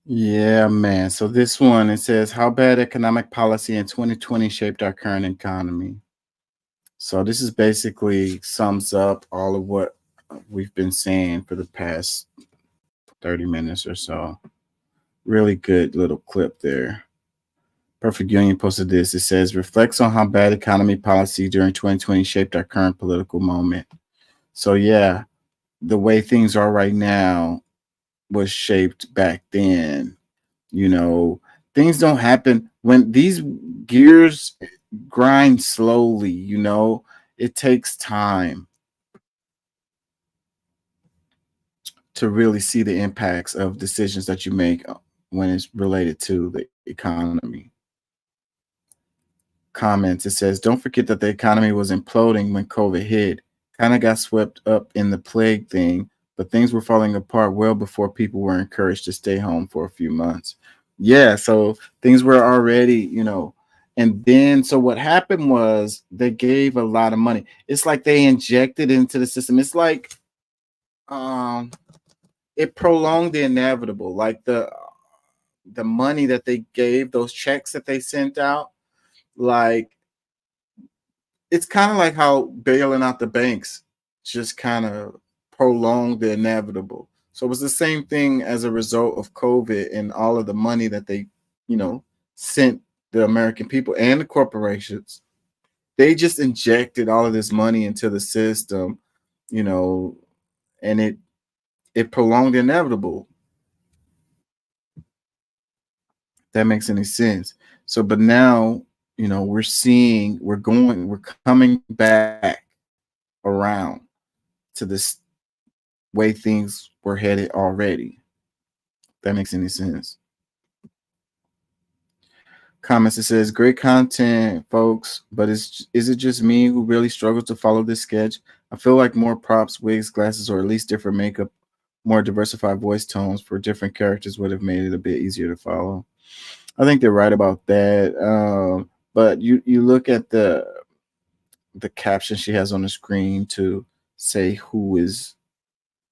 Yeah, man. So this one, it says, how bad economic policy in 2020 shaped our current economy. So this is basically sums up all of what we've been saying for the past 30 minutes or so. Really good little clip there. Perfect Union posted this. It says, reflects on how bad economy policy during 2020 shaped our current political moment. So yeah, the way things are right now was shaped back then. You know, things don't happen when these gears grind slowly, you know, it takes time to really see the impacts of decisions that you make when it's related to the economy. Comments, it says, don't forget that the economy was imploding when COVID hit. Kind of got swept up in the plague thing, but things were falling apart well before people were encouraged to stay home for a few months. Yeah, so things were already, you know, and then so what happened was they gave a lot of money. It's like they injected into the system. It's like it prolonged the inevitable, like the money that they gave, those checks that they sent out. Like, it's kind of like how bailing out the banks just kind of prolonged the inevitable. So it was the same thing as a result of COVID and all of the money that they, sent the American people and the corporations. They just injected all of this money into the system, and it prolonged the inevitable. If that makes any sense. So, but now, we're coming back around to this way things were headed already. If that makes any sense. Comments, it says, great content, folks, but is it just me who really struggles to follow this sketch? I feel like more props, wigs, glasses, or at least different makeup, more diversified voice tones for different characters would have made it a bit easier to follow. I think they're right about that. But you look at the caption she has on the screen to say who is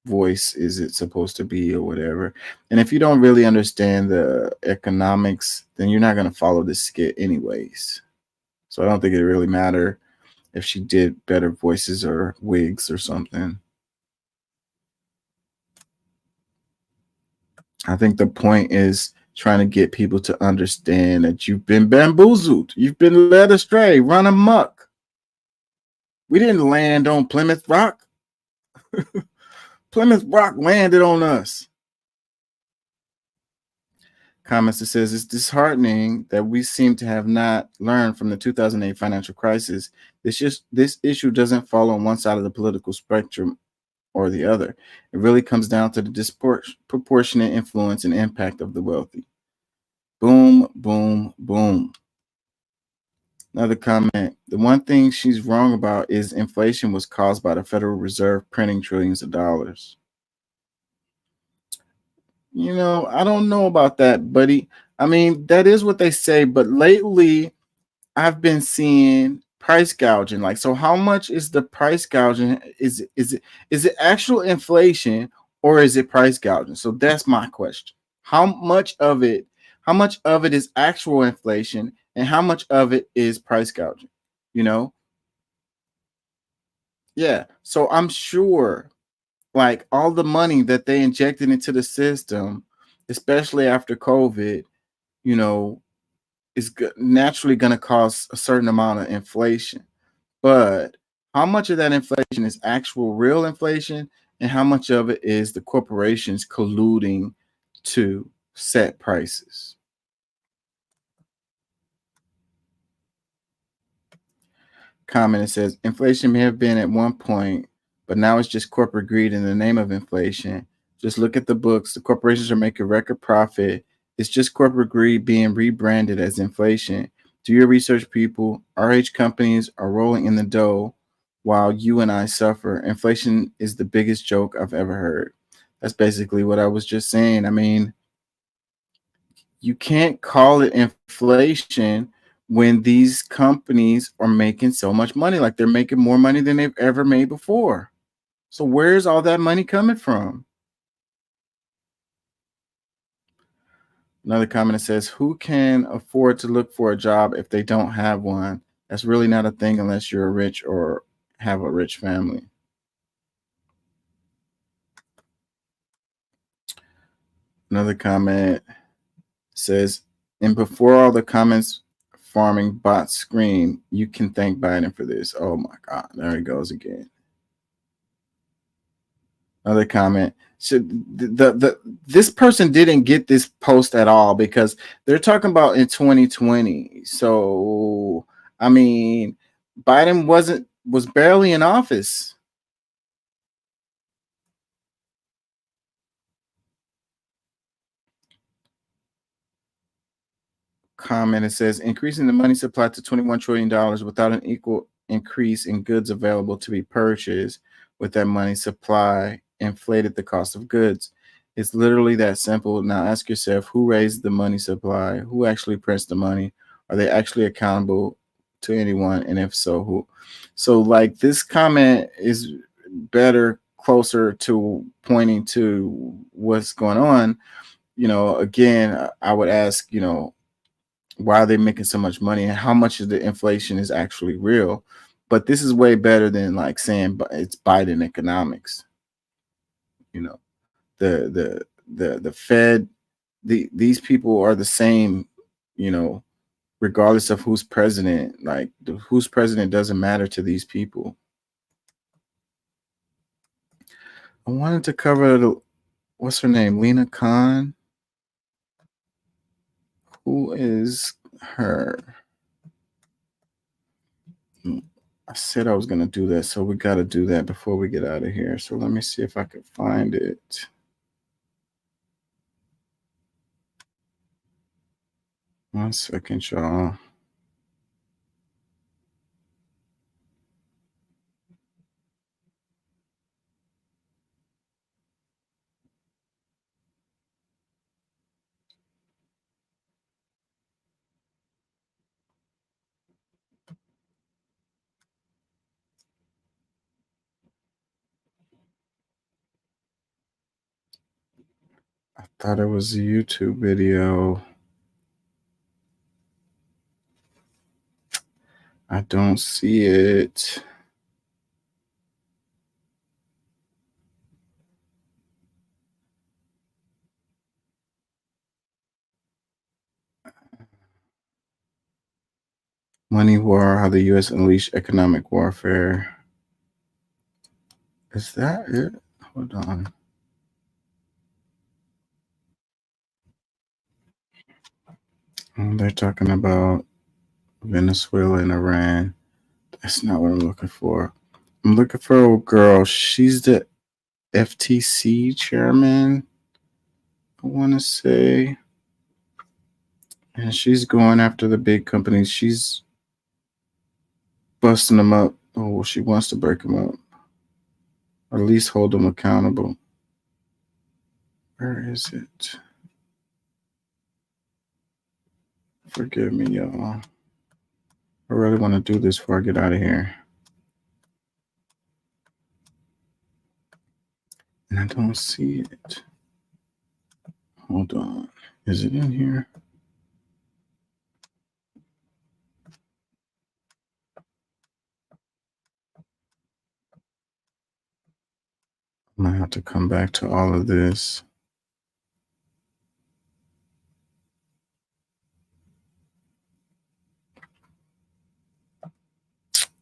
voice is it supposed to be or whatever. And if you don't really understand the economics, then you're not going to follow this skit anyways. So I don't think it really matter if she did better voices or wigs or something. I think the point is trying to get people to understand that you've been bamboozled. You've been led astray, run amok. We didn't land on Plymouth Rock. Plymouth Rock landed on us. Comments that says, it's disheartening that we seem to have not learned from the 2008 financial crisis. This issue doesn't fall on one side of the political spectrum or the other. It really comes down to the disproportionate influence and impact of the wealthy. Boom, boom, boom. Another comment. The one thing she's wrong about is inflation was caused by the Federal Reserve printing trillions of dollars. I don't know about that, buddy. I mean, that is what they say, but lately I've been seeing price gouging. Like, so how much is the price gouging? Is it actual inflation or is it price gouging? So that's my question. How much of it is actual inflation and how much of it is price gouging? Yeah. So I'm sure like all the money that they injected into the system, especially after COVID, is naturally going to cause a certain amount of inflation. But how much of that inflation is actual real inflation and how much of it is the corporations colluding to set prices? Comment, it says, inflation may have been at one point, but now it's just corporate greed in the name of inflation. Just look at the books. The corporations are making record profit. It's just corporate greed being rebranded as inflation. Do your research, people. RH companies are rolling in the dough while you and I suffer. Inflation is the biggest joke I've ever heard. That's basically what I was just saying. I mean, you can't call it inflation when these companies are making so much money. Like, they're making more money than they've ever made before. So where's all that money coming from? Another comment that says, who can afford to look for a job if they don't have one? That's really not a thing unless you're rich or have a rich family. Another comment says, and before all the comments farming bots scream, you can thank Biden for this. Oh my God, there he goes again. Another comment. So this person didn't get this post at all because they're talking about in 2020. So I mean, Biden was barely in office. Comment, it says, increasing the money supply to $21 trillion without an equal increase in goods available to be purchased with that money supply inflated the cost of goods. It's literally that simple. Now ask yourself, who raised the money supply? Who actually prints the money? Are they actually accountable to anyone? And if so, who? So like, this comment is better, closer to pointing to what's going on. Again, I would ask, why are they making so much money and how much of the inflation is actually real? But this is way better than like saying it's Biden economics. You know, the Fed, these people are the same, you know, regardless of who's president. Like who's president doesn't matter to these people. I wanted to cover what's her name? Lena Khan. Who is her? I said I was going to do that, so we got to do that before we get out of here. So let me see if I can find it. One second, y'all. I thought it was a YouTube video. I don't see it. Money war, how the U.S. unleashed economic warfare. Is that it? Hold on. They're talking about Venezuela and Iran. That's not what I'm looking for. I'm looking for a girl. She's the FTC chairman, I want to say. And she's going after the big companies. She's busting them up. Oh, well, she wants to break them up. Or at least hold them accountable. Where is it? Forgive me, y'all. I really want to do this before I get out of here. And I don't see it. Hold on. Is it in here? I might have to come back to all of this.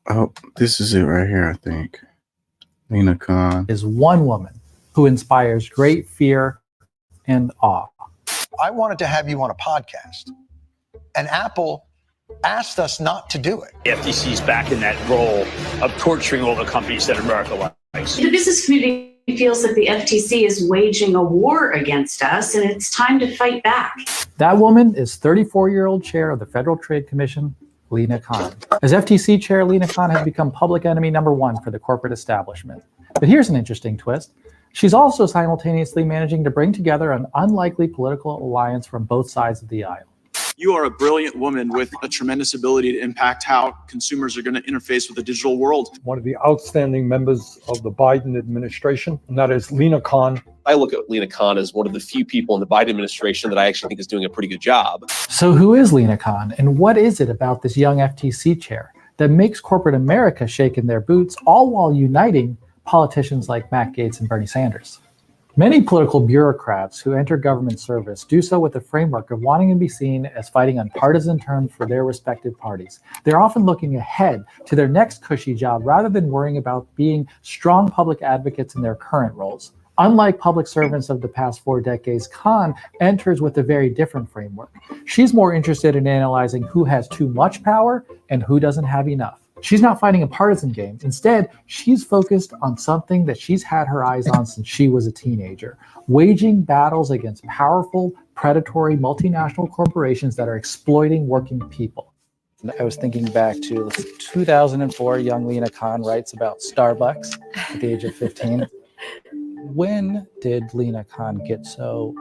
Oh, this is it right here, I think. Lena Khan is one woman who inspires great fear and awe. I wanted to have you on a podcast, and Apple asked us not to do it. The FTC is back in that role of torturing all the companies that America likes. The business community feels that the FTC is waging a war against us, and it's time to fight back. That woman is 34-year-old chair of the Federal Trade Commission, Lena Khan. As FTC chair, Lena Khan has become public enemy #1 for the corporate establishment. But here's an interesting twist. She's also simultaneously managing to bring together an unlikely political alliance from both sides of the aisle. You are a brilliant woman with a tremendous ability to impact how consumers are going to interface with the digital world. One of the outstanding members of the Biden administration, and that is Lena Khan. I look at Lena Khan as one of the few people in the Biden administration that I actually think is doing a pretty good job. So who is Lena Khan, and what is it about this young FTC chair that makes corporate America shake in their boots, all while uniting politicians like Matt Gaetz and Bernie Sanders? Many political bureaucrats who enter government service do so with the framework of wanting to be seen as fighting on partisan terms for their respective parties. They're often looking ahead to their next cushy job rather than worrying about being strong public advocates in their current roles. Unlike public servants of the past 4 decades, Khan enters with a very different framework. She's more interested in analyzing who has too much power and who doesn't have enough. She's not fighting a partisan game. Instead, she's focused on something that she's had her eyes on since she was a teenager, waging battles against powerful, predatory multinational corporations that are exploiting working people. I was thinking back to 2004, young Lena Khan writes about Starbucks at the age of 15. When did Lena Khan get so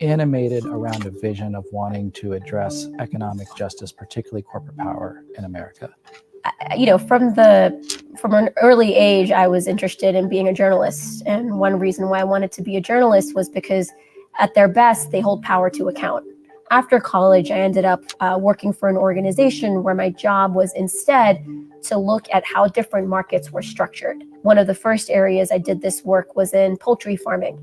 animated around a vision of wanting to address economic justice, particularly corporate power in America? You know, from an early age, I was interested in being a journalist. And one reason why I wanted to be a journalist was because at their best, they hold power to account. After college, I ended up working for an organization where my job was instead to look at how different markets were structured. One of the first areas I did this work was in poultry farming.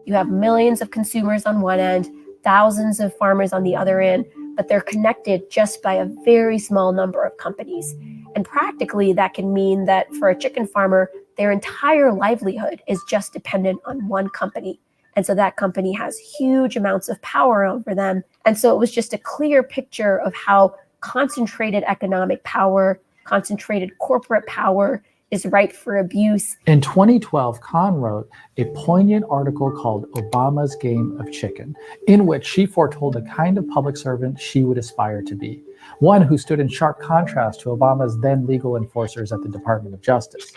You have millions of consumers on one end, thousands of farmers on the other end, but they're connected just by a very small number of companies. And practically, that can mean that for a chicken farmer, their entire livelihood is just dependent on one company. And so that company has huge amounts of power over them. And so it was just a clear picture of how concentrated economic power, concentrated corporate power is ripe for abuse. In 2012, Khan wrote a poignant article called Obama's Game of Chicken, in which she foretold the kind of public servant she would aspire to be, one who stood in sharp contrast to Obama's then legal enforcers at the Department of Justice.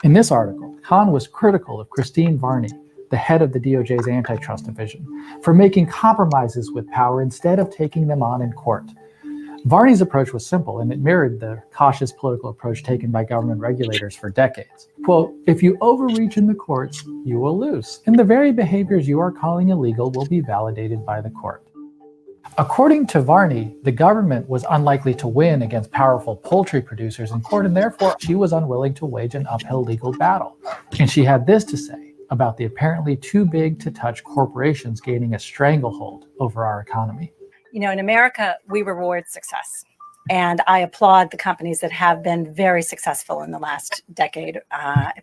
In this article, Khan was critical of Christine Varney, the head of the DOJ's antitrust division, for making compromises with power instead of taking them on in court. Varney's approach was simple, and it mirrored the cautious political approach taken by government regulators for decades. Quote, if you overreach in the courts, you will lose, and the very behaviors you are calling illegal will be validated by the court. According to Varney, the government was unlikely to win against powerful poultry producers in court, and therefore she was unwilling to wage an uphill legal battle. And she had this to say about the apparently too big to touch corporations gaining a stranglehold over our economy. You know, in America, we reward success. And I applaud the companies that have been very successful in the last decade,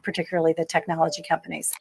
particularly the technology companies.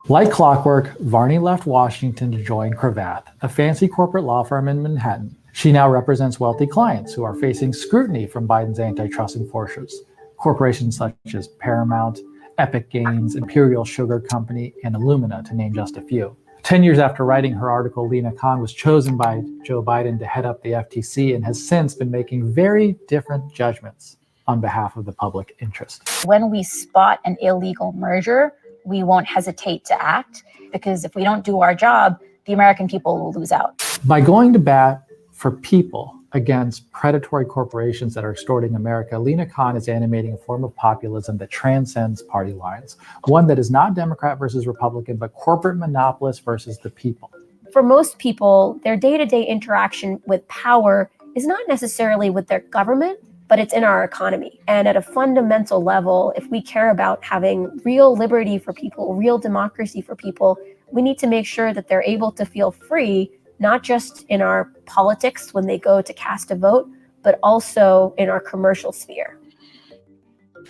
Like clockwork, Varney left Washington to join Cravath, a fancy corporate law firm in Manhattan. She now represents wealthy clients who are facing scrutiny from Biden's antitrust enforcers. Corporations such as Paramount, Epic Games, Imperial Sugar Company, and Illumina, to name just a few. 10 years after writing her article, Lina Khan was chosen by Joe Biden to head up the FTC and has since been making very different judgments on behalf of the public interest. When we spot an illegal merger, we won't hesitate to act, because if we don't do our job, the American people will lose out. By going to bat for people against predatory corporations that are extorting America, Lina Khan is animating a form of populism that transcends party lines, one that is not Democrat versus Republican, but corporate monopolists versus the people. For most people, their day-to-day interaction with power is not necessarily with their government, but it's in our economy. And at a fundamental level, if we care about having real liberty for people, real democracy for people, we need to make sure that they're able to feel free, not just in our politics when they go to cast a vote, but also in our commercial sphere.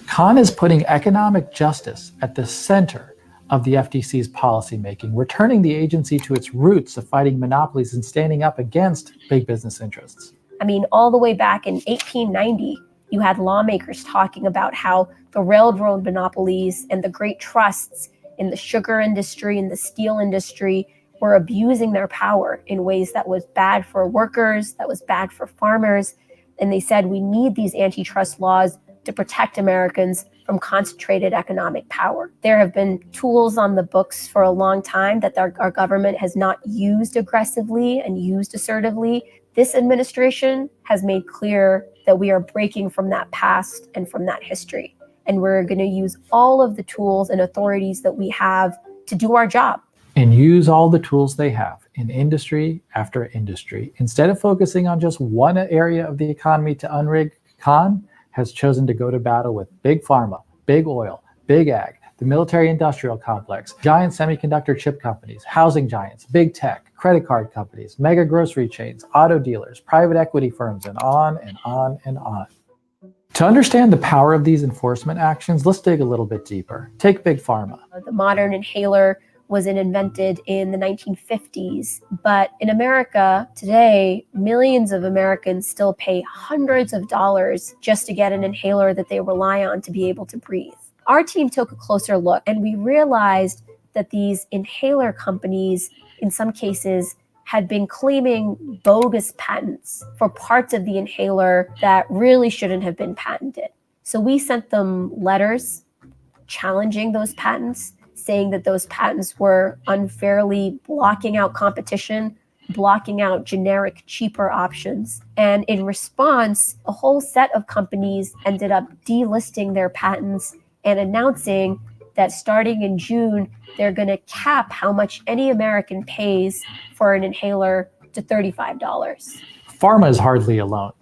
Khan is putting economic justice at the center of the FTC's policymaking, returning the agency to its roots of fighting monopolies and standing up against big business interests. I mean, all the way back in 1890, you had lawmakers talking about how the railroad monopolies and the great trusts in the sugar industry and the steel industry were abusing their power in ways that was bad for workers, that was bad for farmers. And they said, we need these antitrust laws to protect Americans from concentrated economic power. There have been tools on the books for a long time that our government has not used aggressively and used assertively. This administration has made clear that we are breaking from that past and from that history. And we're going to use all of the tools and authorities that we have to do our job. And use all the tools they have in industry after industry. Instead of focusing on just one area of the economy to unrig, Khan has chosen to go to battle with big pharma, big oil, big ag, the military-industrial complex, giant semiconductor chip companies, housing giants, big tech, credit card companies, mega grocery chains, auto dealers, private equity firms, and on and on and on. To understand the power of these enforcement actions, let's dig a little bit deeper. Take big pharma. The modern inhaler was invented in the 1950s, but in America today, millions of Americans still pay hundreds of dollars just to get an inhaler that they rely on to be able to breathe. Our team took a closer look and we realized that these inhaler companies, in some cases, had been claiming bogus patents for parts of the inhaler that really shouldn't have been patented. So we sent them letters challenging those patents, saying that those patents were unfairly blocking out competition, blocking out generic, cheaper options. And in response, a whole set of companies ended up delisting their patents and announcing that starting in June, they're going to cap how much any American pays for an inhaler to $35. Pharma is hardly alone.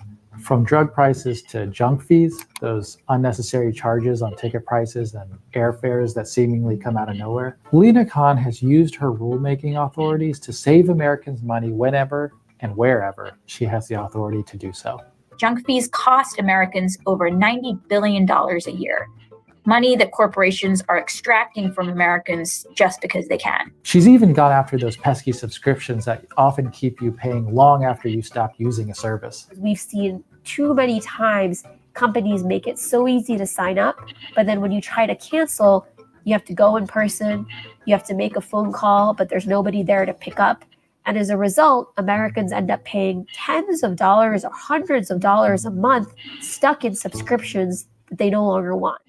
From drug prices to junk fees, those unnecessary charges on ticket prices and airfares that seemingly come out of nowhere, Lina Khan has used her rulemaking authorities to save Americans money whenever and wherever she has the authority to do so. Junk fees cost Americans over $90 billion a year. Money that corporations are extracting from Americans just because they can. She's even gone after those pesky subscriptions that often keep you paying long after you stop using a service. We've seen too many times companies make it so easy to sign up, but then when you try to cancel, you have to go in person, you have to make a phone call, but there's nobody there to pick up. And as a result, Americans end up paying tens of dollars or hundreds of dollars a month stuck in subscriptions that they no longer want.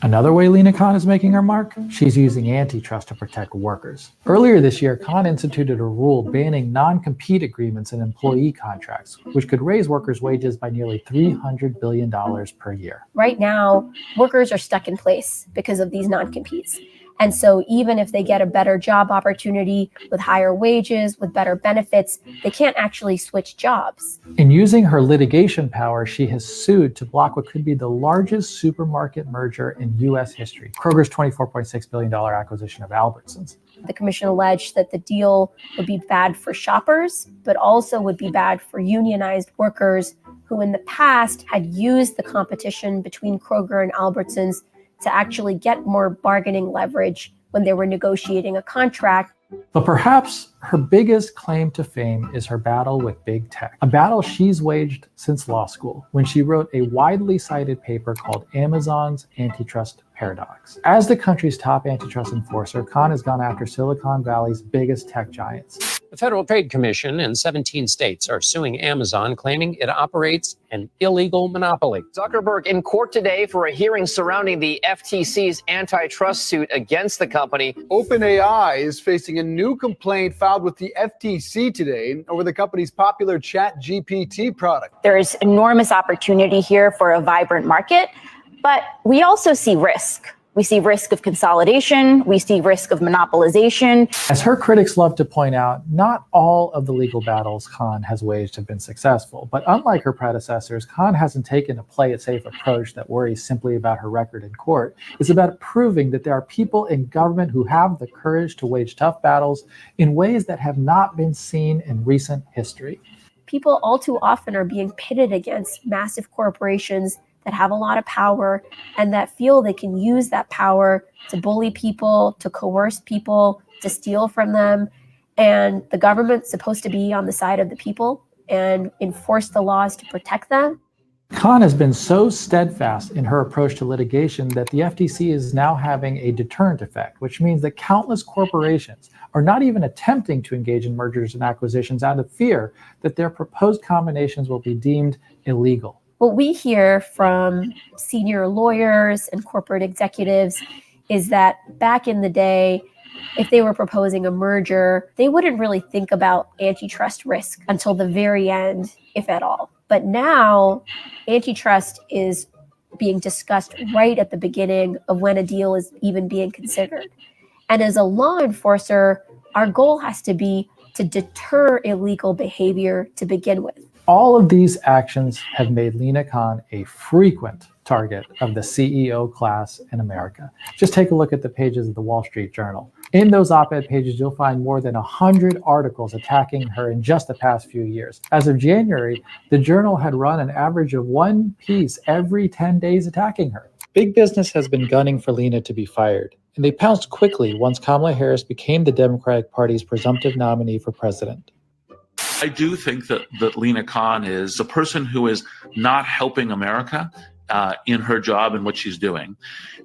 Another way Lina Khan is making her mark, she's using antitrust to protect workers. Earlier this year, Khan instituted a rule banning non-compete agreements in employee contracts, which could raise workers' wages by nearly $300 billion per year. Right now, workers are stuck in place because of these non-competes. And so even if they get a better job opportunity with higher wages, with better benefits, they can't actually switch jobs. In using her litigation power, she has sued to block what could be the largest supermarket merger in U.S. history, Kroger's $24.6 billion acquisition of Albertsons. The commission alleged that the deal would be bad for shoppers, but also would be bad for unionized workers who in the past had used the competition between Kroger and Albertsons to actually get more bargaining leverage when they were negotiating a contract. But perhaps her biggest claim to fame is her battle with big tech, a battle she's waged since law school when she wrote a widely cited paper called Amazon's Antitrust Paradox. As the country's top antitrust enforcer, Khan has gone after Silicon Valley's biggest tech giants. The Federal Trade Commission and 17 states are suing Amazon, claiming it operates an illegal monopoly. Zuckerberg in court today for a hearing surrounding the FTC's antitrust suit against the company. OpenAI is facing a new complaint filed with the FTC today over the company's popular ChatGPT product. There is enormous opportunity here for a vibrant market, but we also see risk. We see risk of consolidation. We see risk of monopolization. As her critics love to point out, not all of the legal battles Khan has waged have been successful. But unlike her predecessors, Khan hasn't taken a play-it-safe approach that worries simply about her record in court. It's about proving that there are people in government who have the courage to wage tough battles in ways that have not been seen in recent history. People all too often are being pitted against massive corporations that have a lot of power and that feel they can use that power to bully people, to coerce people, to steal from them. And the government's supposed to be on the side of the people and enforce the laws to protect them. Khan has been so steadfast in her approach to litigation that the FTC is now having a deterrent effect, which means that countless corporations are not even attempting to engage in mergers and acquisitions out of fear that their proposed combinations will be deemed illegal. What we hear from senior lawyers and corporate executives is that back in the day, if they were proposing a merger, they wouldn't really think about antitrust risk until the very end, if at all. But now, antitrust is being discussed right at the beginning of when a deal is even being considered. And as a law enforcer, our goal has to be to deter illegal behavior to begin with. All of these actions have made Lina Khan a frequent target of the CEO class in America. Just take a look at the pages of the Wall Street Journal. In those op-ed pages, you'll find more than 100 articles attacking her in just the past few years. As of January, the Journal had run an average of one piece every 10 days attacking her. Big business has been gunning for Lina to be fired, and they pounced quickly once Kamala Harris became the Democratic Party's presumptive nominee for president. I do think that Lina Khan is a person who is not helping America in her job and what she's doing.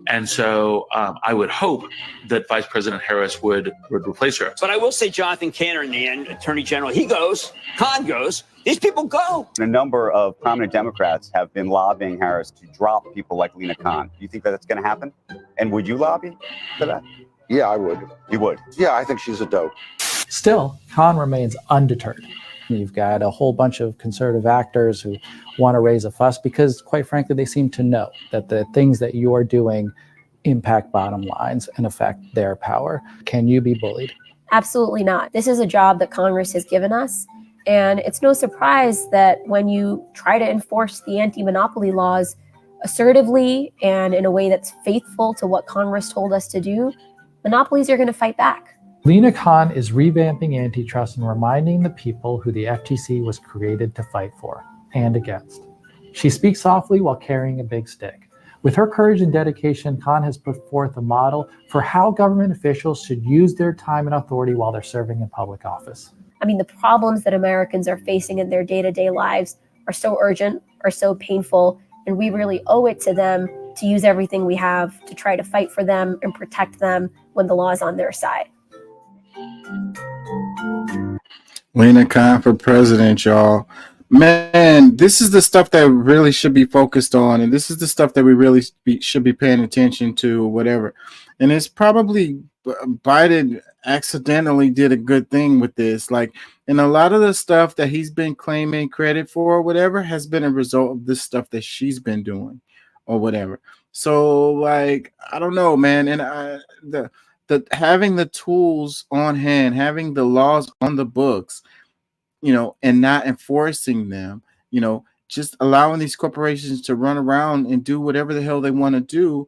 And so I would hope that Vice President Harris would replace her. But I will say Jonathan Cantor in the end, Attorney General, he goes, Khan goes, these people go. A number of prominent Democrats have been lobbying Harris to drop people like Lina Khan. Do you think that that's going to happen? And would you lobby for that? Yeah, I would. You would? Yeah, I think she's a dope. Still, Khan remains undeterred. You've got a whole bunch of conservative actors who want to raise a fuss because, quite frankly, they seem to know that the things that you are doing impact bottom lines and affect their power. Can you be bullied? Absolutely not. This is a job that Congress has given us, And it's no surprise that when you try to enforce the anti-monopoly laws assertively and in a way that's faithful to what Congress told us to do, monopolies are going to fight back. Lina Khan is revamping antitrust and reminding the people who the FTC was created to fight for and against. She speaks softly while carrying a big stick. With her courage and dedication, Khan has put forth a model for how government officials should use their time and authority while they're serving in public office. I mean, the problems that Americans are facing in their day-to-day lives are so urgent, are so painful, and we really owe it to them to use everything we have to try to fight for them and protect them when the law is on their side. Lina Khan for president, y'all. Man, this is the stuff that really should be focused on, and this is the stuff that we really should be paying attention to, or whatever. And it's probably Biden accidentally did a good thing with this. Like, and a lot of the stuff that he's been claiming credit for, or whatever, has been a result of this stuff that she's been doing, or whatever. So, like, I don't know, man. And the having the tools on hand, having the laws on the books, you know, and not enforcing them, you know, just allowing these corporations to run around and do whatever the hell they want to do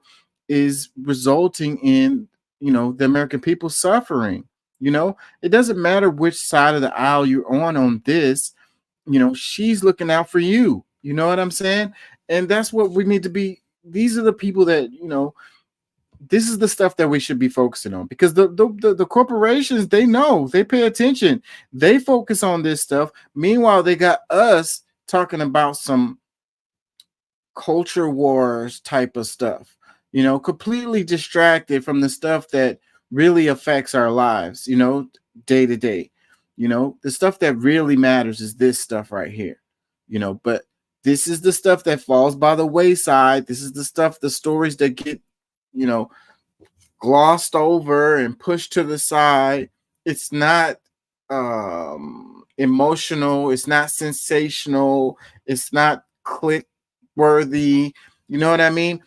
is resulting in, you know, the American people suffering. You know, it doesn't matter which side of the aisle you're on this, you know, she's looking out for you. You know what I'm saying? And that's what we need to be. These are the people that, you know, this is the stuff that we should be focusing on, because the corporations, they know, they pay attention, they focus on this stuff. Meanwhile, they got us talking about some culture wars type of stuff, you know, completely distracted from the stuff that really affects our lives, you know, day to day. You know, the stuff that really matters is this stuff right here, you know, but this is the stuff that falls by the wayside. This is the stuff, the stories that get, you know, glossed over and pushed to the side. It's not emotional. It's not sensational. It's not click worthy. You know what I mean?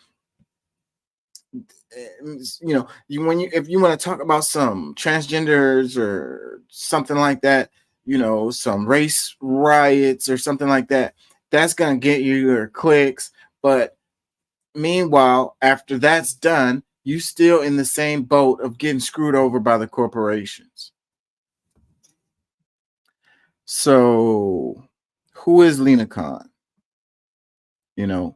You know, if you want to talk about some transgenders or something like that, you know, some race riots or something like that, that's gonna get you your clicks. But meanwhile, after that's done, you still in the same boat of getting screwed over by the corporations. So who is Lina Khan? You know,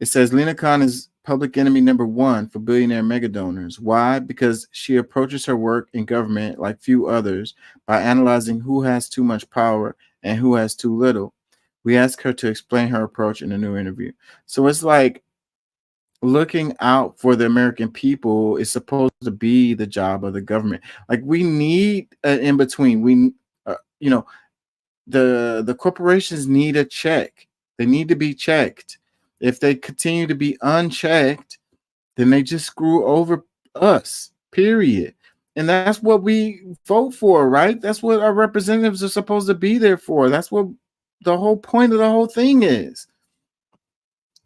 it says Lina Khan is public enemy number one for billionaire mega donors. Why? Because she approaches her work in government like few others by analyzing who has too much power and who has too little. We asked her to explain her approach in a new interview. So it's like, looking out for the American people is supposed to be the job of the government. Like, we need an in between. We, you know, the corporations need a check. They need to be checked. If they continue to be unchecked, then they just screw over us, period. And that's what we vote for, right? That's what our representatives are supposed to be there for. That's what the whole point of the whole thing is.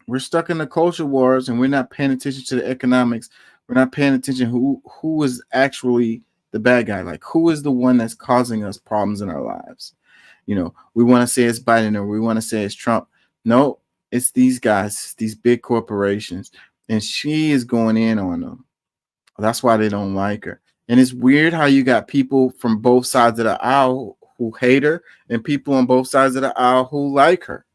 We're stuck in the culture wars, and we're not paying attention to the economics. We're not paying attention who is actually the bad guy. Like, who is the one that's causing us problems in our lives? You know, we want to say it's Biden, or we want to say it's Trump. No, it's these guys, these big corporations, and she is going in on them. That's why they don't like her. And it's weird how you got people from both sides of the aisle who hate her, and people on both sides of the aisle who like her.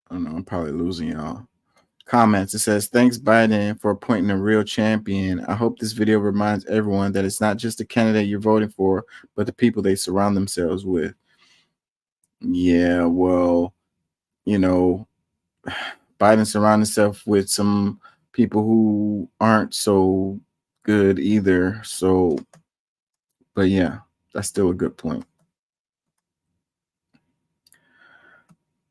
I don't know, I'm probably losing y'all. Comments. It says, thanks, Biden, for appointing a real champion. I hope this video reminds everyone that it's not just the candidate you're voting for, but the people they surround themselves with. Yeah, well, you know, Biden surrounded himself with some people who aren't so good either. So, but yeah, that's still a good point.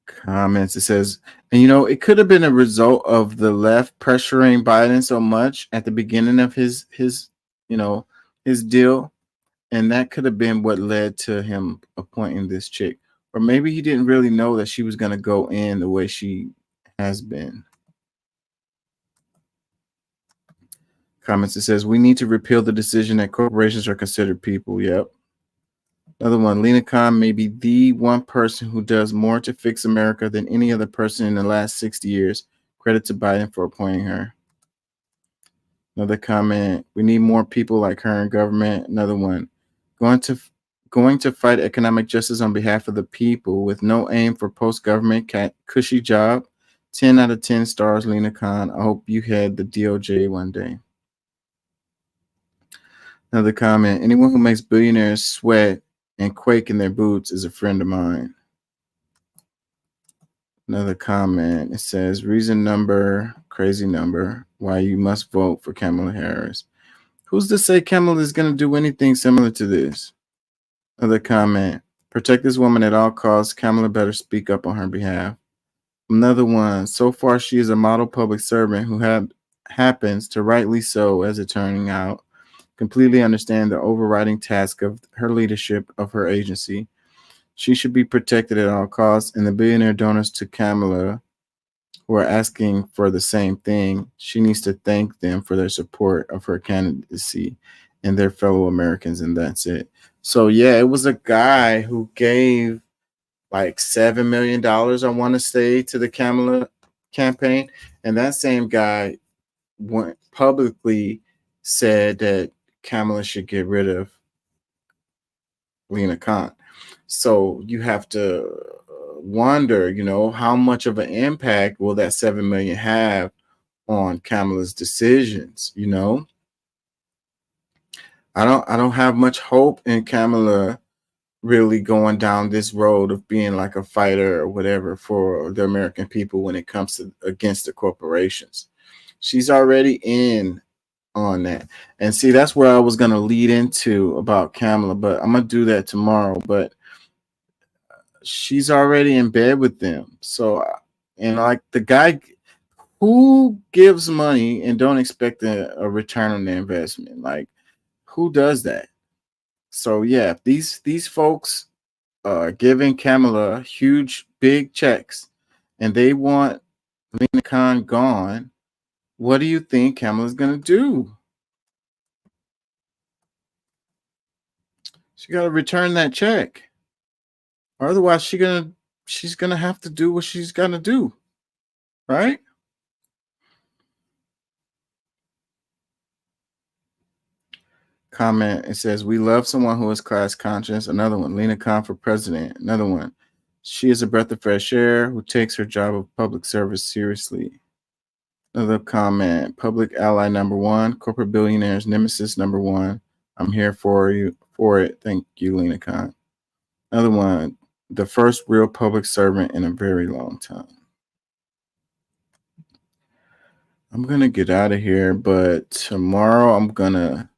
Comments. It says, and you know, it could have been a result of the left pressuring Biden so much at the beginning of his you know, his deal, and that could have been what led to him appointing this chick. Or maybe he didn't really know that she was going to go in the way she has been. Comments, it says, we need to repeal the decision that corporations are considered people. Yep. Another one, Lina Khan may be the one person who does more to fix America than any other person in the last 60 years. Credit to Biden for appointing her. Another comment, we need more people like her in government. Another one, going to fight economic justice on behalf of the people with no aim for post-government cushy job. 10 out of 10 stars, Lina Khan. I hope you head the DOJ one day. Another comment, anyone who makes billionaires sweat and quake in their boots is a friend of mine. Another comment, it says, reason number, crazy number, why you must vote for Kamala Harris. Who's to say Kamala is going to do anything similar to this? Another comment, protect this woman at all costs. Kamala better speak up on her behalf. Another one, so far she is a model public servant who happens to, rightly so as it turning out, completely understand the overriding task of her leadership of her agency. She should be protected at all costs, and the billionaire donors to Kamala who are asking for the same thing, she needs to thank them for their support of her candidacy and their fellow Americans, and that's it. So yeah, it was a guy who gave like $7 million, I want to say, to the Kamala campaign, and that same guy went publicly said that Kamala should get rid of Lina Khan. So you have to wonder, you know, how much of an impact will that $7 million have on Kamala's decisions? You know, I don't have much hope in Kamala really going down this road of being like a fighter or whatever for the American people when it comes to against the corporations. She's already in on that. And see, that's where I was going to lead into about Kamala, but I'm going to do that tomorrow. But she's already in bed with them. So, and like the guy who gives money and don't expect a return on their investment, like who does that? So yeah, these folks are giving Kamala huge, big checks and they want Lina Khan gone. What do you think Kamala's going to do? She got to return that check. Or otherwise she's gonna have to do what she's gonna do, right? Comment, it says, we love someone who is class conscious. Another one, Lina Khan for president. Another one, she is a breath of fresh air who takes her job of public service seriously. Another comment, public ally number one, corporate billionaires nemesis number one. I'm here for you for it. Thank you, Lina Khan. Another one, the first real public servant in a very long time. I'm going to get out of here, but tomorrow I'm going to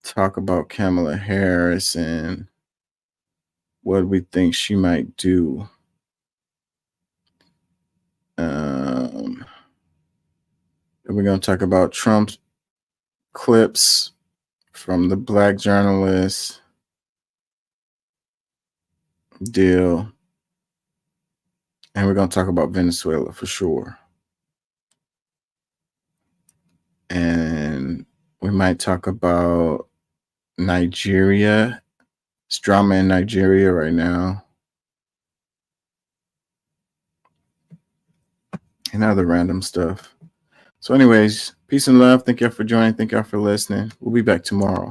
talk about Kamala Harris and what we think she might do. And we're going to talk about Trump's clips from the black journalist deal, and we're going to talk about Venezuela for sure, and we might talk about Nigeria. It's drama in Nigeria right now, and other random stuff. So anyways, peace and love. Thank y'all for joining. Thank y'all for listening. We'll be back tomorrow.